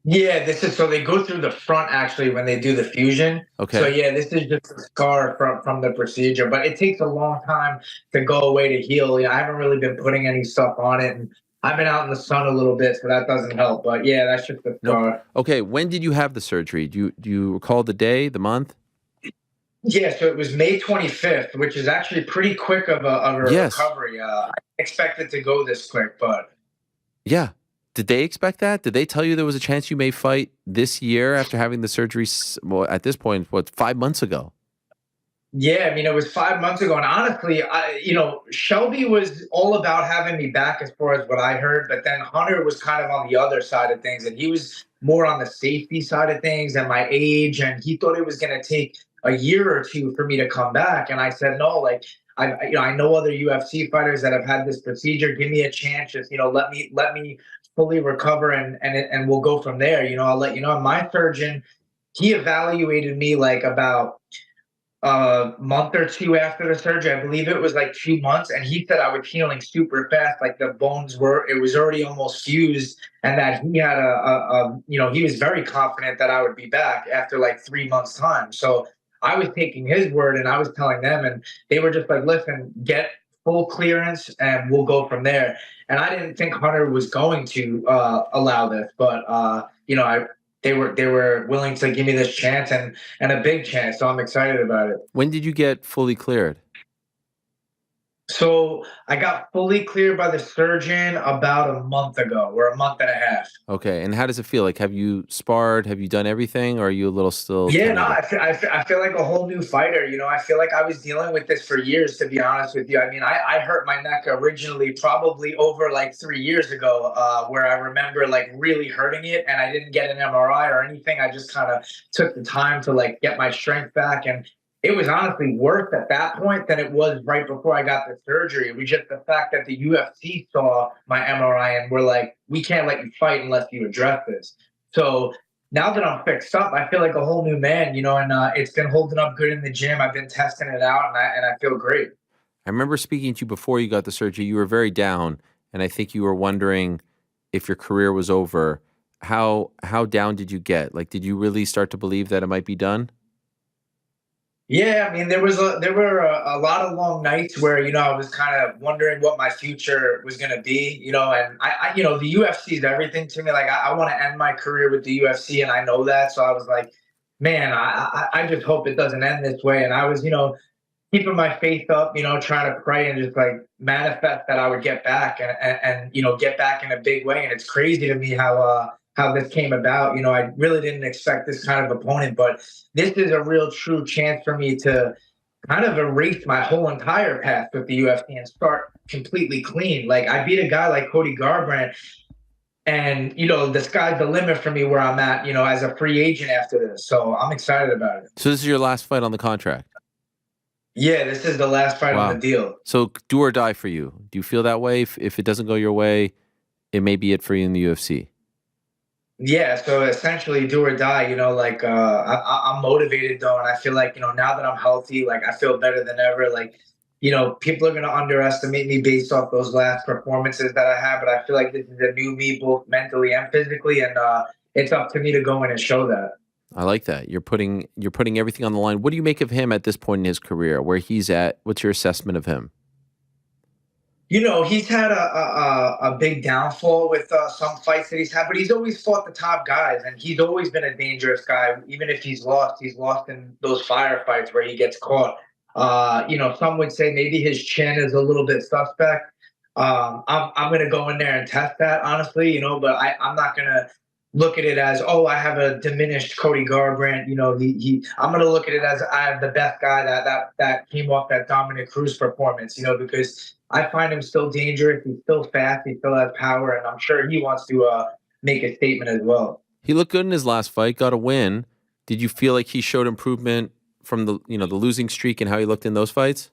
Yeah, so they go through the front actually when they do the fusion. Okay. So yeah, this is just a scar from the procedure, but it takes a long time to go away to heal. I haven't really been putting any stuff on it, and I've been out in the sun a little bit, so that doesn't help. But yeah, that's just a scar. Nope. Okay, when did you have the surgery? Do you recall the day, the month? Yeah, so it was May 25th, which is actually pretty quick of a recovery. I expected to go this quick, but yeah. Did they expect that? Did they tell you there was a chance you may fight this year after having the surgery? Well, at this point, 5 months ago? Yeah, I mean, it was 5 months ago. And honestly, Shelby was all about having me back as far as what I heard. But then Hunter was kind of on the other side of things. And he was more on the safety side of things and my age. And he thought it was going to take a year or two for me to come back. And I said, no, like, I know other UFC fighters that have had this procedure. Give me a chance. Just, let me fully recover and we'll go from there. I'll let you know. And my surgeon, he evaluated me like about a month or two after the surgery. I believe it was like 2 months. And he said I was healing super fast. Like the bones it was already almost fused, and that he had he was very confident that I would be back after like 3 months time. So I was taking his word and I was telling them, and they were just like, listen, get full clearance and we'll go from there. And I didn't think Hunter was going to allow this, but they were willing to give me this chance and a big chance. So I'm excited about it. When did you get fully cleared? So I got fully cleared by the surgeon about a month ago, or a month and a half. Okay, and how does it feel? Like, have you sparred? Have you done everything, or are you a little still? Yeah, no, I feel like a whole new fighter. I feel like I was dealing with this for years, to be honest with you. I mean, I hurt my neck originally probably over like 3 years ago, where I remember like really hurting it, and I didn't get an MRI or anything. I just kind of took the time to like get my strength back, and it was honestly worse at that point than it was right before I got the surgery. It was just the fact that the UFC saw my MRI and were like, we can't let you fight unless you address this. So now that I'm fixed up, I feel like a whole new man, you know, and it's been holding up good in the gym. I've been testing it out, and I feel great. I remember speaking to you before you got the surgery. You were very down, and I think you were wondering if your career was over. How down did you get? Like, did you really start to believe that it might be done? Yeah, I mean, there were a lot of long nights where, you know, I was kind of wondering what my future was going to be, you know, and you know, the UFC is everything to me. Like, I want to end my career with the UFC, and I know that. So I was like, man, I just hope it doesn't end this way. And I was, you know, keeping my faith up, you know, trying to pray and just like manifest that I would get back and you know, get back in a big way. And it's crazy to me how this came about. You know, I really didn't expect this kind of opponent, but this is a real true chance for me to kind of erase my whole entire path with the UFC and start completely clean. Like, I beat a guy like Cody Garbrandt, and, you know, the sky's the limit for me where I'm at, you know, as a free agent after this. So I'm excited about it. So this is your last fight on the contract? Yeah, this is the last fight on the deal. So do or die for you. Do you feel that way? If it doesn't go your way, it may be it for you in the UFC. Yeah, so essentially do or die, you know, like I'm motivated though, and I feel like, you know, now that I'm healthy, like I feel better than ever. Like, you know, people are going to underestimate me based off those last performances that I have, but I feel like this is a new me, both mentally and physically, and it's up to me to go in and show that. I like that. You're putting everything on the line. What do you make of him at this point in his career, where he's at? What's your assessment of him? You know, he's had a big downfall with some fights that he's had, but he's always fought the top guys, and he's always been a dangerous guy. Even if he's lost in those firefights where he gets caught. You know, some would say maybe his chin is a little bit suspect. I'm going to go in there and test that, honestly, you know, but I'm not going to look at it as, oh, I have a diminished Cody Garbrandt. You know, I'm going to look at it as I have the best guy that came off that Dominic Cruz performance, you know, because I find him still dangerous. He's still fast. He still has power, and I'm sure he wants to make a statement as well. He looked good in his last fight, got a win. Did you feel like he showed improvement from the losing streak and how he looked in those fights?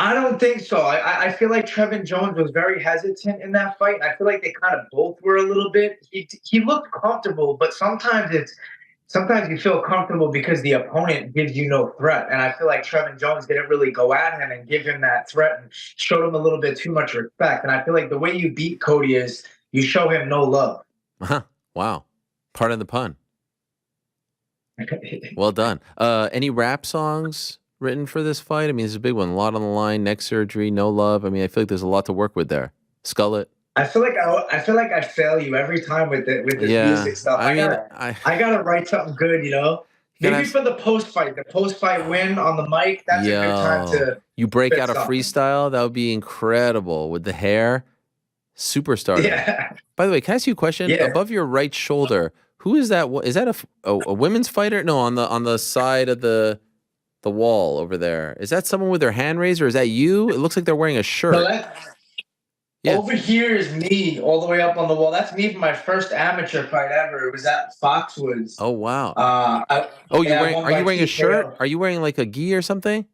I don't think so. I feel like Trevin Jones was very hesitant in that fight. I feel like they kind of both were a little bit. He looked comfortable, but sometimes you feel comfortable because the opponent gives you no threat. And I feel like Trevin Jones didn't really go at him and give him that threat and showed him a little bit too much respect. And I feel like the way you beat Cody is you show him no love. Wow. Pardon the pun. Well done. Any rap songs written for this fight? I mean, it's a big one. A lot on the line. Neck surgery, no love. I mean, I feel like there's a lot to work with there. Skullet. I feel like I fail you every time with this music stuff. I gotta write something good, you know. Maybe for the post fight win on the mic. That's a good time to. You break out a freestyle. That would be incredible with the hair. Superstar. Yeah. By the way, can I ask you a question? Yeah. Above your right shoulder, who is that? Is that a women's fighter? No, on the side of the wall over there. Is that someone with their hand raised, or is that you? It looks like they're wearing a shirt. No, over here is me, all the way up on the wall. That's me from my first amateur fight ever. It was at Foxwoods. Oh wow! Are you wearing a shirt? Are you wearing like a gi or something?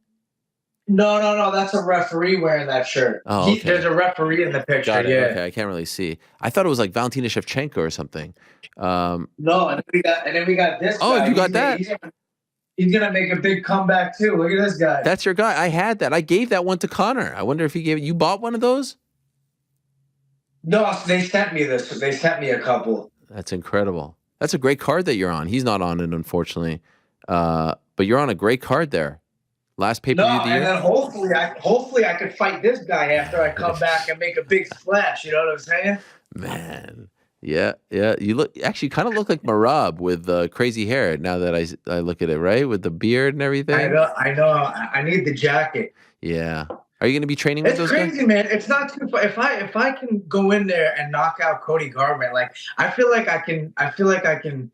No. That's a referee wearing that shirt. Oh, okay. There's a referee in the picture. Got it. Yeah. Okay, I can't really see. I thought it was like Valentina Shevchenko or something. No, and then we got this. Oh, guy. you got that. He's gonna make a big comeback too. Look at this guy. That's your guy. I had that. I gave that one to Connor. I wonder if he gave it. You bought one of those? No, they sent me this. They sent me a couple. That's incredible. That's a great card that you're on. He's not on it, unfortunately. But you're on a great card there. Last pay-per-view of the year. And then hopefully I could fight this guy after I come back and make a big splash. You know what I'm saying? Man. Yeah. You kind of look like Marab with crazy hair. Now that I look at it, right, with the beard and everything. I know. I need the jacket. Yeah. Are you going to be training with those guys? It's crazy, man. It's not too far. If I can go in there and knock out Cody Garbrandt, like I feel like I can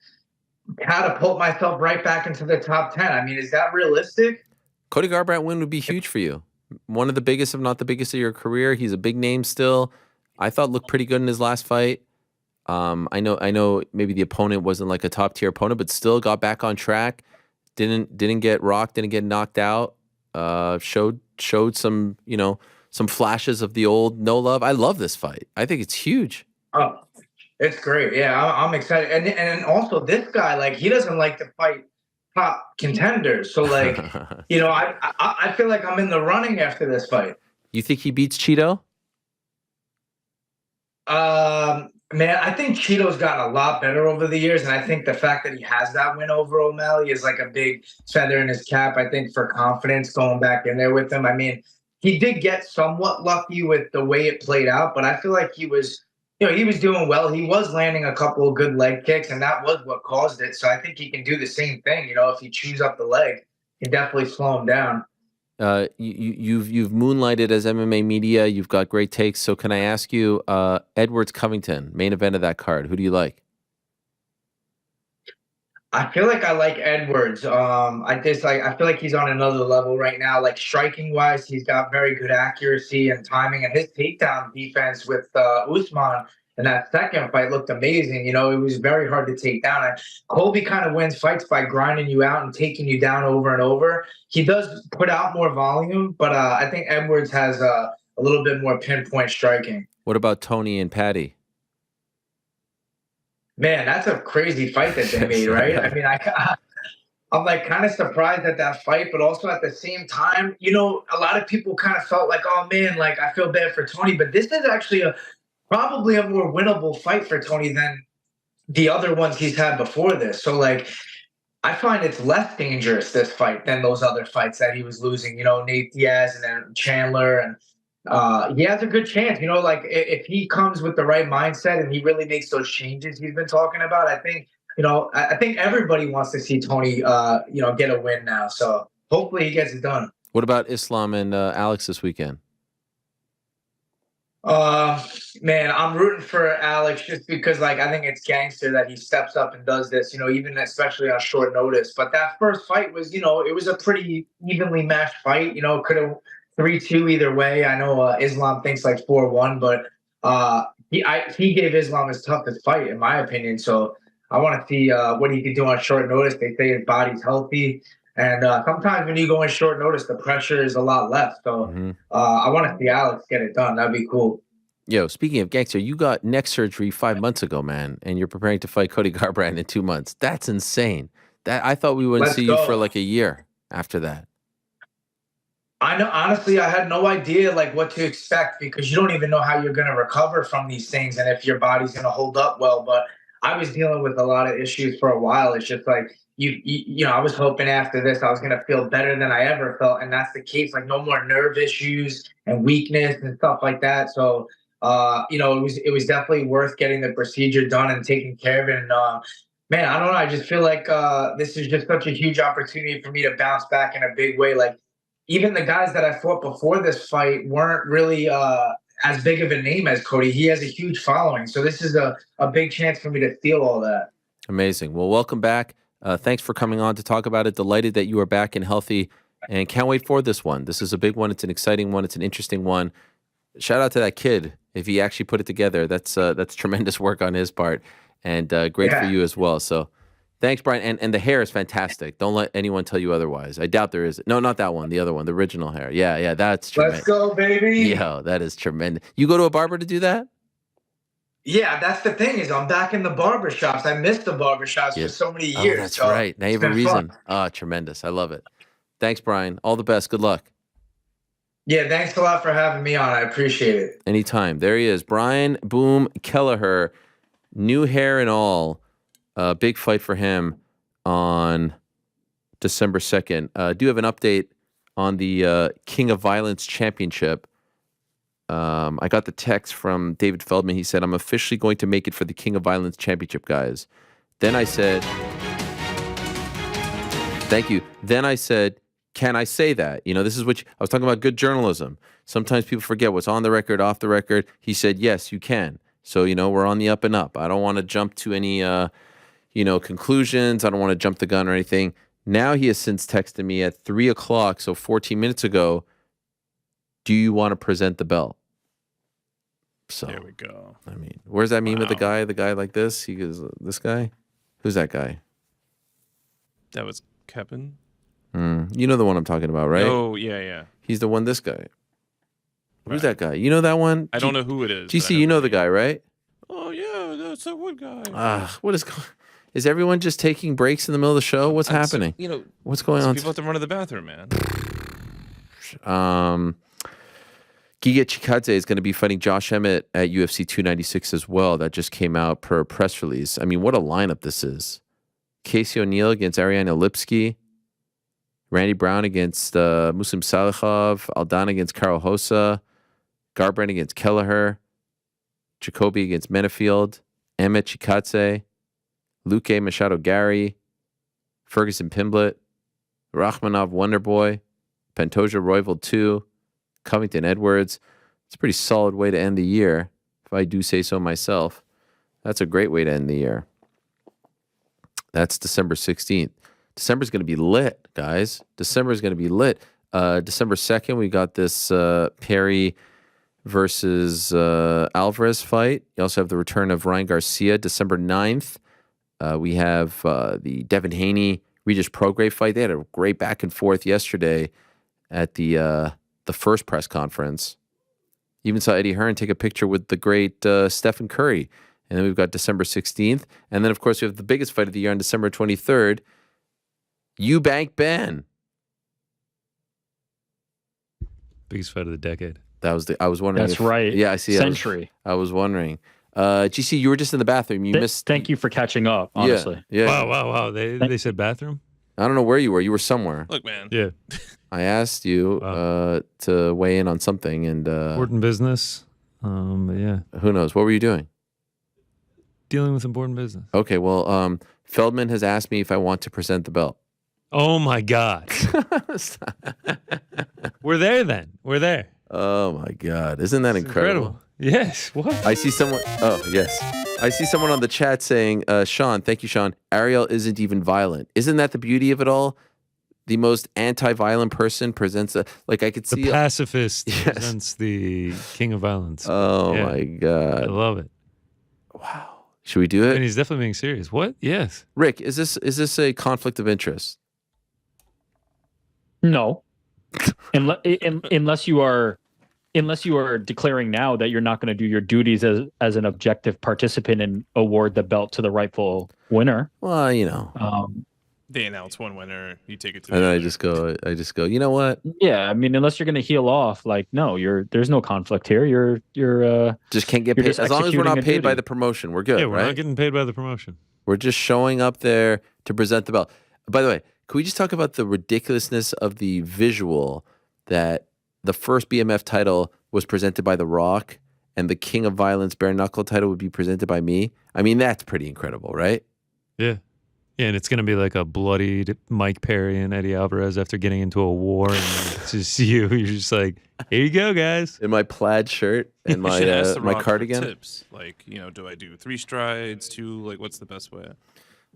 catapult myself right back into the top 10. I mean, is that realistic? Cody Garbrandt win would be huge for you. One of the biggest, if not the biggest, of your career. He's a big name still. I thought looked pretty good in his last fight. I know maybe the opponent wasn't like a top tier opponent, but still got back on track. Didn't get rocked, didn't get knocked out. Showed some flashes of the old no love. I love this fight. I think it's huge. It's great. Yeah, I'm excited. And also this guy, like, he doesn't like to fight top contenders. So like, I feel like I'm in the running after this fight. You think he beats Cheeto? Man, I think Cheeto's gotten a lot better over the years, and I think the fact that he has that win over O'Malley is like a big feather in his cap, I think, for confidence going back in there with him. I mean, he did get somewhat lucky with the way it played out, but I feel like he was doing well. He was landing a couple of good leg kicks, and that was what caused it. So I think he can do the same thing. If he chews up the leg, he can definitely slow him down. You've moonlighted as MMA media. You've got great takes. So can I ask you, Edwards Covington, main event of that card? Who do you like? I feel like I like Edwards. I feel like he's on another level right now. Like striking wise, he's got very good accuracy and timing, and his takedown defense with Usman in that second fight looked amazing. It was very hard to take down. And Colby kind of wins fights by grinding you out and taking you down over and over. He does put out more volume, but I think Edwards has a little bit more pinpoint striking. What about Tony and Patty? Man, that's a crazy fight that they made, right? I mean, I'm like kind of surprised at that fight, but also at the same time, a lot of people kind of felt like, oh man, like I feel bad for Tony, but this is actually probably a more winnable fight for Tony than the other ones he's had before this. So like, I find it's less dangerous, this fight, than those other fights that he was losing, Nate Diaz and then Chandler. And he has a good chance, like if he comes with the right mindset and he really makes those changes he's been talking about, I think, I think everybody wants to see Tony, get a win now. So hopefully he gets it done. What about Islam and Alex this weekend? Man, I'm rooting for Alex just because, like, I think it's gangster that he steps up and does this, even especially on short notice. But that first fight was, it was a pretty evenly matched fight. Could have 3-2 either way. I know Islam thinks like 4-1, but he gave Islam his toughest fight, in my opinion. So I want to see what he can do on short notice. They say his body's healthy. And sometimes when you go in short notice, the pressure is a lot less. So I want to see Alex get it done. That'd be cool. Yo, speaking of gangster, you got neck surgery 5 months ago, man, and you're preparing to fight Cody Garbrandt in 2 months. That's insane. I thought we wouldn't see you for like a year after that. I know. Honestly, I had no idea like what to expect because you don't even know how you're going to recover from these things and if your body's going to hold up well. But I was dealing with a lot of issues for a while. It's just like, I was hoping after this I was going to feel better than I ever felt. And that's the case, like no more nerve issues and weakness and stuff like that. So, it was definitely worth getting the procedure done and taking care of it. And, man, I don't know. I just feel like this is just such a huge opportunity for me to bounce back in a big way. Like even the guys that I fought before this fight weren't really as big of a name as Cody. He has a huge following. So this is a big chance for me to steal all that. Amazing. Well, welcome back. Thanks for coming on to talk about it. Delighted that you are back and healthy and can't wait for this one. This is a big one. It's an exciting one. It's an interesting one. Shout out to that kid. If he actually put it together, that's tremendous work on his part and great for you as well. So thanks, Brian. And the hair is fantastic. Don't let anyone tell you otherwise. I doubt there is. No, not that one. The other one, the original hair. Yeah, that's tremendous. Let's go, baby. Yo, that is tremendous. You go to a barber to do that? Yeah, that's the thing is I'm back in the barbershops. I missed the barbershops for so many years. Oh, that's right. Now you have a reason. Oh, tremendous. I love it. Thanks, Brian. All the best. Good luck. Yeah, thanks a lot for having me on. I appreciate it. Anytime. There he is. Brian Boom Kelleher. New hair and all. Big fight for him on December 2nd. Do have an update on the King of Violence Championship. I got the text from David Feldman. He said, I'm officially going to make it for the King of Violence Championship, guys. Then I said, thank you. Then I said, can I say that? This is what I was talking about, good journalism. Sometimes people forget what's on the record, off the record. He said, yes, you can. So, we're on the up and up. I don't want to jump to any, conclusions. I don't want to jump the gun or anything. Now he has since texted me at 3:00, so 14 minutes ago, do you want to present the belt? So there we go. I mean, where's that meme of the guy like this? He goes, this guy? Who's that guy? That was Kevin. You know the one I'm talking about, right? Oh, yeah. He's the one, this guy. Who's that guy? You know that one? I don't know who it is. GC, you know the guy, right? Oh, yeah. it's that one guy. What is going? Is everyone just taking breaks in the middle of the show? What's happening? What's going on? People have to run to the bathroom, man. Giga Chikadze is going to be fighting Josh Emmett at UFC 296 as well. That just came out per press release. I mean, what a lineup this is. Casey O'Neill against Ariane Lipsky. Randy Brown against Muslim Salikhov. Aldana against Karol Hossa. Garbrandt against Kelleher. Jacoby against Menefield. Emmett Chikadze. Luque Machado Gary. Ferguson Pimblett. Rachmanov Wonderboy. Pantoja Royval 2. Covington Edwards. It's a pretty solid way to end the year, if I do say so myself. That's a great way to end the year. That's December 16th. December's going to be lit, guys. December is going to be lit. December 2nd, we got this Perry versus Alvarez fight. You also have the return of Ryan Garcia. December 9th, we have the Devin Haney Regis Prograis fight. They had a great back and forth yesterday at the first press conference. Even saw Eddie Hearn take a picture with the great Stephen Curry. And then we've got December 16th. And then, of course, we have the biggest fight of the year on December 23rd. Eubank Ben. Biggest fight of the decade. I was wondering. That's right. Yeah, I see. Century. I was wondering. GC, you were just in the bathroom. You missed. Thank you for catching up, honestly. Yeah. Wow. They said bathroom? I don't know where you were. You were somewhere. Look, man. Yeah. I asked you to weigh in on something. And important business. But yeah. Who knows? What were you doing? Dealing with important business. Okay, well, Feldman has asked me if I want to present the belt. Oh, my God. We're there then. We're there. Oh, my God. Isn't that incredible? Yes. What? I see someone. Oh, yes. I see someone on the chat saying, Sean, thank you, Sean. Ariel isn't even violent. Isn't that the beauty of it all? The most anti-violent person presents I could see. The pacifist presents the king of violence. Oh, my God. I love it. Wow. Should we do it? And he's definitely being serious. What? Yes. Rick, is this a conflict of interest? No. Unless you are declaring now that you're not going to do your duties as an objective participant and award the belt to the rightful winner. Well, you know. They announce one winner, you take it to. And then I just go. You know what? Yeah, I mean, unless you're going to heal off, no, there's no conflict here. You're just can't get paid as long as we're not paid by the promotion. We're good. Yeah, we're right? not getting paid by the promotion. We're just showing up there to present the belt. By the way, can we just talk about the ridiculousness of the visual that the first BMF title was presented by The Rock and the King of Violence bare knuckle title would be presented by me? I mean, that's pretty incredible, right? Yeah. Yeah, and it's going to be like a bloodied Mike Perry and Eddie Alvarez after getting into a war. And it's just you're just like, here you go, guys. In my plaid shirt and my my cardigan. Tips. Do I do 3 strides, 2? What's the best way?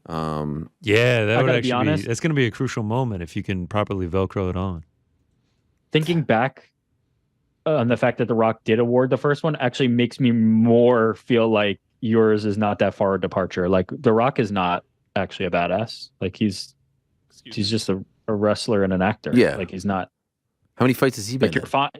Yeah, that would actually be, that's going to be a crucial moment if you can properly Velcro it on. Thinking back on the fact that The Rock did award the first one actually makes me more feel like yours is not that far a departure. The Rock is not actually a badass. He's just a wrestler and an actor. Yeah. He's not. How many fights has he been? You're fine.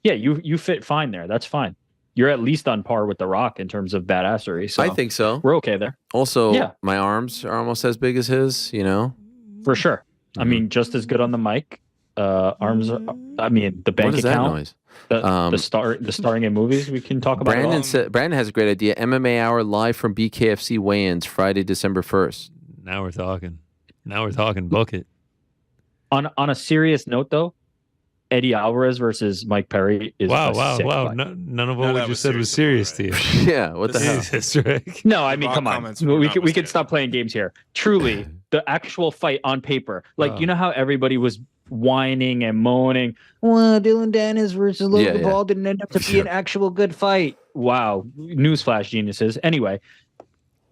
Yeah, you fit fine there. That's fine. You're at least on par with The Rock in terms of badassery. So I think so. We're okay there. Also, my arms are almost as big as his, For sure. Mm-hmm. I mean, just as good on the mic. Arms are, I mean, the bank account. The starring in movies we can talk about. Brandon has a great idea. MMA Hour live from BKFC weigh-ins Friday, December 1st. Now we're talking. Book it. On a serious note, though, Eddie Alvarez versus Mike Perry is wow. None of what we just said was serious to you. Yeah, what the hell? That's right. No, I mean, come on. We could stop playing games here. Truly, the actual fight on paper. You know how everybody was whining and moaning, well, Dylan Dennis versus Logan Paul didn't end up to be an actual good fight. Wow. Newsflash, geniuses. Anyway,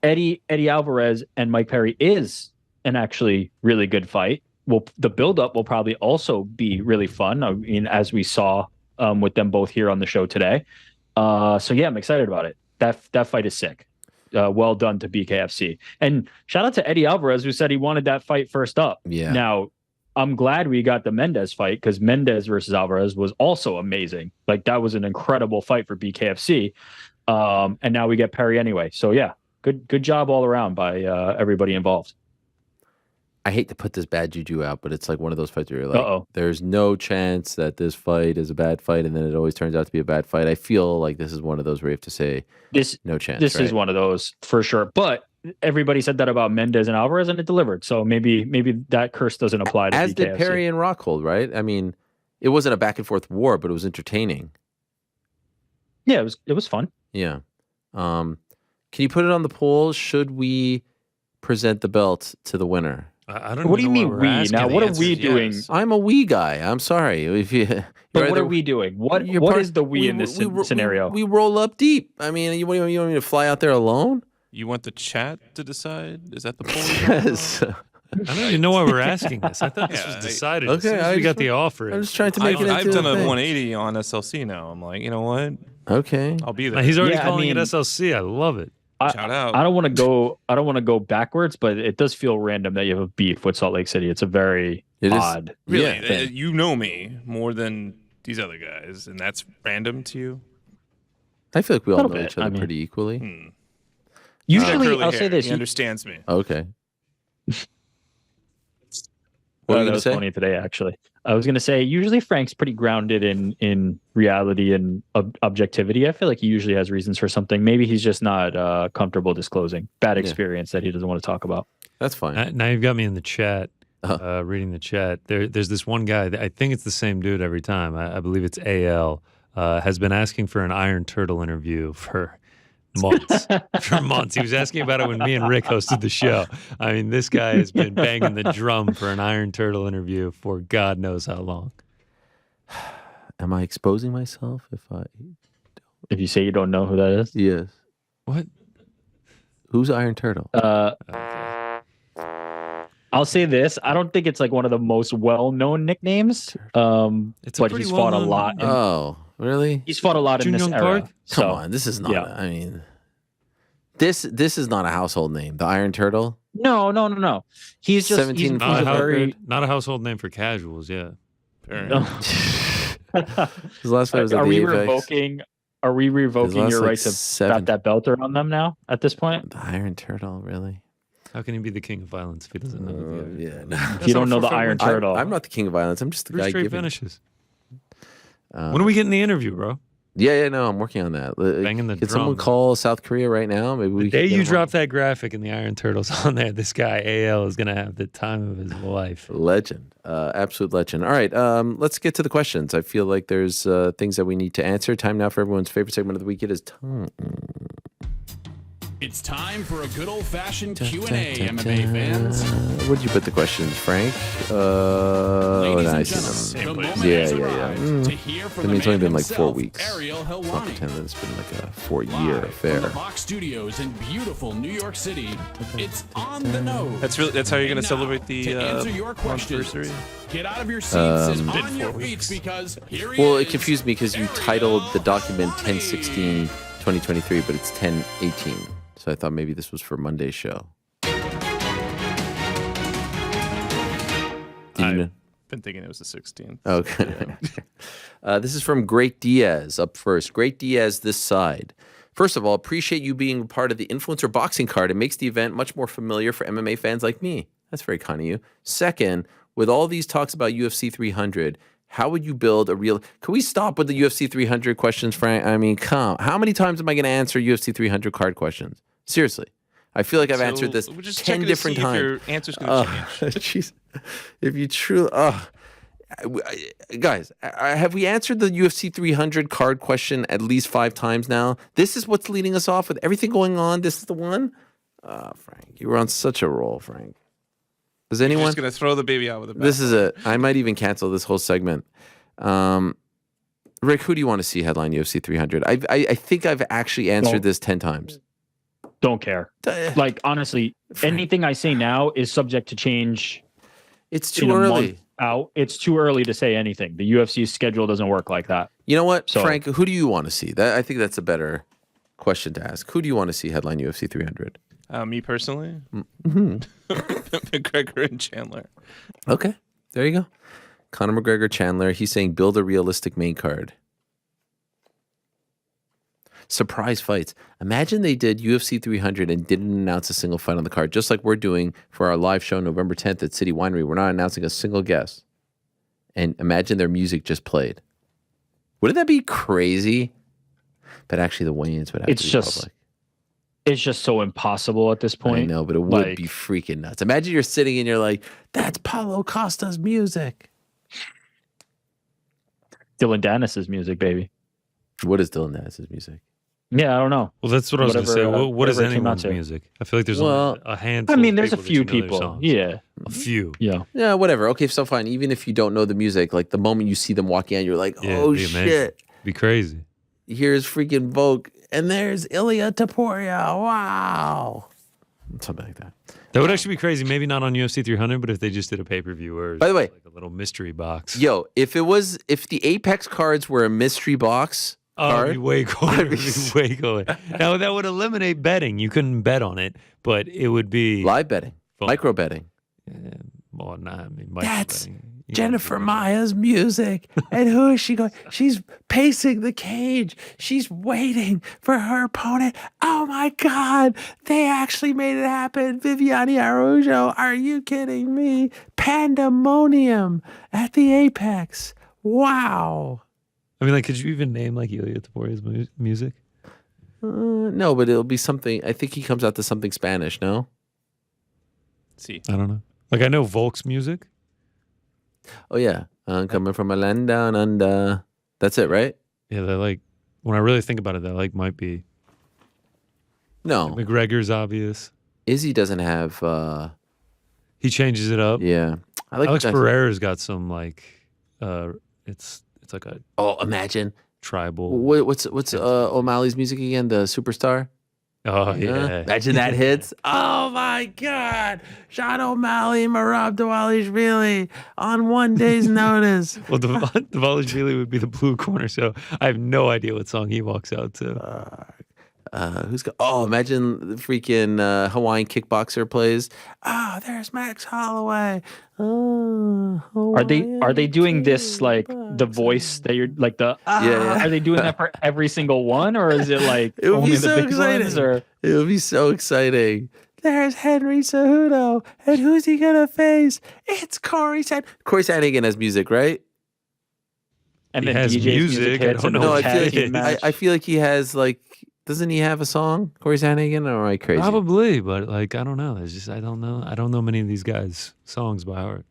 Eddie Alvarez and Mike Perry is an actually really good fight. Well, the build-up will probably also be really fun. I mean, as we saw with them both here on the show today. So yeah, I'm excited about it. That fight is sick. Well done to BKFC. And shout out to Eddie Alvarez, who said he wanted that fight first up. Yeah. Now, I'm glad we got the Mendez fight because Mendez versus Alvarez was also amazing. That was an incredible fight for BKFC. And now we get Perry anyway. So yeah, good job all around by everybody involved. I hate to put this bad juju out, but it's like one of those fights where you're like, Uh-oh. there's no chance that this fight is a bad fight, and then it always turns out to be a bad fight. I feel like this is one of those where you have to say no chance. This right? is one of those for sure. But everybody said that about Mendez and Alvarez, and it delivered. So maybe that curse doesn't apply to As BKFC. did Perry and Rockhold, right? I mean, it wasn't a back and forth war, but it was entertaining. Yeah, it was fun. Yeah. Can you put it on the poll? Should we present the belt to the winner? I don't. What do you mean we? Now, what are we doing? I'm a we guy. I'm sorry. If you, but what are we doing? What is the we in this scenario? We roll up deep. I mean, you want me to fly out there alone? You want the chat to decide? Is that the poll? Yes. I don't even know why we're asking this. I thought this was decided. Okay, as soon as we got the offer. I'm just trying to make it. I've done a 180 on SLC now. I'm like, you know what? Okay, I'll be there. He's already calling it SLC. I love it. Shout out. I don't want to go backwards, but it does feel random that you have a beef with Salt Lake City. It's a very odd. Really, thing. You know me more than these other guys, and that's random to you. I feel like we all know each other pretty equally. Usually, I'll say this. He understands me. Okay. What are you that going to was say? funny today, actually. I was going to say, usually Frank's pretty grounded in reality and objectivity. I feel like he usually has reasons for something. Maybe he's just not comfortable disclosing bad experience that he doesn't want to talk about. That's fine. Now you've got me in the chat, reading the chat. There's this one guy. I think it's the same dude every time. I believe it's AL. Has been asking for an Iron Turtle interview for months. He was asking about it when me and Rick hosted the show. I mean, this guy has been banging the drum for an Iron Turtle interview for God knows how long. Am I exposing myself if you say you don't know who that is? Yes. What? Who's Iron Turtle? I'll say this. I don't think it's like one of the most well-known nicknames. But he's fought a lot. Oh, really? He's fought a lot in this era. Come on, this is not. I mean, this is not a household name. The Iron Turtle. No. He's just 17 not a household name for casuals. Yeah. His last fight was Are we revoking your right to wrap that belt around them now? At this point, the Iron Turtle, really? How can he be the king of violence if he doesn't know? If you don't know the Iron Turtle, I'm not the king of violence. I'm just the guy straight giving finishes. When are we getting the interview, bro? Yeah, no, I'm working on that. Banging the Can drum. someone call South Korea right now? Maybe we. The day you drop that graphic and the Iron Turtle's on there, this guy AL is gonna have the time of his life. Legend, absolute legend. All right, let's get to the questions. I feel like there's things that we need to answer. Time now for everyone's favorite segment of the week. It is time. It's time for a good old-fashioned Q&A, MMA fans. Where'd you put the questions, Frank? I see them. Yeah. To hear from I mean, it's only been like 4 himself, weeks. Ariel Let's not Helwani. pretend that it's been like a 4-year Live affair. from the Box Studios in beautiful New York City, it's On the Nose. That's how you're going to celebrate the to answer your questions, anniversary? get out of your seats and Been on your 4 feet weeks. because here Well, he it is. confused me because you titled the document 10/16/2023, but it's 10/18. So I thought maybe this was for Monday's show. I've been thinking it was the 16th. Okay. This is from Great Diaz up first. Great Diaz this side. First of all, appreciate you being part of the influencer boxing card. It makes the event much more familiar for MMA fans like me. That's very kind of you. Second, with all these talks about UFC 300, how would you build a real... Can we stop with the UFC 300 questions, Frank? I mean, come. How many times am I going to answer UFC 300 card questions? Seriously. I feel like I've answered this 10 different times. If your answer's going to change. Jeez. If you truly... guys, have we answered the UFC 300 card question at least 5 times now? This is what's leading us off with everything going on. This is the one? Frank, you were on such a roll, Frank. Does anyone... You're just going to throw the baby out with the bathwater. This is it. I might even cancel this whole segment. Rick, who do you want to see headline UFC 300? I think I've actually answered this 10 times. don't care. Like, honestly, anything I say now is subject to change. It's too early. It's too early to say anything. The UFC schedule doesn't work like that. You know what, Frank? Who do you want to see? I think that's a better question to ask. Who do you want to see headline UFC 300? Me personally, McGregor and Chandler. Okay, there you go. Conor McGregor, Chandler. He's saying build a realistic main card. surprise fights. Imagine they did UFC 300 and didn't announce a single fight on the card, just like we're doing for our live show November 10th at City Winery. We're not announcing a single guest. And imagine their music just played. Wouldn't that be crazy? But actually, the weigh-ins would have to be public. It's just so impossible at this point. I know, but it would be freaking nuts. Imagine you're sitting and you're like, that's Paulo Costa's music. Dylan Dennis's music, baby. What is Dylan Dennis's music? Yeah, I don't know. Well, that's what I was going to say. What is anyone's music? I feel like there's only a handful. I mean, of there's a few people. Yeah. A few. Yeah. Yeah, whatever. Okay, so fine. Even if you don't know the music, like the moment you see them walking in, you're like, oh, shit. Be crazy. Here's freaking Volk, and there's Ilia Topuria. Wow. Something like that. That would actually be crazy. Maybe not on UFC 300, but if they just did a pay-per-view or by the way, like a little mystery box. Yo, if the Apex cards were a mystery box card, it'd be way cooler. It'd be way cooler. Now, that would eliminate betting. You couldn't bet on it, but it would be live betting, micro betting. Well, nah, I mean, that's betting. Jennifer Maya's music. And who is she going? She's pacing the cage. She's waiting for her opponent. Oh my God. They actually made it happen. Viviane Araújo. Are you kidding me? Pandemonium at the Apex. Wow. I mean, like, could you even name like Ilia Topuria's music? No, but it'll be something. I think he comes out to something Spanish, no? Let's see. I don't know. Like, I know Volk's music. Oh, yeah. I'm coming from a land down under. That's it, right? Yeah, they're like, when I really think about it, that like might be. No. McGregor's obvious. Izzy doesn't have. He changes it up. Yeah. I like Alex Pereira's got some like, it's like a. Oh, imagine. Tribal. What's O'Malley's music again? The Superstar? Oh, yeah. Imagine that hits. Oh, my God. Sean O'Malley, Merab Dvalishvili on one day's notice. Well, Dvalishvili would be the blue corner, so I have no idea what song he walks out to. Imagine the freaking Hawaiian kickboxer plays. There's Max Holloway. Are they doing this like the voice that you're like the Are they doing that for every single one, or is it like it would only be the so big exciting? ones? Or it would be so exciting. There's Henry Cejudo, and who's he gonna face? It's Corey Sandhagen has music, right? And he then has DJ's music. hits. I don't know. I feel like he has like. Doesn't he have a song, Corey Sandhagen, or am I crazy? Probably, but like I don't know. It's just I don't know many of these guys' songs by heart.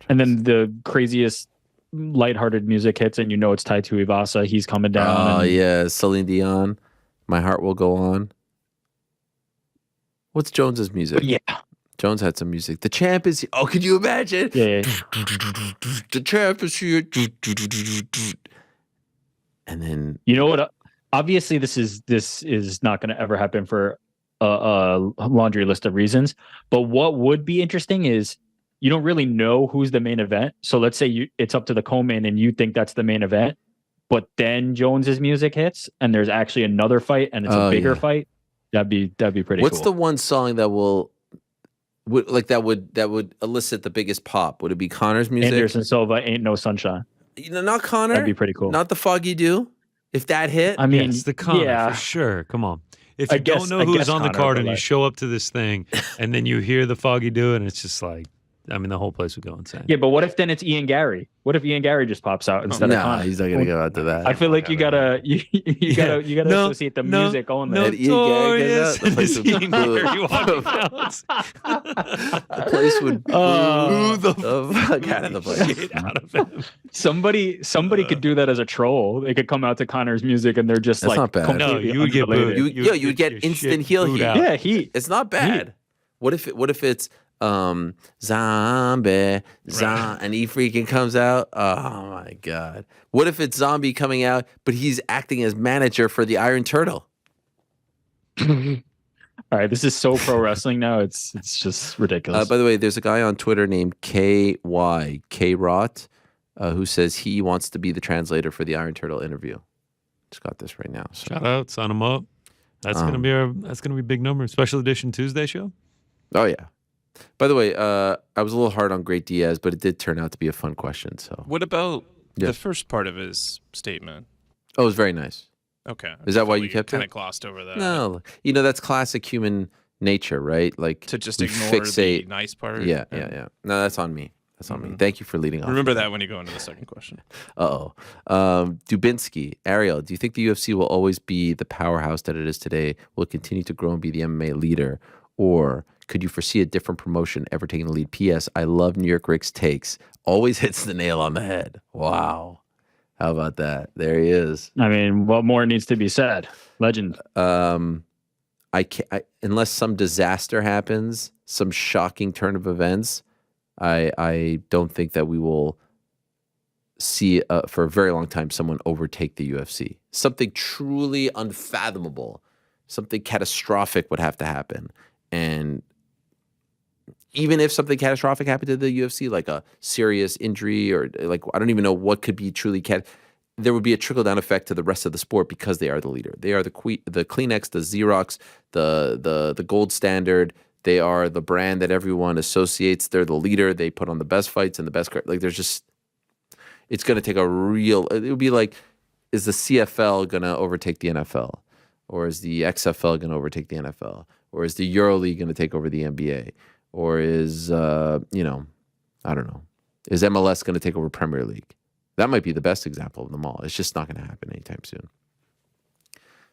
And then the craziest lighthearted music hits, and you know it's tied to Ivasa. He's coming down. Oh yeah, Celine Dion. My Heart Will Go On. What's Jones's music? Yeah, Jones had some music. The Champ is here. Oh, could you imagine? Yeah. The Champ is here. And then you know what? Obviously, this is not going to ever happen for a laundry list of reasons. But what would be interesting is you don't really know who's the main event. So let's say it's up to the co-main and you think that's the main event, but then Jones's music hits and there's actually another fight and it's a bigger fight. That'd be pretty cool. What's the one song that would elicit the biggest pop? Would it be Connor's music? Anderson Silva, Ain't No Sunshine. Not Connor. That'd be pretty cool. Not the Foggy Dew. If that hit, I mean, it's the Connor for sure. Come on. If you don't know who's on the card and you show up to this thing and then you hear the Foggy Dew and it's just like, I mean, the whole place would go insane. Yeah, but what if then it's Ian Gary? What if Ian Gary just pops out instead of Connor? He's not gonna go out to that. I feel like you gotta associate the music only. No, Ian Gary goes out, the place would the place would boo the fuck out of the place. Out of him. Somebody could do that as a troll. They could come out to Connor's music and they're just That's like not bad. No, you would get booed. You would get instant heel heat. Yeah, heat. It's not bad. What if it's zombie, and he freaking comes out? Oh my God. What if it's Zombie coming out, but he's acting as manager for the Iron Turtle? All right, this is so pro wrestling now. It's just ridiculous. By the way, there's a guy on Twitter named K-Rot, who says he wants to be the translator for the Iron Turtle interview. Just got this right now. So. Shout out, sign him up. That's gonna be a big number. Special edition Tuesday show. Oh yeah. By the way, I was a little hard on Great Diaz, but it did turn out to be a fun question. So what about the first part of his statement? Oh, it was very nice. Okay. Is that why you kept kind it? of glossed over that? No. You know, that's classic human nature, right? Like To just we ignore fixate. the nice part? Yeah. No, that's on me. That's on me. Thank you for leading off. Remember that when you go into the second question. Dubinsky, Ariel, do you think the UFC will always be the powerhouse that it is today? Will it continue to grow and be the MMA leader? Or could you foresee a different promotion ever taking the lead? P.S. I love New York Rick's takes. Always hits the nail on the head. Wow. How about that? There he is. I mean, what more needs to be said? Legend. I can't, unless some disaster happens, some shocking turn of events, I don't think that we will see for a very long time someone overtake the UFC. Something truly unfathomable, something catastrophic would have to happen. And even if something catastrophic happened to the UFC, like a serious injury or like I don't even know what could be truly there would be a trickle-down effect to the rest of the sport because they are the leader. They are the Kleenex, the Xerox, the gold standard. They are the brand that everyone associates. They're the leader. They put on the best fights and the best like. There's just it's going to take a real. It would be like, is the CFL going to overtake the NFL, or is the XFL going to overtake the NFL, or is the EuroLeague going to take over the NBA, or is I don't know, is MLS going to take over Premier League? That might be the best example of them all. It's just not going to happen anytime soon.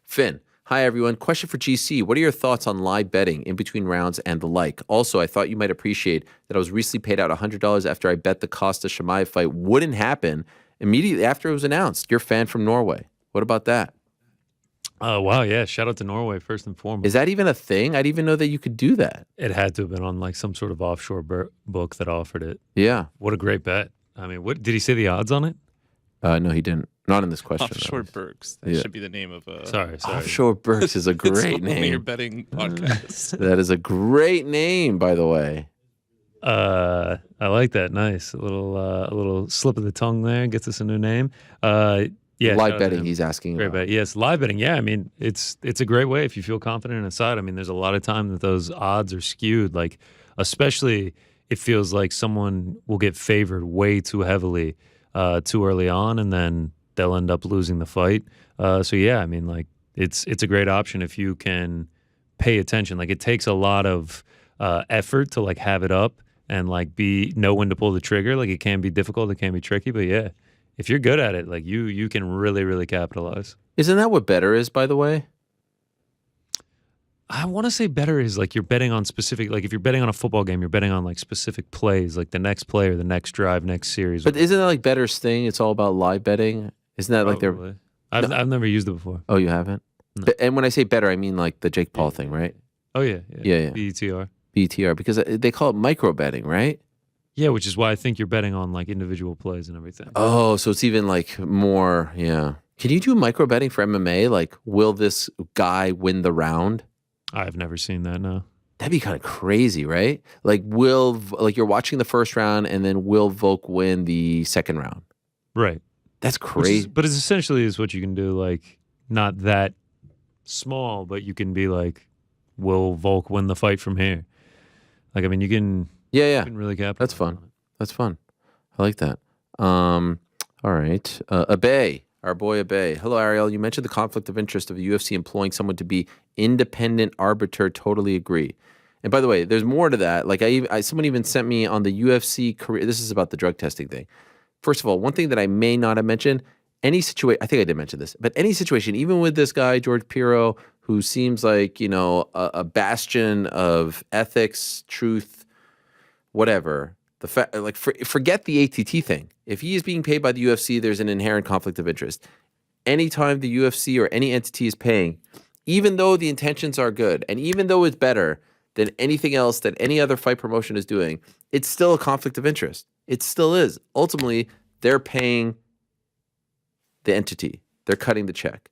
Finn, hi everyone. Question for GC. What are your thoughts on live betting in between rounds and the like? Also, I thought you might appreciate that I was recently paid out $100 after I bet the Costa Chimaev fight wouldn't happen immediately after it was announced. You're a fan from Norway. What about that? Oh, wow. Yeah. Shout out to Norway, first and foremost. Is that even a thing? I didn't even know that you could do that. It had to have been on like some sort of offshore book that offered it. Yeah. What a great bet. I mean, what did he say the odds on it? No, he didn't. Not in this question. Offshore Berks. That should be the name of a... Sorry. Offshore Berks is a great name. Your betting podcast. That is a great name, by the way. I like that. Nice. A little slip of the tongue there. Gets us a new name. Yeah. Live betting, he's asking great about. Bet. Yes, live betting. Yeah, I mean, it's a great way if you feel confident in a side. I mean, there's a lot of time that those odds are skewed. Like, especially it feels like someone will get favored way too heavily too early on, and then they'll end up losing the fight. So yeah, I mean, like it's a great option if you can pay attention. Like it takes a lot of effort to like have it up and like know when to pull the trigger. Like it can be difficult, it can be tricky, but yeah, if you're good at it, like you can really, really capitalize. Isn't that what better is, by the way? I want to say better is like you're betting on specific, like if you're betting on a football game, you're betting on like specific plays, like the next play or the next drive, next series. But isn't that like Better's thing? It's all about live betting. Isn't that like Probably. I've never used it before. Oh, you haven't? No. And when I say better, I mean like the Jake Paul thing, right? Oh yeah. Yeah. BETR, because they call it micro betting, right? Yeah, which is why I think you're betting on like individual plays and everything. Oh, so it's even like more, yeah. Can you do micro betting for MMA? Like, will this guy win the round? I've never seen that, no. That'd be kind of crazy, right? Like, you're watching the first round and then will Volk win the second round? Right. That's crazy. But it's essentially is what you can do, like, not that small, but you can be like, will Volk win the fight from here? Like, I mean, you can... Yeah. You can really capitalize. That's fun. I like that. All right. Abay. Our boy Abay. Hello, Ariel. You mentioned the conflict of interest of the UFC employing someone to be independent arbiter. Totally agree. And by the way, there's more to that. Like someone even sent me on the UFC career. This is about the drug testing thing. First of all, one thing that I may not have mentioned, any situation, I think I did mention this, but any situation, even with this guy, George Piro, who seems like, a bastion of ethics, truth, whatever, the fact, like, forget the ATT thing. If he is being paid by the UFC, there's an inherent conflict of interest. Anytime the UFC or any entity is paying, even though the intentions are good, and even though it's better than anything else that any other fight promotion is doing, it's still a conflict of interest. It still is. Ultimately, they're paying the entity. They're cutting the check.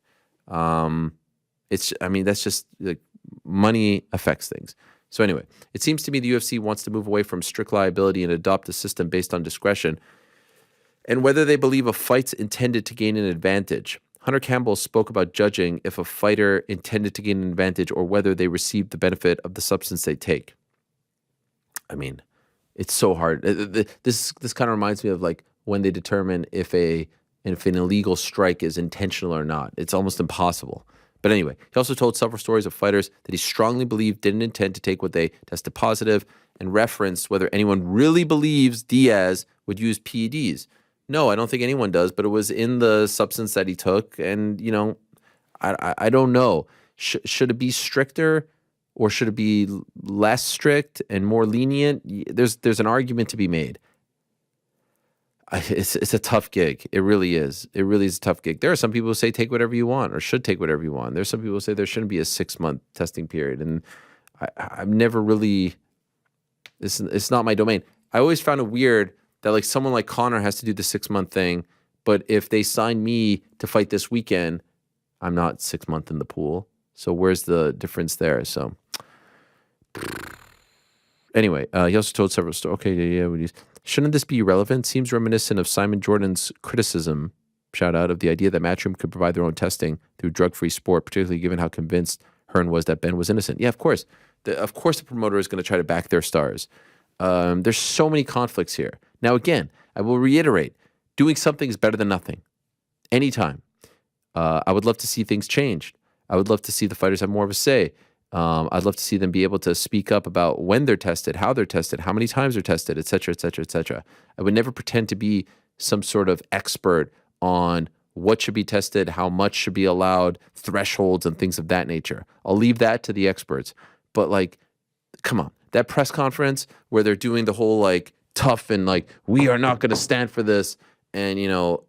That's just like money affects things. So anyway, it seems to me the UFC wants to move away from strict liability and adopt a system based on discretion and whether they believe a fight's intended to gain an advantage. Hunter Campbell spoke about judging if a fighter intended to gain an advantage or whether they received the benefit of the substance they take. I mean, it's so hard. This kind of reminds me of like when they determine if a and if an illegal strike is intentional or not. It's almost impossible. But anyway, he also told several stories of fighters that he strongly believed didn't intend to take what they tested positive, and referenced whether anyone really believes Diaz would use PEDs. No, I don't think anyone does, but it was in the substance that he took, and, you know, I don't know. Should it be stricter or should it be less strict and more lenient? There's an argument to be made. It's a tough gig. It really is. It really is a tough gig. There are some people who say take whatever you want or should take whatever you want. There's some people who say there shouldn't be a 6-month testing period, and I've never really. It's not my domain. I always found it weird that like someone like Conor has to do the 6-month thing, but if they sign me to fight this weekend, I'm not 6 months in the pool. So where's the difference there? So anyway, he also told several stories. Okay, yeah. Shouldn't this be relevant? Seems reminiscent of Simon Jordan's criticism, shout out, of the idea that Matchroom could provide their own testing through drug-free sport, particularly given how convinced Hearn was that Ben was innocent. Yeah, of course. Of course the promoter is going to try to back their stars. There's so many conflicts here. Now, again, I will reiterate, doing something is better than nothing. Anytime. I would love to see things changed. I would love to see the fighters have more of a say. I'd love to see them be able to speak up about when they're tested, how they're tested, how many times they're tested, et cetera, et cetera, et cetera. I would never pretend to be some sort of expert on what should be tested, how much should be allowed, thresholds and things of that nature. I'll leave that to the experts. But like, come on, that press conference where they're doing the whole like tough and like, we are not going to stand for this. And, you know,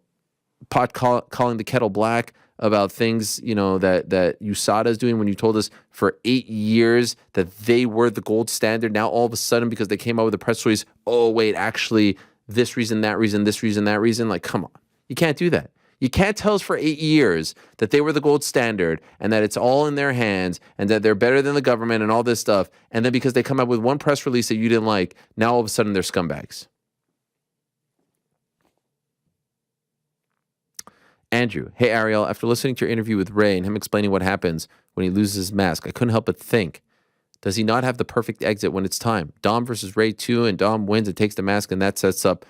calling the kettle black about things, you know, that USADA is doing when you told us for 8 years that they were the gold standard. Now, all of a sudden, because they came out with a press release, oh, wait, actually, this reason, that reason, this reason, that reason. Like, come on. You can't do that. You can't tell us for 8 years that they were the gold standard and that it's all in their hands and that they're better than the government and all this stuff. And then because they come out with one press release that you didn't like, now all of a sudden they're scumbags. Andrew, hey, Ariel, after listening to your interview with Ray and him explaining what happens when he loses his mask, I couldn't help but think, does he not have the perfect exit when it's time? Dom versus Ray 2, and Dom wins and takes the mask, and that sets up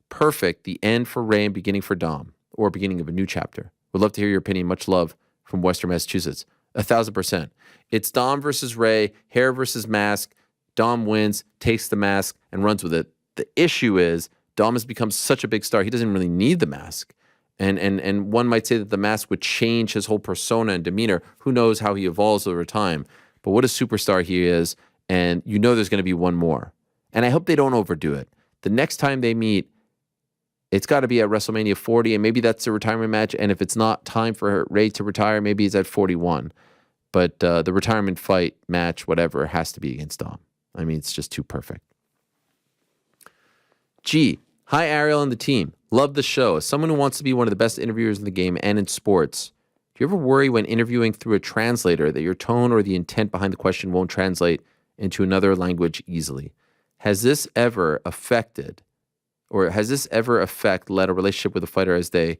perfect the end for Ray and beginning for Dom, or beginning of a new chapter. Would love to hear your opinion. Much love from Western Massachusetts. 1,000%. It's Dom versus Ray, hair versus mask. Dom wins, takes the mask, and runs with it. The issue is Dom has become such a big star, he doesn't really need the mask. And one might say that the mask would change his whole persona and demeanor. Who knows how he evolves over time. But what a superstar he is. And you know there's going to be one more. And I hope they don't overdo it. The next time they meet, it's got to be at WrestleMania 40. And maybe that's a retirement match. And if it's not time for Ray to retire, maybe it's at 41. But the retirement fight, match, whatever, has to be against Dom. I mean, it's just too perfect. G. Hi, Ariel and the team. Love the show. As someone who wants to be one of the best interviewers in the game and in sports, do you ever worry when interviewing through a translator that your tone or the intent behind the question won't translate into another language easily? Has this ever affected, or has this ever led a relationship with a fighter as they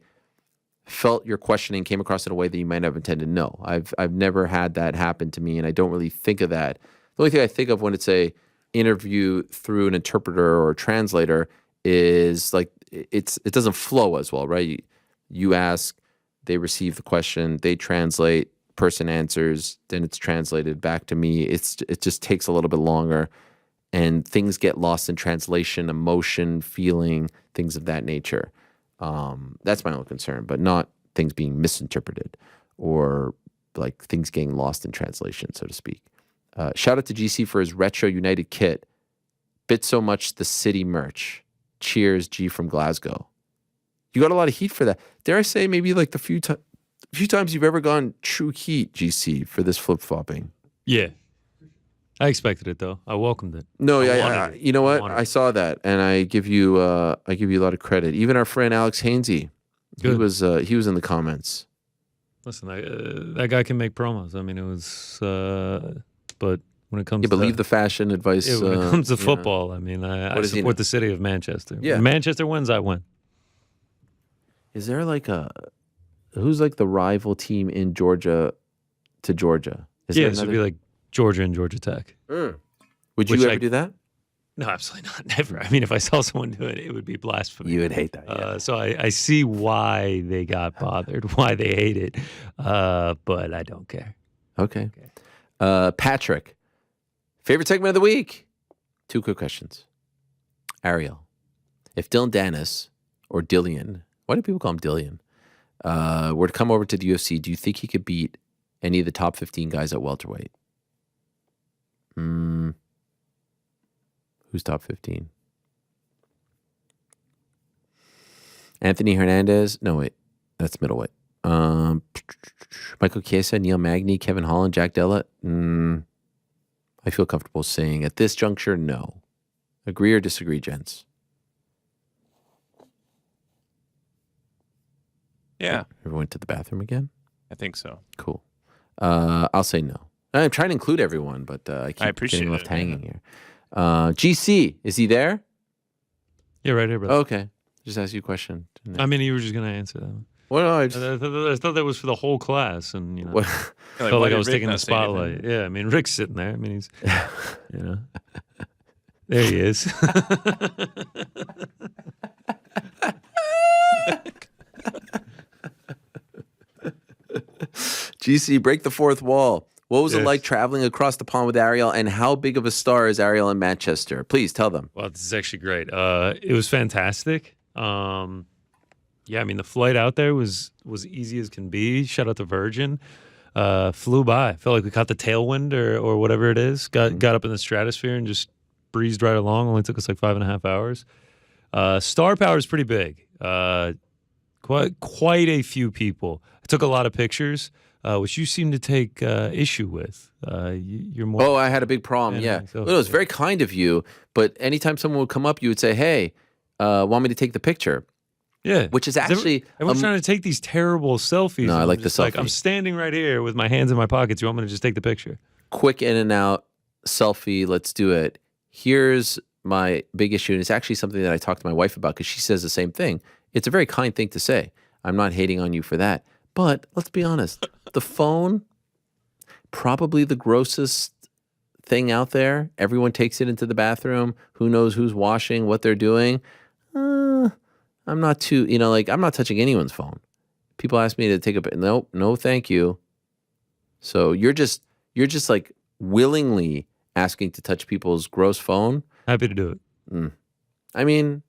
felt your questioning came across in a way that you might not have intended? No, I've never had that happen to me, and I don't really think of that. The only thing I think of when it's a interview through an interpreter or a translator is like it doesn't flow as well, right? You ask, they receive the question, they translate, person answers, then it's translated back to me. It just takes a little bit longer, and things get lost in translation, emotion, feeling, things of that nature. That's my only concern, but not things being misinterpreted or like things getting lost in translation, so to speak. Shout out to GC for his Retro United kit. Bit so much the city merch. Cheers, G from Glasgow. You got a lot of heat for that. Dare I say maybe like the few times you've ever gone true heat, GC, for this flip-flopping. Yeah. I expected it, though. I welcomed it. No, you know what? I saw that, and I give you a lot of credit. Even our friend Alex Hainsey, he was in the comments. Listen, that guy can make promos. I mean, it was, but when it comes to leave the fashion advice. Yeah, when it comes to football, I mean, I support the city of Manchester. Yeah. When Manchester wins, I win. Is there like who's like the rival team in Georgia to Georgia? It would be like Georgia and Georgia Tech. Would you ever do that? No, absolutely not. Never. I mean, if I saw someone do it, it would be blasphemy. You would hate that. Yeah. So I see why they got bothered, why they hate it, but I don't care. Okay. Patrick, favorite segment of the week? 2 quick questions. Ariel, if Dylan Dennis or Dillian, why do people call him Dillian, were to come over to the UFC, do you think he could beat any of the top 15 guys at welterweight? Who's top 15? Anthony Hernandez. No, wait. That's middleweight. Michael Chiesa, Neil Magny, Kevin Holland, Jack Della. I feel comfortable saying at this juncture, no. Agree or disagree, gents? Yeah. Everyone went to the bathroom again? I think so. Cool. I'll say no. I'm trying to include everyone, but I keep appreciate getting left it, hanging here. GC, is he there? Yeah, right here, brother. Okay. Just ask you a question. I mean, you were just going to answer that one. Well, no, I thought that was for the whole class, and What? felt like I was taking the spotlight. Yeah, I mean, Rick's sitting there. I mean, he's, there he is. GC, break the fourth wall. What was it like traveling across the pond with Ariel, and how big of a star is Ariel in Manchester? Please tell them. Well, this is actually great. It was fantastic. Yeah, I mean, the flight out there was easy as can be. Shout out to Virgin. Flew by. Felt like we caught the tailwind or whatever it is. Got up in the stratosphere and just breezed right along. Only took us like 5.5 hours. Star power is pretty big. Quite a few people. I took a lot of pictures, which you seem to take issue with. You're more. Oh, I had a big problem. Yeah, so, it was very kind of you. But anytime someone would come up, you would say, "Hey, want me to take the picture?" Yeah, which is actually everyone's trying to take these terrible selfies. No, I like the selfie. Like, I'm standing right here with my hands in my pockets. You want me to just take the picture? Quick in and out selfie. Let's do it. Here's my big issue, and it's actually something that I talked to my wife about because she says the same thing. It's a very kind thing to say. I'm not hating on you for that, but let's be honest. The phone, probably the grossest thing out there. Everyone takes it into the bathroom. Who knows who's washing, what they're doing? I'm not too, I'm not touching anyone's phone. People ask me to take a, no, thank you. So you're just like willingly asking to touch people's gross phone. Happy to do it. I mean,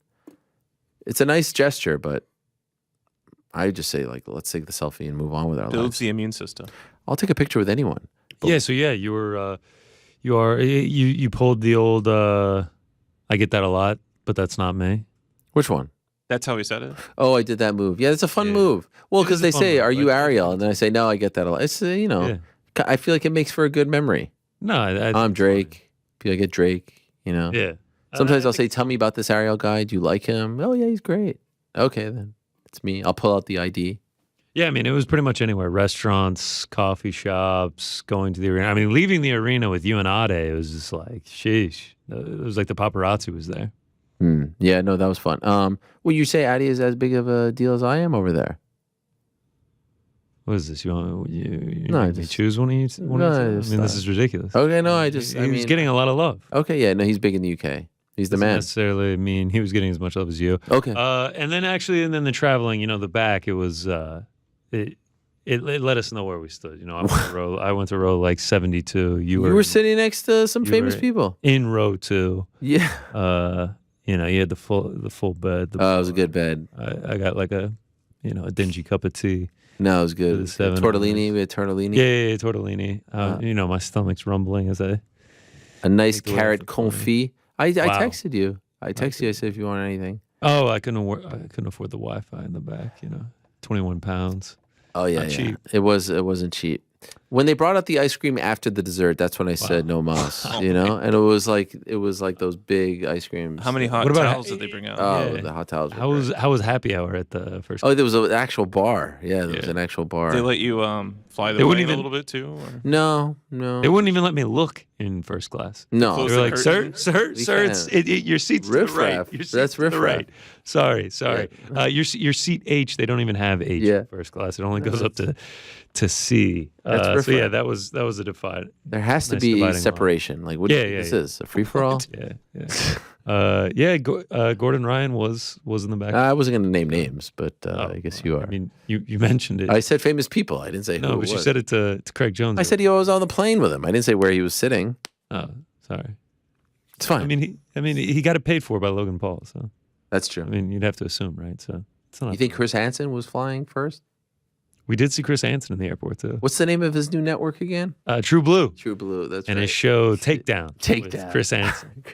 it's a nice gesture, but I just say let's take the selfie and move on with our lives. Builds the immune system. I'll take a picture with anyone. Yeah. So yeah, you pulled the old. I get that a lot, but that's not me. Which one? That's how he said it. Oh, I did that move. Yeah, it's a fun move. Well, because they say, "Are you Ariel?" And then I say, "No, I get that a lot." It's I feel like it makes for a good memory. No, I'm Drake. Feel like I get Drake. Yeah. Sometimes I'll say, "Tell me about this Ariel guy. Do you like him?" Oh yeah, he's great. Okay, then it's me. I'll pull out the ID. Yeah, I mean, it was pretty much anywhere. Restaurants, coffee shops, going to the arena. I mean, leaving the arena with you and Ade, it was just like, sheesh. It was like the paparazzi was there. Yeah, no, that was fun. Well, you say Adi is as big of a deal as I am over there. What is this? You No, I just choose one of you? This is ridiculous. Okay, no, He's getting a lot of love. Okay, yeah, no, he's big in the UK. He's the Doesn't man. necessarily mean he was getting as much love as you. Okay. And then the traveling, the back, it was, it let us know where we stood. I went to row like 72. You were sitting next to some famous people. In row 2. Yeah. You had the full bed. It was a good bed. I got like a dingy cup of tea. No, it was good. Tortellini. We had tortellini. Yeah, tortellini. My stomach's rumbling as a nice carrot confit. I texted you. I said if you want anything. Oh, I couldn't afford the Wi-Fi in the back. 21 pounds. Oh yeah, Not cheap. It wasn't cheap. When they brought out the ice cream after the dessert, that's when I said no mas, and it was like those big ice creams. How many hot towels did they bring out? Oh, the hot towels. How was happy hour at the first? Oh, there was an actual bar. Yeah, there was an actual bar. Did they let you fly the plane a little bit too? Or? No. They wouldn't even let me look in first class. No, they were like, sir, your seat's to the right. That's riff right. Sorry. Yeah. Your seat H. They don't even have H in first class. It only goes up to C. That's different. So yeah, that was a divide. There has to Nice be dividing separation. Like, what do you think this is? A free for all? Gordon Ryan was in the back. I wasn't going to name names, but I guess you are. I mean, you mentioned it. I said famous people. I didn't say who. No, but you said it to Craig Jones. I said he was on the plane with him. I didn't say where he was sitting. Oh, sorry. It's fine. I mean, he got it paid for by Logan Paul. So that's true. I mean, you'd have to assume, right? So it's not. You think Chris Hansen was flying first? We did see Chris Hansen in the airport too. What's the name of his new network again? True Blue. True Blue. That's and right. his show Takedown. Takedown. With Chris Hansen.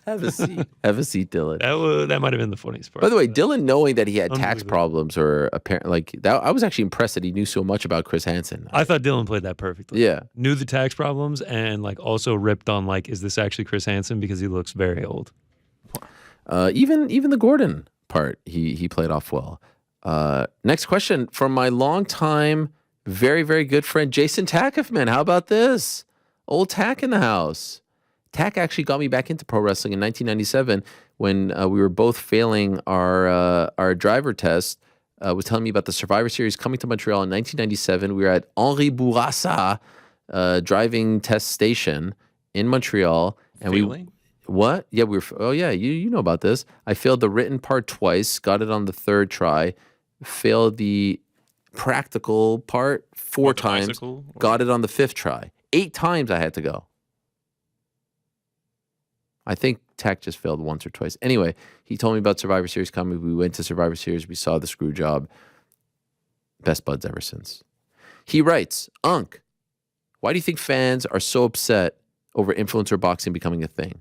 Have a seat. Have a seat, Dylan. That might have been the funniest part. By the way, Dylan knowing that he had tax problems or apparent like that, I was actually impressed that he knew so much about Chris Hansen. I thought Dylan played that perfectly. Yeah. Knew the tax problems and like also ripped on like, is this actually Chris Hansen? Because he looks very old. Even the Gordon part, he played off well. Next question from my longtime, very, very good friend, Jason Tackifman. How about this? Old Tack in the house. Tack actually got me back into pro wrestling in 1997 when we were both failing our driver test. Was telling me about the Survivor Series coming to Montreal in 1997. We were at Henri Bourassa driving test station in Montreal. And Failing? What? Yeah, we were. Oh, yeah, you know about this. I failed the written part twice, got it on the third try, failed the practical part four times, got it on the fifth try. 8 times I had to go. I think Tack just failed once or twice. Anyway, he told me about Survivor Series coming. We went to Survivor Series. We saw the screw job. Best buds ever since. He writes, Unk, why do you think fans are so upset over influencer boxing becoming a thing?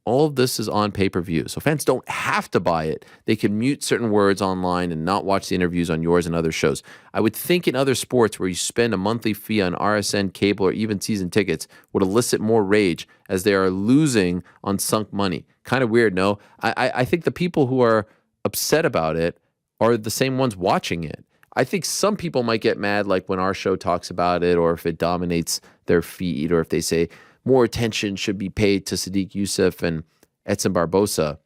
All of this is on pay-per-view, so fans don't have to buy it. They can mute certain words online and not watch the interviews on yours and other shows. I would think in other sports where you spend a monthly fee on RSN, cable, or even season tickets would elicit more rage as they are losing on sunk money. Kind of weird, no? I think the people who are upset about it are the same ones watching it. I think some people might get mad like when our show talks about it or if it dominates their feed or if they say, more attention should be paid to Sadiq Youssef and Edson Barbosa.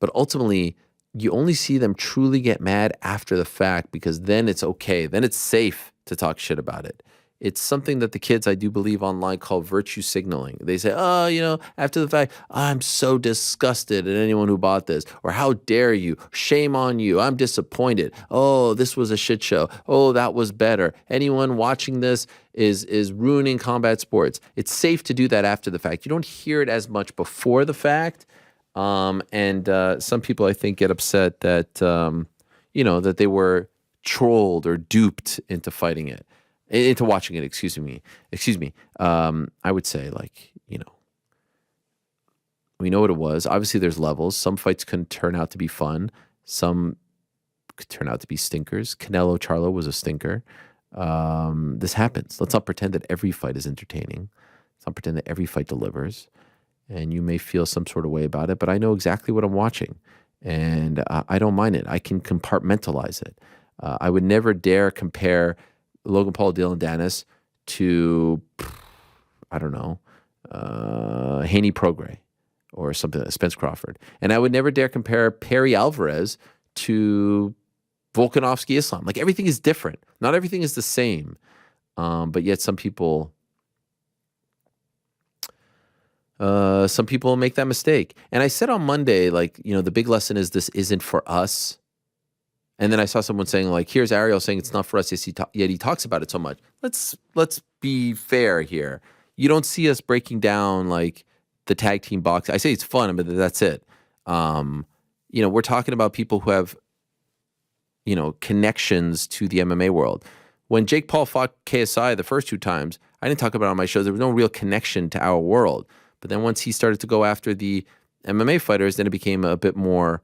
But ultimately, you only see them truly get mad after the fact because then it's okay. Then it's safe to talk shit about it. It's something that the kids, I do believe, online call virtue signaling. They say, after the fact, I'm so disgusted at anyone who bought this. Or how dare you? Shame on you. I'm disappointed. Oh, this was a shit show. Oh, that was better. Anyone watching this is ruining combat sports. It's safe to do that after the fact. You don't hear it as much before the fact. And some people, I think, get upset that, that they were trolled or duped into fighting it. Into watching it, excuse me. I would say, we know what it was. Obviously, there's levels. Some fights can turn out to be fun. Some could turn out to be stinkers. Canelo Charlo was a stinker. This happens. Let's not pretend that every fight is entertaining. Let's not pretend that every fight delivers. And you may feel some sort of way about it, but I know exactly what I'm watching. And I don't mind it. I can compartmentalize it. I would never dare compare Logan Paul, Dylan Dennis to, I don't know, Haney Prograis or something like Spence Crawford. And I would never dare compare Perry Alvarez to Volkanovski Islam. Like everything is different. Not everything is the same. But yet some people make that mistake. And I said on Monday, the big lesson is this isn't for us. And then I saw someone saying, here's Ariel saying it's not for us, yet he talks about it so much. Let's be fair here. You don't see us breaking down, the tag team box. I say it's fun, but that's it. We're talking about people who have, connections to the MMA world. When Jake Paul fought KSI the first 2 times, I didn't talk about it on my show. There was no real connection to our world. But then once he started to go after the MMA fighters, then it became a bit more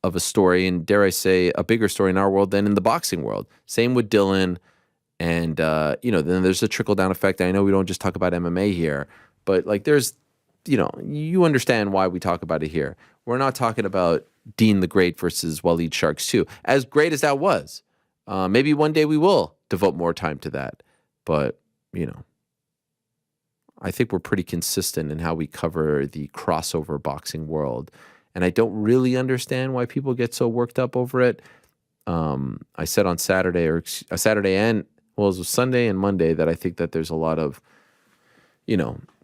of a story, and dare I say, a bigger story in our world than in the boxing world. Same with Dylan, and then there's a trickle-down effect. I know we don't just talk about MMA here, but there's, you understand why we talk about it here. We're not talking about Dean the Great versus Waleed Sharks 2. As great as that was, maybe one day we will devote more time to that, but, I think we're pretty consistent in how we cover the crossover boxing world. And I don't really understand why people get so worked up over it. I said on Saturday and Well, it was Sunday and Monday that I think that there's a lot of,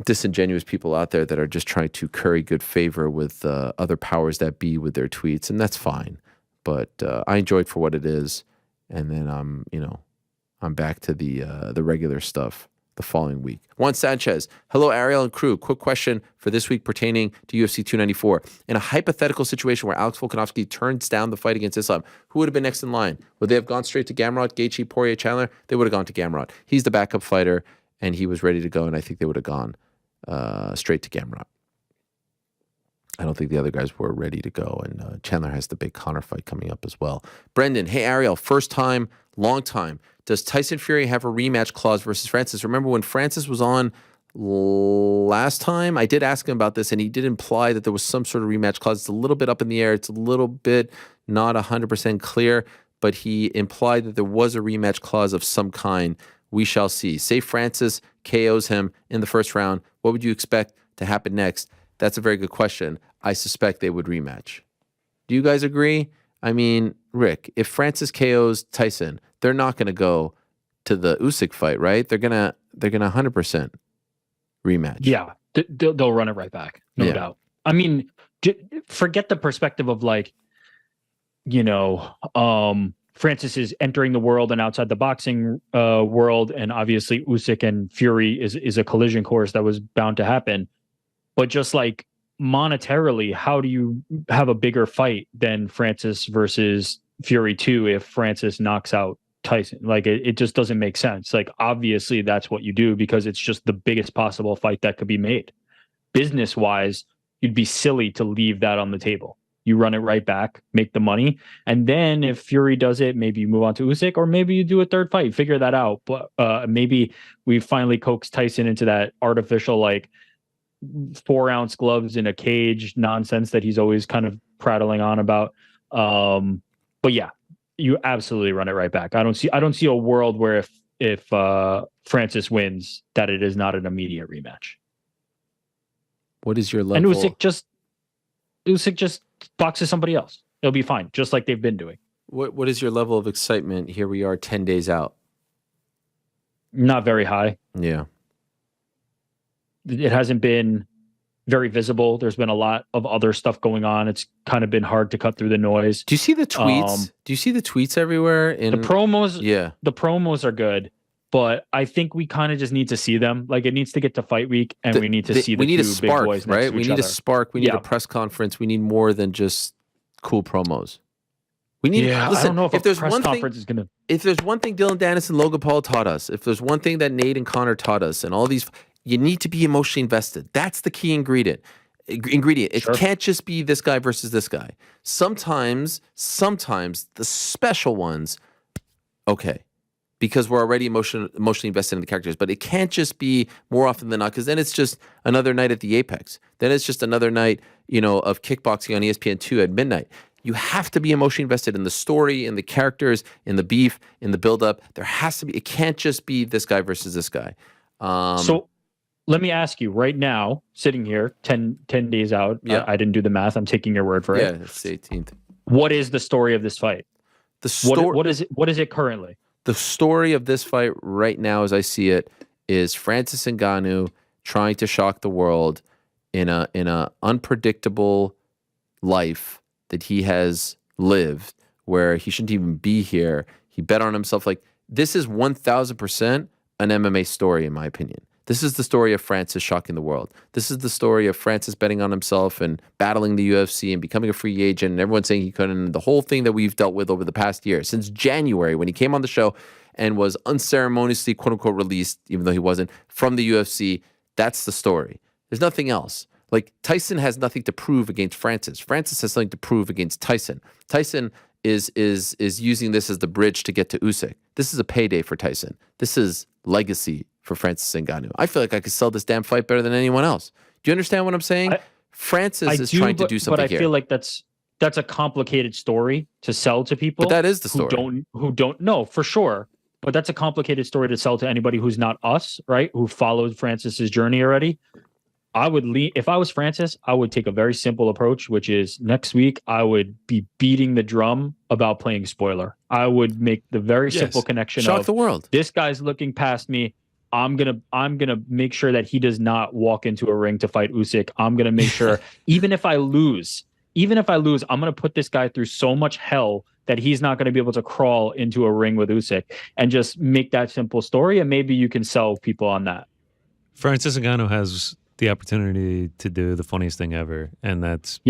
disingenuous people out there that are just trying to curry good favor with other powers that be with their tweets, and that's fine. But I enjoy it for what it is, and then I'm back to the regular stuff the following week. Juan Sanchez, hello Ariel and crew. Quick question for this week pertaining to UFC 294. In a hypothetical situation where Alex Volkanovski turns down the fight against Islam, who would have been next in line? Would they have gone straight to Gamrot, Gaethje, Poirier, Chandler? They would have gone to Gamrot. He's the backup fighter, and he was ready to go, and I think they would have gone straight to Gamrot. I don't think the other guys were ready to go, and Chandler has the big Conor fight coming up as well. Brendan, hey Ariel, first time, long time. Does Tyson Fury have a rematch clause versus Francis? Remember when Francis was on last time? I did ask him about this, and he did imply that there was some sort of rematch clause. It's a little bit up in the air. It's a little bit not 100% clear, but he implied that there was a rematch clause of some kind. We shall see. Say Francis KOs him in the first round. What would you expect to happen next? That's a very good question. I suspect they would rematch. Do you guys agree? I mean, Rick, if Francis KOs Tyson, they're not going to go to the Usyk fight, right? They're gonna 100% rematch. Yeah, they'll run it right back, no doubt. I mean, forget the perspective of Francis is entering the world and outside the boxing world, and obviously Usyk and Fury is a collision course that was bound to happen. But just monetarily, how do you have a bigger fight than Francis versus Fury 2 if Francis knocks out Tyson? It just doesn't make sense. Obviously that's what you do because it's just the biggest possible fight that could be made. Business wise, you'd be silly to leave that on the table. You run it right back, make the money, and then if Fury does it, maybe you move on to Usyk, or maybe you do a third fight. Figure that out. But maybe we finally coaxed Tyson into that artificial 4-ounce gloves in a cage nonsense that he's always kind of prattling on about. But yeah, you absolutely run it right back. I don't see a world where if Francis wins that it is not an immediate rematch. What is your level? And Usyk just boxes somebody else. It'll be fine, just like they've been doing. What is your level of excitement? Here we are 10 days out. Not very high. Yeah. It hasn't been very visible. There's been a lot of other stuff going on. It's kind of been hard to cut through the noise. Do you see the tweets? Do you see the tweets everywhere? The promos? Yeah. The promos are good, but I think we kind of just need to see them. It needs to get to fight week, and we need to see the two big boys next to each We need other. a spark. We need a press conference. We need more than just cool promos. We need. Listen, I don't know if there's press one conference is going to. If there's one thing Dylan Dennis and Logan Paul taught us, if there's one thing that Nate and Connor taught us, and all these, you need to be emotionally invested. That's the key ingredient. It can't just be this guy versus this guy. Sometimes the special ones, okay, because we're already emotionally invested in the characters, but it can't just be more often than not, because then it's just another night at the Apex. Then it's just another night, of kickboxing on ESPN2 at midnight. You have to be emotionally invested in the story, in the characters, in the beef, in the buildup. There has to be. It can't just be this guy versus this guy. So let me ask you right now, sitting here 10 days out. Yeah. I didn't do the math. I'm taking your word for it. Yeah, it's the 18th. What is the story of this fight? What is it? What is it currently? The story of this fight right now, as I see it, is Francis Ngannou trying to shock the world in a unpredictable life that he has lived, where he shouldn't even be here. He bet on himself. This is 1,000% an MMA story, in my opinion. This is the story of Francis shocking the world. This is the story of Francis betting on himself and battling the UFC and becoming a free agent, and everyone saying he couldn't. And the whole thing that we've dealt with over the past year, since January, when he came on the show and was unceremoniously, quote unquote, released, even though he wasn't, from the UFC. That's the story. There's nothing else. Tyson has nothing to prove against Francis. Francis has something to prove against Tyson. Tyson is using this as the bridge to get to Usyk. This is a payday for Tyson. This is legacy for Francis Ngannou. I feel like I could sell this damn fight better than anyone else. Do you understand what I'm saying? Francis is trying to do something here. But I feel like that's a complicated story to sell to people. But that is the story. Who don't know for sure. But that's a complicated story to sell to anybody who's not us, right? Who followed Francis's journey already. I would lean. If I was Francis, I would take a very simple approach, which is next week I would be beating the drum about playing spoiler. I would make the very simple connection Shock of the world. This guy's looking past me. I'm gonna make sure that he does not walk into a ring to fight Usyk. I'm gonna make sure, even if I lose, I'm gonna put this guy through so much hell that he's not gonna be able to crawl into a ring with Usyk, and just make that simple story. And maybe you can sell people on that. Francis Ngannou has the opportunity to do the funniest thing ever, and that's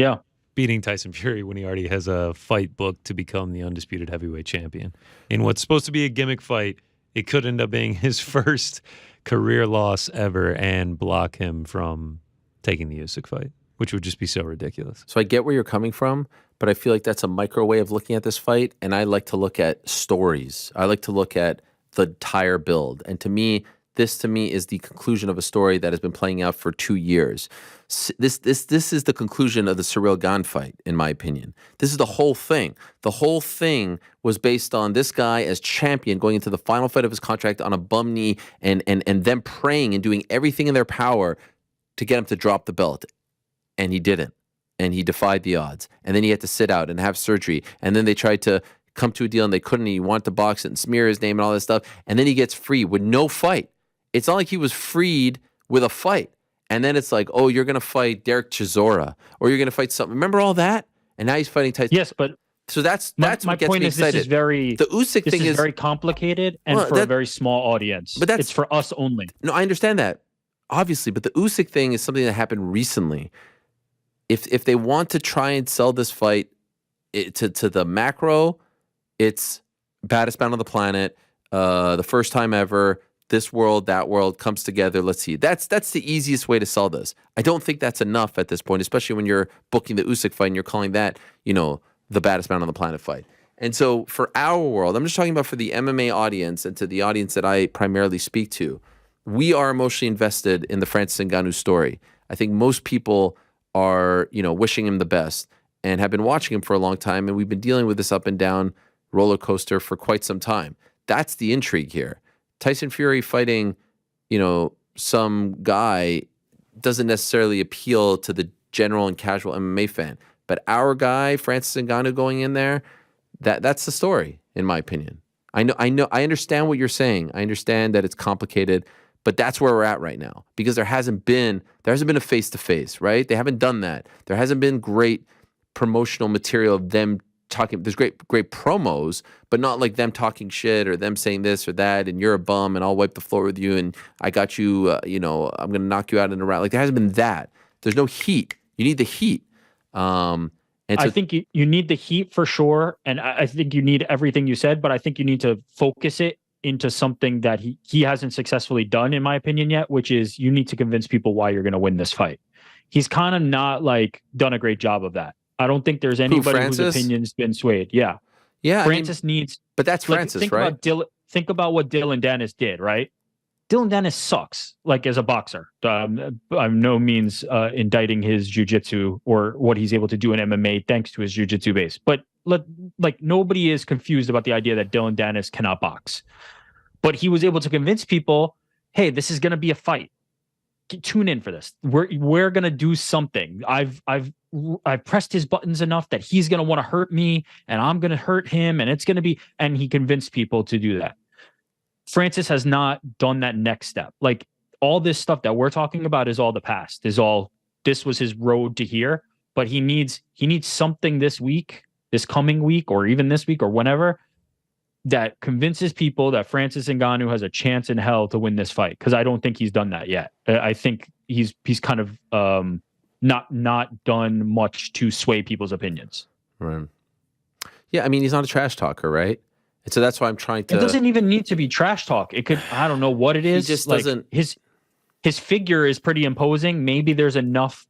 beating Tyson Fury when he already has a fight booked to become the undisputed heavyweight champion. In what's supposed to be a gimmick fight, it could end up being his first career loss ever and block him from taking the Usyk fight, which would just be so ridiculous. So I get where you're coming from, but I feel like that's a micro way of looking at this fight, and I like to look at stories. I like to look at the entire build, and to me is the conclusion of a story that has been playing out for 2 years. This is the conclusion of the Ciryl Gane fight, in my opinion. This is the whole thing. The whole thing was based on this guy as champion going into the final fight of his contract on a bum knee and them praying and doing everything in their power to get him to drop the belt. And he didn't. And he defied the odds. And then he had to sit out and have surgery. And then they tried to come to a deal and they couldn't. He wanted to box it and smear his name and all this stuff. And then he gets free with no fight. It's not like he was freed with a fight. And then it's like, oh, you're going to fight Derek Chisora, or you're going to fight something. Remember all that? And now he's fighting Tyson. Yes, but so that's my what gets point me is excited. This is very, the Usyk thing is very complicated and for a very small audience. But it's for us only. No, I understand that, obviously. But the Usyk thing is something that happened recently. If they want to try and sell this fight to the macro, it's baddest man on the planet, the first time ever. This world, that world comes together. Let's see. That's the easiest way to sell this. I don't think that's enough at this point, especially when you're booking the Usyk fight and you're calling that, the baddest man on the planet fight. And so for our world, I'm just talking about for the MMA audience and to the audience that I primarily speak to, we are emotionally invested in the Francis Ngannou story. I think most people are, wishing him the best and have been watching him for a long time. And we've been dealing with this up and down roller coaster for quite some time. That's the intrigue here. Tyson Fury fighting, some guy doesn't necessarily appeal to the general and casual MMA fan. But our guy, Francis Ngannou, going in there, that's the story, in my opinion. I understand what you're saying. I understand that it's complicated, but that's where we're at right now. Because there hasn't been a face-to-face, right? They haven't done that. There hasn't been great promotional material of them talking. There's great promos, but not like them talking shit or them saying this or that, and you're a bum and I'll wipe the floor with you and I got you, I'm going to knock you out in a round. Like there hasn't been that. There's no heat. You need the heat. And I think you need the heat for sure. And I think you need everything you said, but I think you need to focus it into something that he hasn't successfully done, in my opinion, yet, which is you need to convince people why you're going to win this fight. He's kind of not done a great job of that. I don't think there's anybody whose opinion's been swayed. Yeah. Francis needs, but that's Francis, right? Think about what Dylan Dennis did, right? Dylan Dennis sucks, as a boxer. I'm no means indicting his jiu-jitsu or what he's able to do in MMA thanks to his jiu-jitsu base. But nobody is confused about the idea that Dylan Dennis cannot box. But he was able to convince people, hey, this is going to be a fight. Tune in for this. We're going to do something. I've pressed his buttons enough that he's going to want to hurt me and I'm going to hurt him. And it's going to be, and he convinced people to do that. Francis has not done that next step. All this stuff that we're talking about is all the past, this was his road to here, but he needs something this coming week, or even this week or whenever, that convinces people that Francis Ngannou has a chance in hell to win this fight. Cause I don't think he's done that yet. I think he's kind of, not done much to sway people's opinions. Right. Yeah, I mean, he's not a trash talker, right? And so that's why I'm trying to... It doesn't even need to be trash talk. It could, I don't know what it is. He just doesn't... His figure is pretty imposing. Maybe there's enough,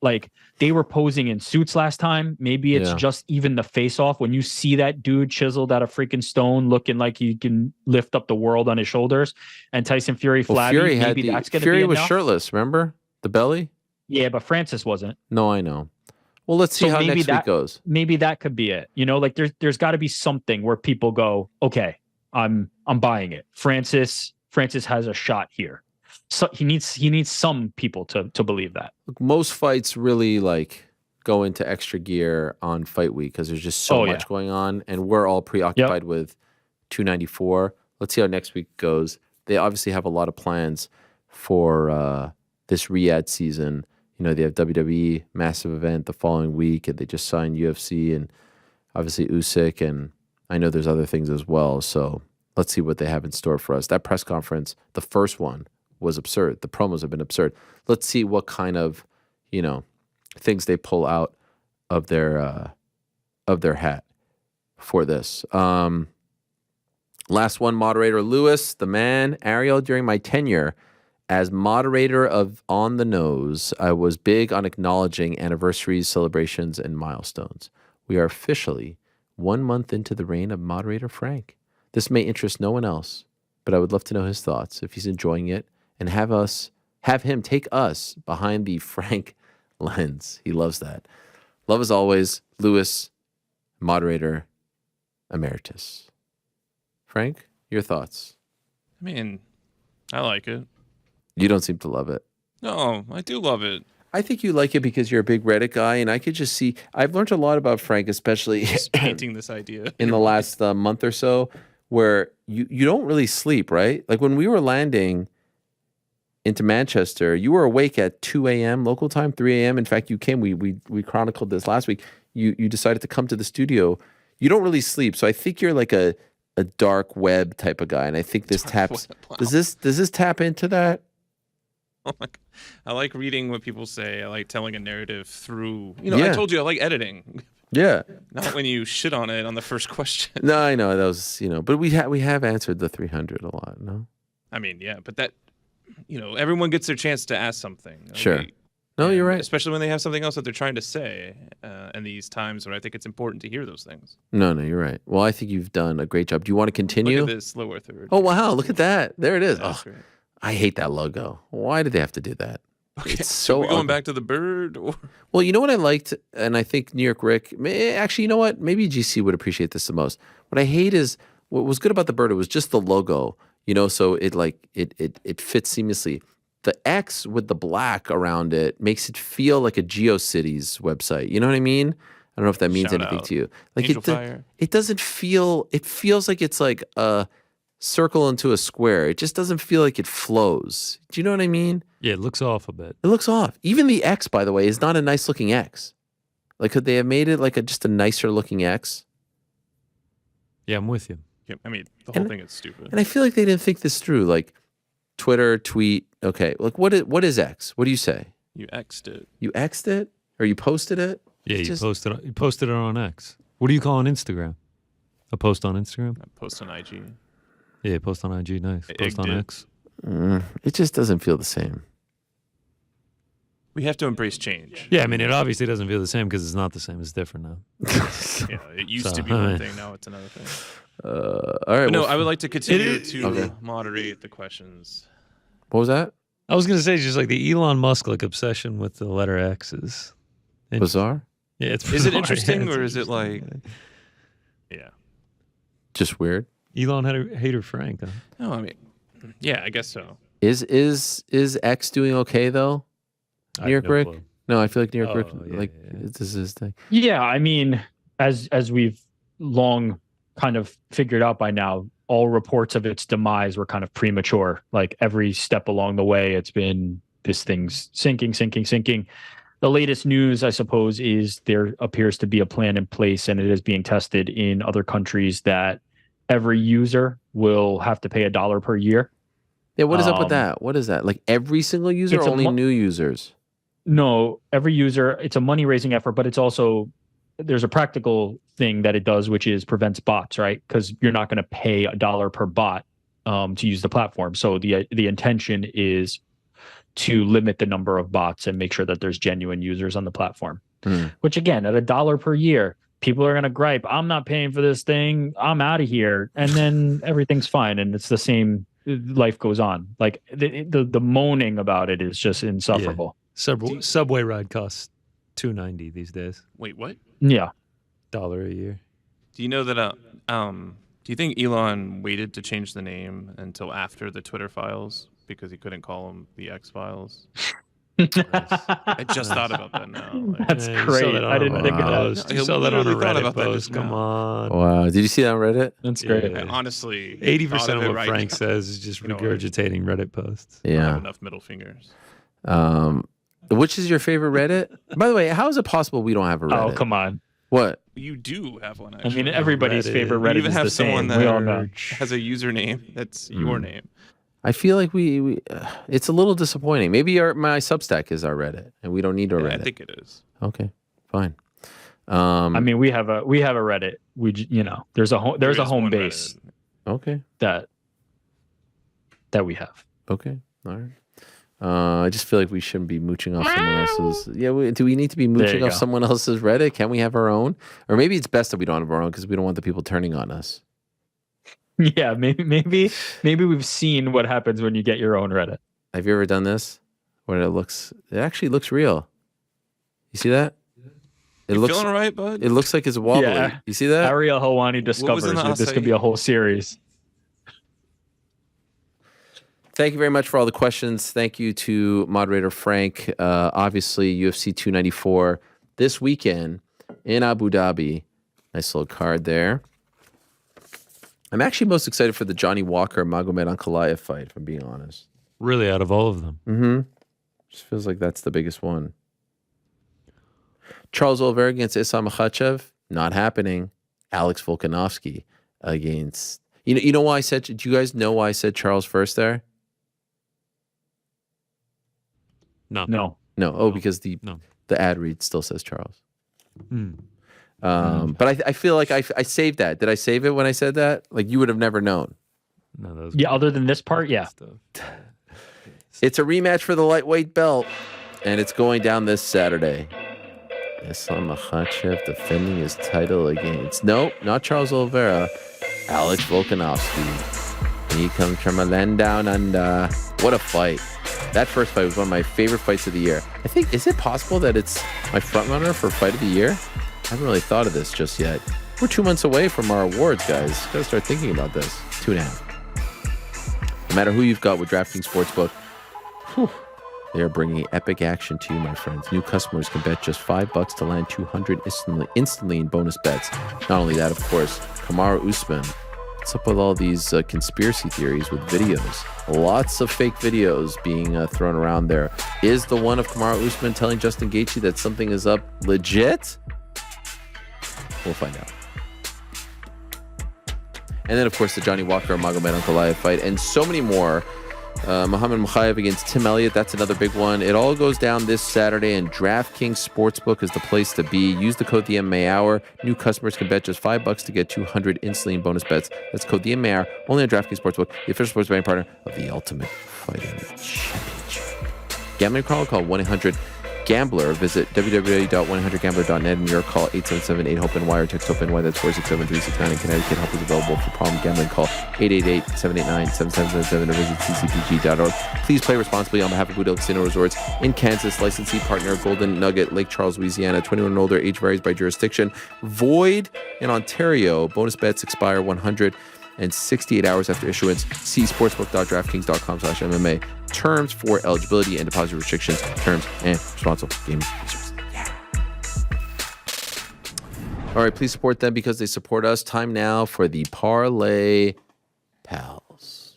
they were posing in suits last time. Maybe it's just even the face-off. When you see that dude chiseled out of freaking stone, looking like he can lift up the world on his shoulders, and Tyson Fury flabby, Fury maybe that's going to be Fury was enough. Shirtless, remember? The belly? Yeah, but Francis wasn't. No, I know. Well, let's see how next week goes. Maybe that could be it. There's got to be something where people go, okay, I'm buying it. Francis has a shot here. So he needs some people to believe that. Look, most fights really like go into extra gear on fight week because there's just so much going on, and we're all preoccupied with 294. Let's see how next week goes. They obviously have a lot of plans for this Riyadh season. You know, they have WWE massive event the following week, and they just signed UFC and obviously Usyk, and I know there's other things as well. So let's see what they have in store for us. That press conference, the first one, was absurd. The promos have been absurd. Let's see what kind of, you know, things they pull out of their hat for this. Last one, moderator Lewis, the man, Ariel. During my tenure as moderator of On the Nose, I was big on acknowledging anniversaries, celebrations, and milestones. We are officially 1 month into the reign of moderator Frank. This may interest no one else, but I would love to know his thoughts, if he's enjoying it, and have him take us behind the Frank lens. He loves that. Love as always, Lewis, moderator emeritus. Frank, your thoughts? I mean, I like it. You don't seem to love it. No, I do love it. I think you like it because you're a big Reddit guy, and I could just see. I've learned a lot about Frank, especially Just painting this idea in the last month or so, where you don't really sleep, right? Like when we were landing into Manchester, you were awake at 2 a.m. local time, 3 a.m. In fact, you came. We chronicled this last week. You decided to come to the studio. You don't really sleep, so I think you're like a dark web type of guy, and I think this taps. Wow. Does this tap into that? Oh my God. I like reading what people say. I like telling a narrative through. You know, I told you I like editing. Yeah. Not when you shit on it on the first question. No, I know that was but we have answered the 300 a lot. No. I mean, yeah, but that everyone gets their chance to ask something. Sure. No, you're right. Especially when they have something else that they're trying to say, in these times when I think it's important to hear those things. No, you're right. Well, I think you've done a great job. Do you want to continue? Look at this lower third. Oh wow, look at that. There it is. That's Oh, great. I hate that logo. Why did they have to do that? Okay, It's so are we going ugly. back to the bird? Or? Well, you know what I liked, and I think New York Rick. Actually, you know what? Maybe GC would appreciate this the most. What I hate is what was good about the bird. It was just the logo. So it fits seamlessly. The X with the black around it makes it feel like a GeoCities website. You know what I mean? I don't know if that means Shout anything out. to you. Like Angel Fire. it doesn't feel. It feels like it's like a circle into a square. It just doesn't feel like it flows. Do you know what I mean? Yeah, it looks off a bit. It looks off. Even the X, by the way, is not a nice looking X. Like, could they have made it like just a nicer looking X? Yeah, I'm with you. Yeah, I mean, the whole thing is stupid. And I feel like they didn't think this through. Like, Twitter, tweet. Okay, like what is X? What do you say? You X'd it. You X'd it, or you posted it? Yeah, It's you posted it on X. What do you call on Instagram? A post on Instagram? I post on IG. Yeah, post on IG. Nice. Post on did. X. It just doesn't feel the same. We have to embrace change. Yeah, I mean, it obviously doesn't feel the same because it's not the same. It's different now. Yeah, it used to be one thing. Now it's another thing. All right. But no, well, I would like to continue to Okay. moderate the questions. What was that? I was going to say just like the Elon Musk obsession with the letter X is Bizarre? Yeah, it's Is it bizarre. interesting Yeah, or it's is it like? interesting. Yeah. Just weird. Elon hater Frank? Huh? No, I mean, yeah, I guess so. Is X doing okay though? I New York have no Rick? clue. No, I feel like New York Rick. Oh, yeah, Like yeah. this is his thing. Yeah, I mean, as we've long kind of figured out by now, all reports of its demise were kind of premature. Like every step along the way, it's been this thing's sinking. The latest news, I suppose, is there appears to be a plan in place, and it is being tested in other countries that every user will have to pay $1 per year. Yeah, what is up with that? What is that? Like every single user, It's or a only new users? No, every user, it's a money raising effort, but it's also, there's a practical thing that it does, which is prevents bots, right? Because you're not going to pay $1 per bot to use the platform. So the intention is to limit the number of bots and make sure that there's genuine users on the platform. Which again, at $1 per year, people are going to gripe, I'm not paying for this thing, I'm out of here. And then everything's fine. And it's the same, life goes on. Like the moaning about it is just insufferable. Subway ride costs $2.90 these days. Wait, what? Yeah. $1 a year. Do you know that? Do you think Elon waited to change the name until after the Twitter files because he couldn't call them the X-Files. I just thought about that now. Like, That's great. I didn't think of that. You saw that on a Reddit that post. just Come now. on. Wow. Did you see that on Reddit? That's great. I honestly, 80% of thought what it Frank now. says is just regurgitating Reddit posts. I don't have Yeah. enough middle fingers. Which is your favorite Reddit? By the way, how is it possible we don't have a Reddit? Oh, come on. What? You do have one. I Actually. mean, everybody's Reddit. favorite You Reddit even is have the someone same. We all know. that has a username that's your name. I feel like we it's a little disappointing. Maybe my Substack is our Reddit, and we don't need a Yeah, Reddit. I think it is. Okay, fine. I mean, we have a Reddit. There's a home There is home one base Okay, that we have. okay, all right. I just feel like we shouldn't be mooching off someone else's. Yeah, do we need to be mooching off go. someone else's Reddit? Can we have our own? Or maybe it's best that we don't have our own because we don't want the people turning on us. Yeah, maybe we've seen what happens when you get your own Reddit. Have you ever done this? Where it actually looks real. You see that? It looks feeling all right, bud? It looks like it's wobbly. Yeah. You see that? Ariel Helwani in discovers the that this acai? could be a whole series. Thank you very much for all the questions. Thank you to moderator Frank. Obviously, UFC 294 this weekend in Abu Dhabi. Nice little card there. I'm actually most excited for the Johnny Walker Magomed Ankalaev fight, if I'm being honest. Really, out of all of them. Mm-hmm. Just feels like that's the biggest one. Charles Oliveira against Islam Makhachev, not happening. Alex Volkanovski against... You know why I said... Do you guys know why I said Charles first there? No. No. Because the ad read still says Charles. But I feel like I saved that. Did I save it when I said that? Like you would have never known. No, those Yeah, other than this part, yeah. It's a rematch for the lightweight belt, and it's going down this Saturday. Islam Makhachev defending his title against not Charles Oliveira, Alex Volkanovski. And he comes from a land down under. What a fight! That first fight was one of my favorite fights of the year. I think, is it possible that it's my front runner for fight of the year? I haven't really thought of this just yet. We're 2 months away from our awards, guys. Gotta start thinking about this. 2.5. No matter who you've got with DraftKings Sportsbook, they are bringing epic action to you, my friends. New customers can bet just $5 to land $200 instantly in bonus bets. Not only that, of course, Kamaru Usman. What's up with all these conspiracy theories with videos? Lots of fake videos being thrown around there. Is the one of Kamaru Usman telling Justin Gaethje that something is up legit? We'll find out. And then, of course, the Johnny Walker Magomed Ankalaev fight, and so many more. Muhammad Mokaev against Tim Elliott. That's another big one. It all goes down this Saturday, and DraftKings Sportsbook is the place to be. Use the code TheMMAHour. New customers can bet just $5 to get $200 instantly in bonus bets. That's code TheMMAHour. Only on DraftKings Sportsbook, the official sports betting partner of the Ultimate Fighting Championship. Gambling call 1-800-GAMBLER. Visit www.100gambler.net and your call 877-8-HOPENY or text HOPENY. That's 467-369 in Connecticut. Help is available for problem gambling. Call 888-789-7777 or visit ccpg.org. Please play responsibly on behalf of Boot Casino Resorts in Kansas. Licensee partner Golden Nugget, Lake Charles, Louisiana. 21 and older. Age varies by jurisdiction. Void in Ontario. Bonus bets expire 168 hours after issuance. See sportsbook.draftkings.com/MMA. Terms for eligibility and deposit restrictions, terms, and responsible gaming resources. Yeah. All right, please support them because they support us. Time now for the Parlay Pals.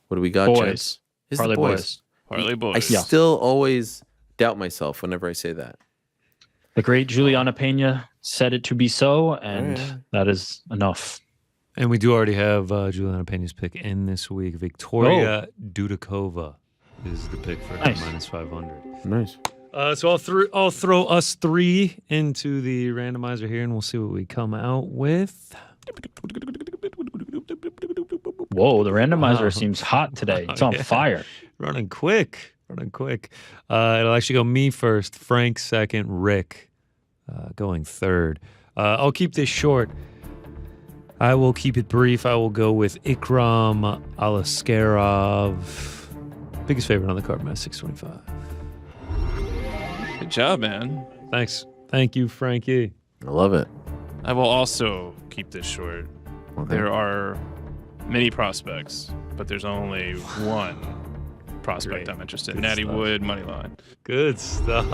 What do we got, Boys. gents? It's the Parlay boys. Parlay I boys. still always doubt myself whenever I say that. The great Juliana Pena said it to be so, and that is enough. And we do already have Juliana Pena's pick in this week. Victoria Dudakova is the pick for her -500. Nice. So I'll throw us three into the randomizer here, and we'll see what we come out with. Whoa, the randomizer seems hot today. It's on fire. Running quick. It'll actually go me first, Frank second, Rick going third. I'll keep this short. I will keep it brief. I will go with Ikram Alaskarov. Biggest favorite on the card, -625. Good job, man. Thanks. Thank you, Frankie. I love it. I will also keep this short. Okay. There are many prospects, but there's only one prospect I'm interested in. Natty Wood, money line. Good stuff.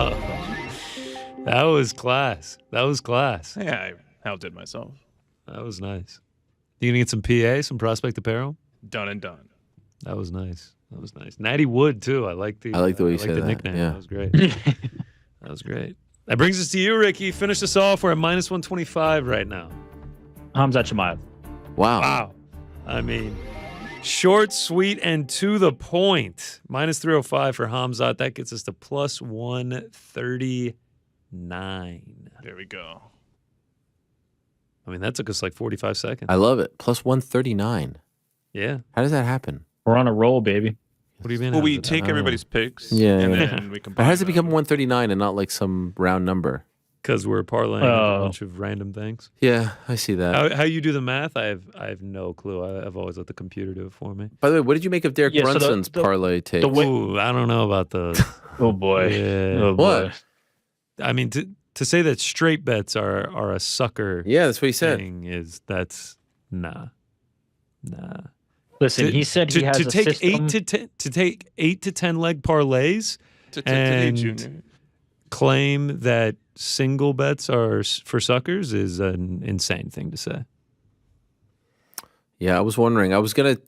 That was class. Yeah, I outdid myself. That was nice. You gonna get some PA, some prospect apparel? Done and done. That was nice. Natty Wood too. I like the way you said the that. nickname. Yeah. That was great. That was great. That brings us to you, Ricky. Finish us off. We're at minus 125 right now. Hamzat Chimaev. Wow. I mean, short, sweet, and to the point. Minus 305 for Hamzat. That gets us to plus 139. There we go. I mean, that took us like 45 seconds. I love it. Plus 139. Yeah. How does that happen? We're on a roll, baby. What do you mean? Well, we take everybody's picks. Yeah. And then we combine. How does it become 139 and not like some round number? Because we're parlaying a bunch of random things. Yeah, I see that. How you do the math? I have no clue. I've always let the computer do it for me. By the way, what did you make of Derek Brunson's parlay take? Ooh, I don't know about those. Oh boy. Yeah. Oh boy. What? I mean, to say that straight bets are a sucker. Yeah, that's what he said. That's nah. Listen, he said he has to a take system. to take 8 to 10 leg parlays and claim that single bets are for suckers is an insane thing to say. Yeah, I was wondering. I was gonna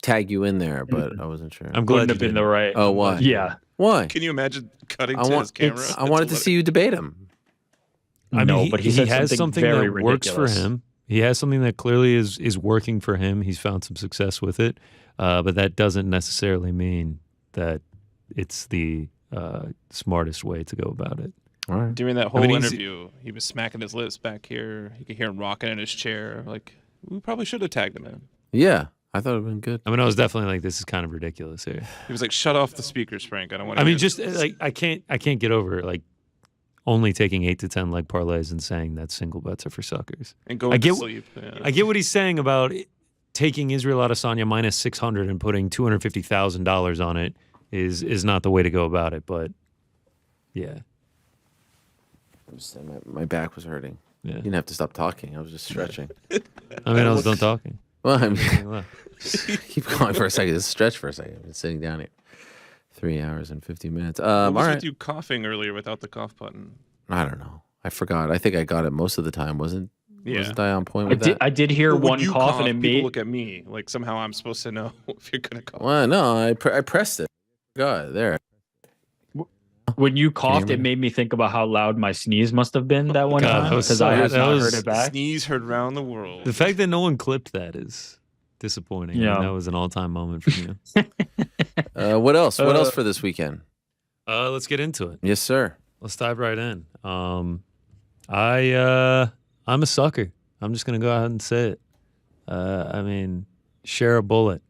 tag you in there, but I wasn't sure. I'm glad Wouldn't have been the right. Oh, why? Yeah. Why? Can you imagine cutting to his camera? I wanted to see you debate him. I mean, but he has something very that works for ridiculous. him. He has something that clearly is working for him. He's found some success with it, but that doesn't necessarily mean that it's the smartest way to go about it. All right. During that whole interview, he was smacking his lips back here. You could hear him rocking in his chair. Like, we probably should have tagged him in. Yeah, I thought it would have been good. I mean, I was definitely like, this is kind of ridiculous here. He was like, shut off the speakers, Frank. I don't want to. I mean, just like I can't get over like only taking 8 to 10 leg parlays and saying that single bets are for suckers. And going to sleep. Yeah. I get what he's saying about taking Israel Adesanya minus 600 and putting $250,000 on it is not the way to go about it. But yeah. My back was hurting. Yeah. You didn't have to stop talking. I was just stretching. I mean, I was done talking. Well, I mean, keep going for a second. Just stretch for a second. I've been sitting down here 3 hours and 50 minutes. What all was right. with you coughing earlier without the cough button? I don't know. I forgot. I think I got it most of the time. Wasn't I on point with that? I did hear But when one you cough and it people made. look at me like somehow I'm supposed to know if you're gonna cough. Well, no, I pressed it. God, there. When you coughed, it made me think about how loud my sneeze must have been that one time because I have not heard it back. Sneeze heard around the world. The fact that no one clipped that is disappointing. Yeah. I mean, that was an all-time moment for you. What else? What else for this weekend? Let's get into it. Yes, sir. Let's dive right in. I'm a sucker. I'm just gonna go ahead and say it. I mean, share a bullet.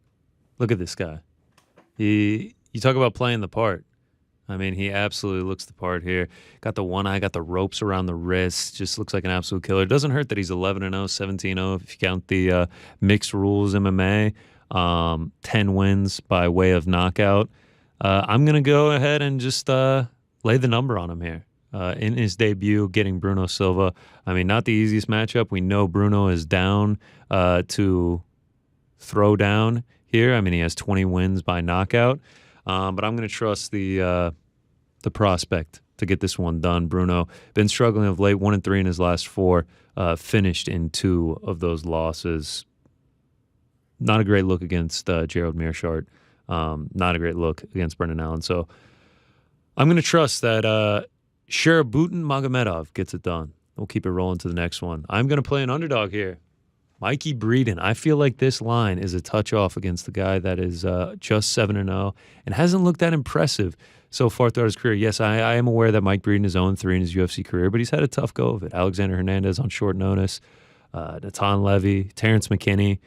Look at this guy. You talk about playing the part. I mean, he absolutely looks the part here. Got the one eye, got the ropes around the wrist. Just looks like an absolute killer. It doesn't hurt that he's 11-0, 17-0 if you count the mixed rules MMA. 10 wins by way of knockout. I'm going to go ahead and just lay the number on him here. In his debut, getting Bruno Silva. I mean, not the easiest matchup. We know Bruno is down to throw down here. I mean, he has 20 wins by knockout. But I'm going to trust the prospect to get this one done. Bruno been struggling of late, 1-3 in his last 4, finished in 2 of those losses. Not a great look against Gerald Meerschaert. Not a great look against Brendan Allen. So I'm going to trust that Sharabutin Magomedov gets it done. We'll keep it rolling to the next one. I'm going to play an underdog here. Mikey Breeden. I feel like this line is a touch off against the guy that is just 7-0 and hasn't looked that impressive so far throughout his career. Yes, I am aware that Mike Breeden is 0-3 in his UFC career, but he's had a tough go of it. Alexander Hernandez on short notice, Natan Levy, Terrence McKinney.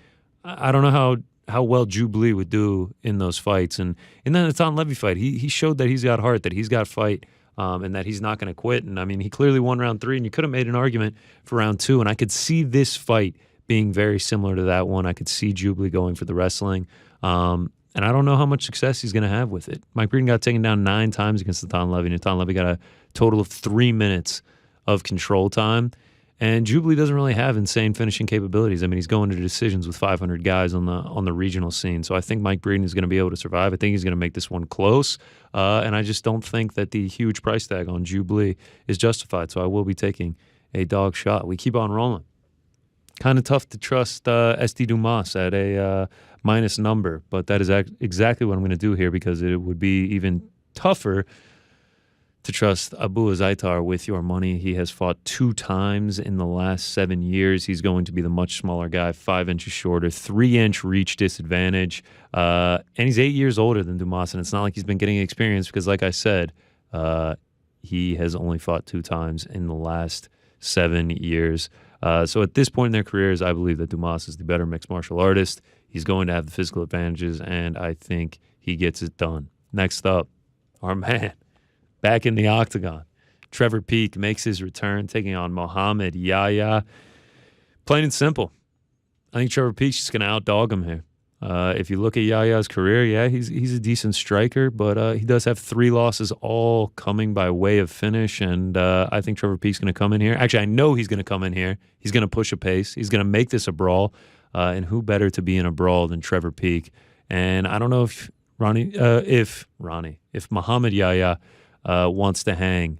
I don't know how well Jubilee would do in those fights. And in that Natan Levy fight, he showed that he's got heart, that he's got fight, and that he's not going to quit. And I mean, he clearly won round 3, and you could have made an argument for round 2. And I could see this fight being very similar to that one. I could see Jubilee going for the wrestling. And I don't know how much success he's going to have with it. Mike Breeden got taken down 9 times against Natan Levy. Natan Levy got a total of 3 minutes of control time. And Jubilee doesn't really have insane finishing capabilities. I mean, he's going to decisions with 500 guys on the regional scene. So I think Mike Breeden is going to be able to survive. I think he's going to make this one close. And I just don't think that the huge price tag on Jubilee is justified. So I will be taking a dog shot. We keep on rolling. Kind of tough to trust SD Dumas at a minus number, but that is exactly what I'm going to do here because it would be even tougher to trust Abu Azaitar with your money. He has fought 2 times in the last 7 years. He's going to be the much smaller guy, 5 inches shorter, 3-inch reach disadvantage. And he's 8 years older than Dumas, and it's not like he's been getting experience because, like I said, he has only fought 2 times in the last 7 years. So at this point in their careers, I believe that Dumas is the better mixed martial artist. He's going to have the physical advantages, and I think he gets it done. Next up, our man, back in the octagon. Trevor Peek makes his return, taking on Mohamed Yahya. Plain and simple. I think Trevor Peek's just going to outdog him here. If you look at Yahya's career, yeah, he's a decent striker, but he does have 3 losses, all coming by way of finish, and I think Trevor Peek's going to come in here. Actually, I know he's going to come in here. He's going to push a pace. He's going to make this a brawl, and who better to be in a brawl than Trevor Peek? And I don't know if Mohamed Yahya wants to hang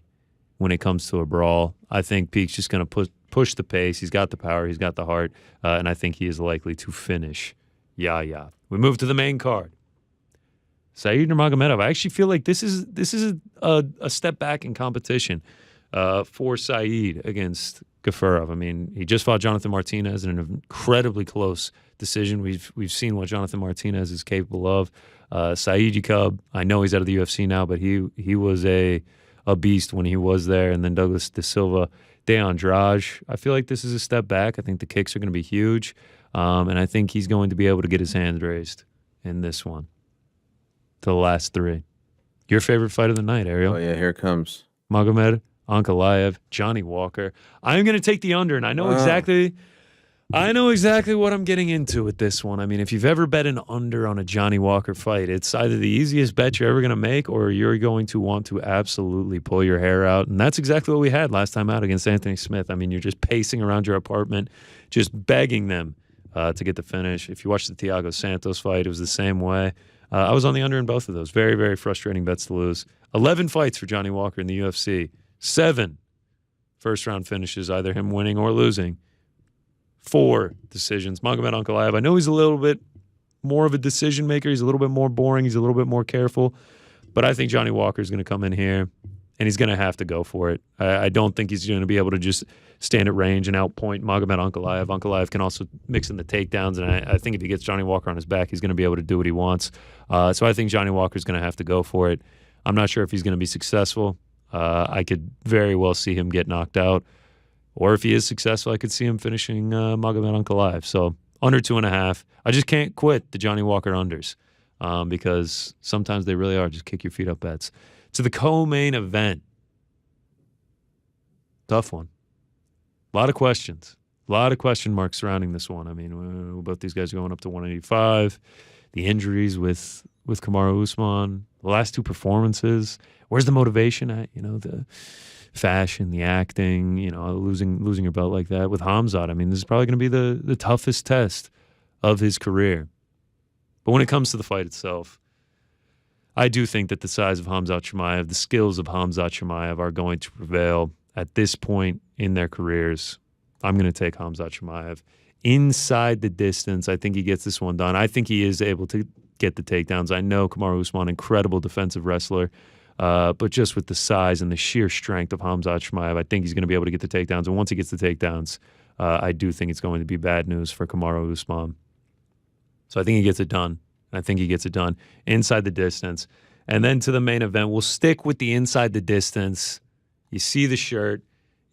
when it comes to a brawl. I think Peek's just going to push the pace. He's got the power. He's got the heart, and I think he is likely to finish Yahya. We move to the main card. Saeed Nurmagomedov. I actually feel like this is a step back in competition for Saeed against Gafurov. I mean, he just fought Jonathan Martinez in an incredibly close decision. We've seen what Jonathan Martinez is capable of. Saeed Yacoub, I know he's out of the UFC now, but he was a beast when he was there. And then Douglas De Silva, De Andrade. I feel like this is a step back. I think the kicks are going to be huge. And I think he's going to be able to get his hands raised in this one. To the last 3. Your favorite fight of the night, Ariel? Oh, yeah, here it comes. Magomed Ankalaev, Johnny Walker. I'm going to take the under, and I know exactly what I'm getting into with this one. I mean, if you've ever bet an under on a Johnny Walker fight, it's either the easiest bet you're ever going to make or you're going to want to absolutely pull your hair out. And that's exactly what we had last time out against Anthony Smith. I mean, you're just pacing around your apartment, just begging them to get the finish. If you watch the Thiago Santos fight, it was the same way. I was on the under in both of those. Very, very frustrating bets to lose. 11 fights for Johnny Walker in the UFC. 7 first-round finishes, either him winning or losing. 4 decisions. Magomed Ankalaev, I know he's a little bit more of a decision maker. He's a little bit more boring. He's a little bit more careful. But I think Johnny Walker is going to come in here, and he's going to have to go for it. I don't think he's going to be able to just stand at range and outpoint Magomed Ankalaev. Ankalaev can also mix in the takedowns, and I think if he gets Johnny Walker on his back, he's going to be able to do what he wants. So I think Johnny Walker is going to have to go for it. I'm not sure if he's going to be successful. I could very well see him get knocked out. Or if he is successful, I could see him finishing Magomed Ankalaev. So under 2.5. I just can't quit the Johnny Walker unders because sometimes they really are just kick your feet up bets. To the co-main event. Tough one. A lot of questions. A lot of question marks surrounding this one. I mean, both these guys are going up to 185. The injuries with Kamaru Usman. The last 2 performances. Where's the motivation at? You know, the fashion, the acting, you know, losing your belt like that. With Khamzat, I mean, this is probably going to be the toughest test of his career. But when it comes to the fight itself, I do think that the size of Khamzat Chimaev, the skills of Khamzat Chimaev are going to prevail at this point in their careers. I'm going to take Khamzat Chimaev. Inside the distance, I think he gets this one done. I think he is able to get the takedowns. I know Kamaru Usman, incredible defensive wrestler, but just with the size and the sheer strength of Khamzat Chimaev, I think he's going to be able to get the takedowns. And once he gets the takedowns, I do think it's going to be bad news for Kamaru Usman. So I think he gets it done. I think he gets it done inside the distance. And then to the main event, we'll stick with the inside the distance. You see the shirt.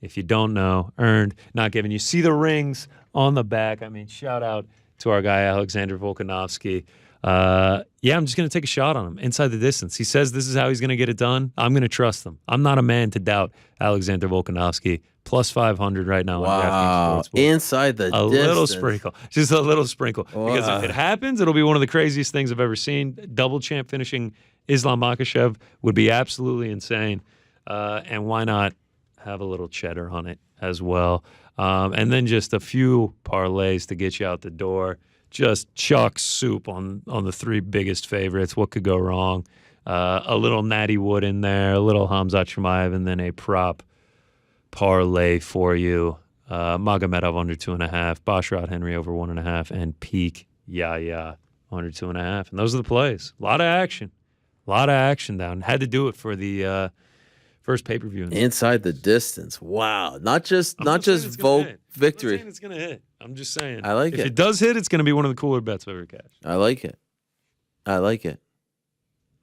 If you don't know, earned, not given. You see the rings on the back. I mean, shout out to our guy, Alexander Volkanovski. Yeah, I'm just going to take a shot on him inside the distance. He says this is how he's going to get it done. I'm going to trust him. I'm not a man to doubt Alexander Volkanovski. Plus 500 right now. Wow. Inside the distance. A little sprinkle. Just a little sprinkle. Wow. Because if it happens, it'll be one of the craziest things I've ever seen. Double champ finishing Islam Makhachev would be absolutely insane. And why not have a little cheddar on it as well. And then just a few parlays to get you out the door. Just chalk soup on the 3 biggest favorites. What could go wrong? A little Natty Wood in there, a little Khamzat Chimaev, and then a prop parlay for you. Magomedov under 2.5, Basharat Henry over 1.5, and Peak Yaya under 2.5. And those are the plays. A lot of action. Down. Had to do it for the first pay-per-view. Inside the distance. Wow. Not just Volk victory. I'm not saying it's going to hit. I'm just saying. I like it. If it does hit, it's going to be one of the cooler bets I've ever cashed. I like it.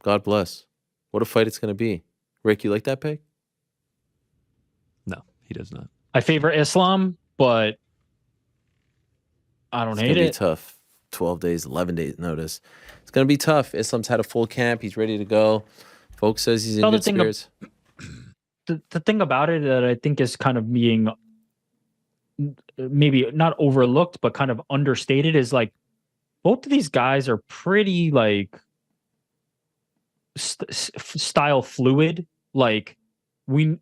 God bless. What a fight it's going to be. Rick, you like that pick? No, he does not. I favor Islam, but I don't hate it. It's going to be tough. 12 days, 11 days notice. It's going to be tough. Islam's had a full camp. He's ready to go. Folks says he's in good spirits. The thing about it that I think is kind of being maybe not overlooked, but kind of understated is like both of these guys are pretty like style fluid. Like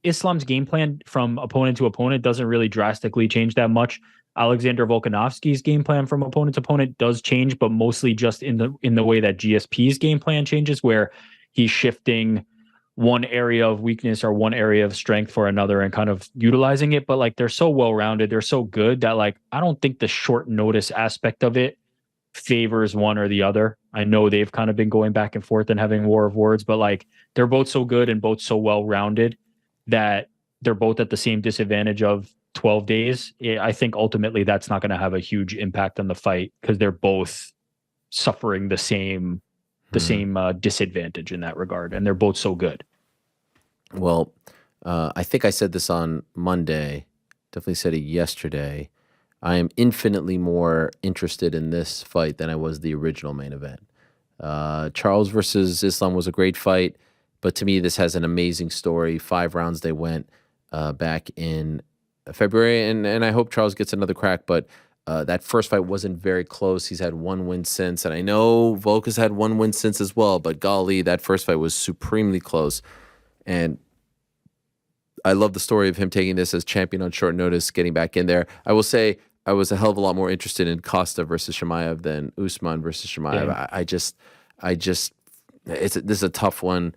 Islam's game plan from opponent to opponent doesn't really drastically change that much. Alexander Volkanovski's game plan from opponent to opponent does change, but mostly just in the way that GSP's game plan changes, where he's shifting one area of weakness or one area of strength for another and kind of utilizing it. But like they're so well-rounded, they're so good that like I don't think the short notice aspect of it favors one or the other. I know they've kind of been going back and forth and having war of words, but like they're both so good and both so well-rounded that they're both at the same disadvantage of 12 days. I think ultimately that's not going to have a huge impact on the fight because they're both suffering the same disadvantage in that regard, and they're both so good. Well, I think I said this on Monday, definitely said it yesterday. I am infinitely more interested in this fight than I was the original main event. Charles versus Islam was a great fight, but to me, this has an amazing story. 5 rounds they went back in February, and I hope Charles gets another crack, but that first fight wasn't very close. He's had 1 win since, and I know Volk has had 1 win since as well, but golly, that first fight was supremely close. And I love the story of him taking this as champion on short notice, getting back in there. I will say I was a hell of a lot more interested in Costa versus Chimaev than Usman versus Chimaev. Yeah. This is a tough one.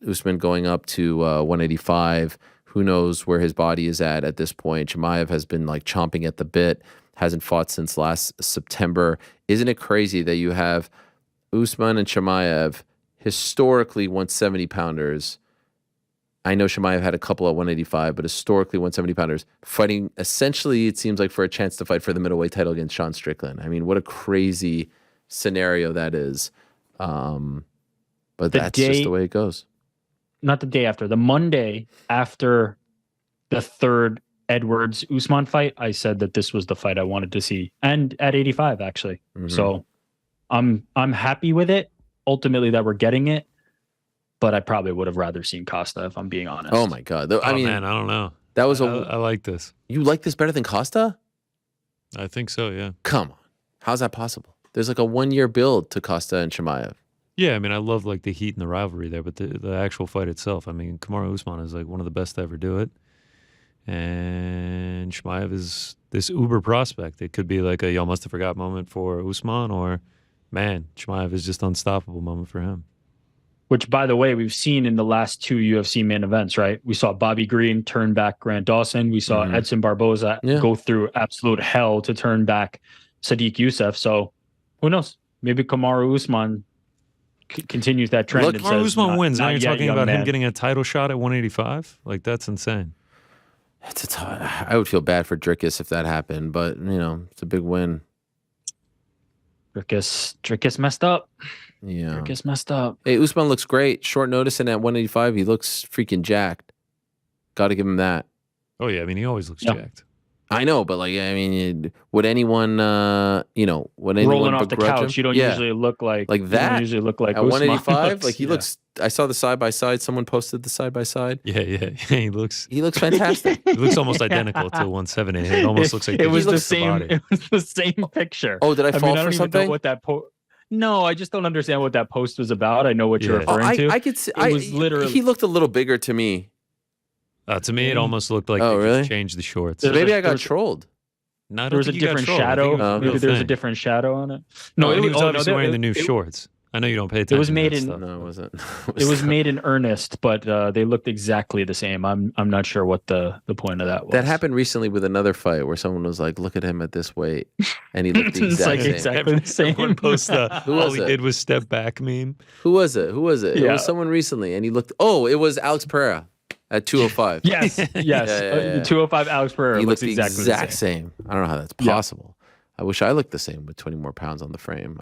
Usman going up to 185. Who knows where his body is at this point? Chimaev has been like chomping at the bit. Hasn't fought since last September. Isn't it crazy that you have Usman and Chimaev, historically 170-pounders? I know Chimaev had a couple at 185, but historically 170-pounders fighting essentially, it seems like, for a chance to fight for the middleweight title against Sean Strickland. I mean, what a crazy scenario that is. But that's just the way it goes. Not the day after, the Monday after the third Edwards Usman fight, I said that this was the fight I wanted to see, and at 85 actually. Mm-hmm. So I'm happy with it. Ultimately, that we're getting it, but I probably would have rather seen Costa if I'm being honest. Oh my god! I mean, man, I don't know. That was I like this. You like this better than Costa? I think so. Yeah. Come on, how's that possible? There's like a 1-year build to Costa and Chimaev. Yeah, I mean, I love like the heat and the rivalry there, but the actual fight itself, I mean, Kamaru Usman is like one of the best to ever do it. And Chimaev is this uber prospect. It could be like a y'all must have forgot moment for Usman, or man, Chimaev is just unstoppable moment for him. Which, by the way, we've seen in the last 2 UFC main events, right? We saw Bobby Green turn back Grant Dawson. We saw Edson Barboza go through absolute hell to turn back Sadiq Youssef. So who knows? Maybe Kamaru Usman continues that trend. Look, Kamaru Usman wins. Now you're talking about him getting a title shot at 185? Like, that's insane. I would feel bad for Drickus if that happened, but, you know, it's a big win. Drickus messed up. Yeah. Drickus messed up. Hey, Usman looks great. Short notice, and at 185, he looks freaking jacked. Got to give him that. Oh, yeah. I mean, he always looks jacked. I know, but like, I mean, would anyone, would anyone rolling off the couch? Him? You don't usually look like that. You don't usually look like at 185. Like he looks. I saw the side by side. Someone posted the side by side. Yeah. He looks fantastic. He looks almost identical to 170. It almost looks like it was the same. It was the same picture. Oh, did I fall for something? Even know what that No, I just don't understand what that post was about. I know what you're referring to. I could see. It was literally. He looked a little bigger to me. To me, it almost looked like they just changed the shorts. Maybe I got trolled. No, I There don't was a think you got different trolled. I think shadow. it was a real Maybe there was a thing. different shadow on it. No, it he was obviously wearing the new it- shorts. I know you don't pay attention. It was made to that in. stuff. No, it wasn't. It was made in earnest, but they looked exactly the same. I'm not sure what the point of that was. That happened recently with another fight where someone was like, "Look at him at this weight," and he looked the It's exact like same. exactly the same. Everyone posts Who was all he it? did was step back meme. Who was it? It Yeah. was someone recently, and he looked. Oh, it was Alex Pereira at 205. Yes, yes. Yeah. 205 Alex Pereira He looks looked the exactly exact the same. same. I don't know how that's possible. I wish I looked the same with 20 more pounds on the frame.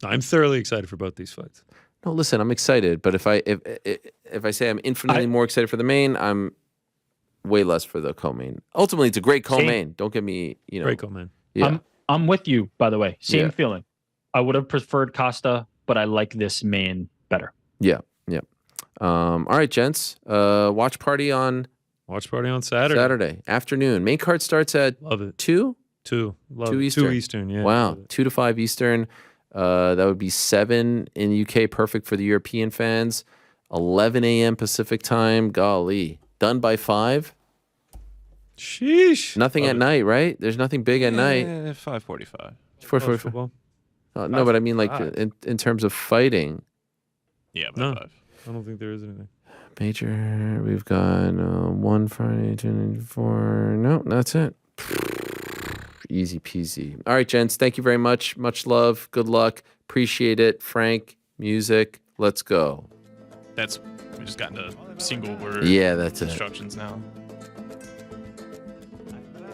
I'm thoroughly excited for both these fights. No, listen, I'm excited, but if I say I'm infinitely more excited for the main, I'm way less for the co-main. Ultimately, it's a great co-main. Don't get me, Great co-main. Yeah. I'm with you, by the way. Same Yeah. feeling. I would have preferred Costa, but I like this main better. Yeah. All right, gents. Watch party on Saturday afternoon. Main card starts at Love it. 2? 2. Love 2 it. Eastern. 2 Eastern, yeah. Wow. 2 to 5 Eastern. That would be 7 in UK. Perfect for the European fans. 11 a.m. Pacific time. Golly. Done by 5. Sheesh. Nothing at night, right? There's nothing big at night. 5:45. 4:45. Football. No, but I mean, like in terms of fighting. Yeah, No. 5. I don't think there is anything. Major, we've got 1 Friday, 2, 4. No, that's it. Easy peasy. All right, gents. Thank you very much. Much love. Good luck. Appreciate it. Frank, music. Let's go. We just got into single word. Yeah, that's it. instructions now.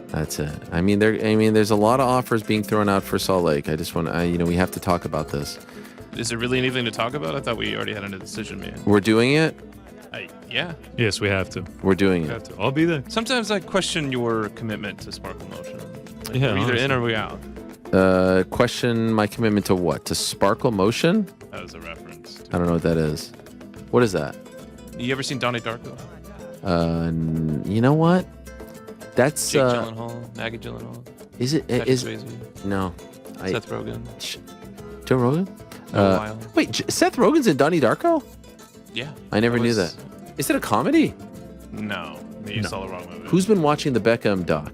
That's it. I mean, there's a lot of offers being thrown out for Salt Lake. I just want to, we have to talk about this. Is there really anything to talk about? I thought we already had a decision made. We're doing it. Yeah. Yes, we have to. We're doing We it. have to. I'll be there. Sometimes I question your commitment to Sparkle Motion. Like, Yeah, we're either in honestly. or we out. Question my commitment to what? To Sparkle Motion? That was a reference. I don't know what that is. What is that? You ever seen Donnie Darko? You know what? That's Jake Gyllenhaal, Maggie Gyllenhaal. Is it? Patrick Is Swayze, no? Seth Rogen. Joe Rogan? Noah Wyle. Wait, Seth Rogen's in Donnie Darko? Yeah. I never knew that. Is it a comedy? No, you saw the wrong movie. Who's been watching the Beckham doc?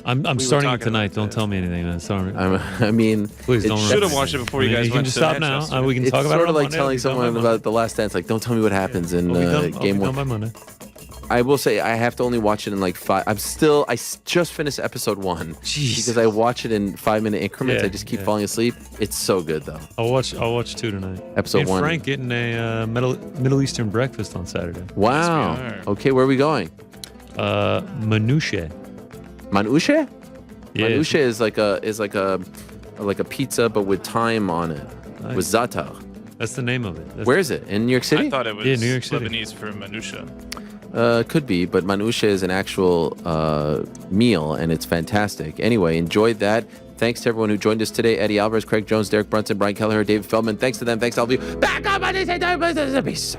I'm were starting it talking tonight. about Don't this. tell me anything, man. Sorry. I mean, Please don't. Should have watched it before you guys can went just to stop Manchester. now. We can It's talk about sort it of on like Monday. telling I'll be done by someone Monday. about The Last Dance. Like, don't tell me what happens in I'll be game done 1. by Monday. I will say I have to only watch it in like 5. I just finished episode 1 because I watch it in 5-minute increments. Yeah, I just keep yeah. falling asleep. It's so good though. I'll watch 2 tonight. Episode Me and 1. Frank getting a Middle Eastern breakfast on Saturday. Wow. Yes, Okay, where are we going? Manouche. Manouche? Yeah. Manouche is like a pizza but with thyme on it. Nice. With za'atar. That's the name of it. That's Where is it? In New York City? I thought it was New York City. Lebanese for Manusha. Could be, but manouche is an actual meal, and it's fantastic. Anyway, enjoyed that. Thanks to everyone who joined us today. Eddie Alvarez, Craig Jones, Derek Brunson, Brian Kelleher, David Feldman. Thanks to them. Thanks to all of you. Back up on this. Peace.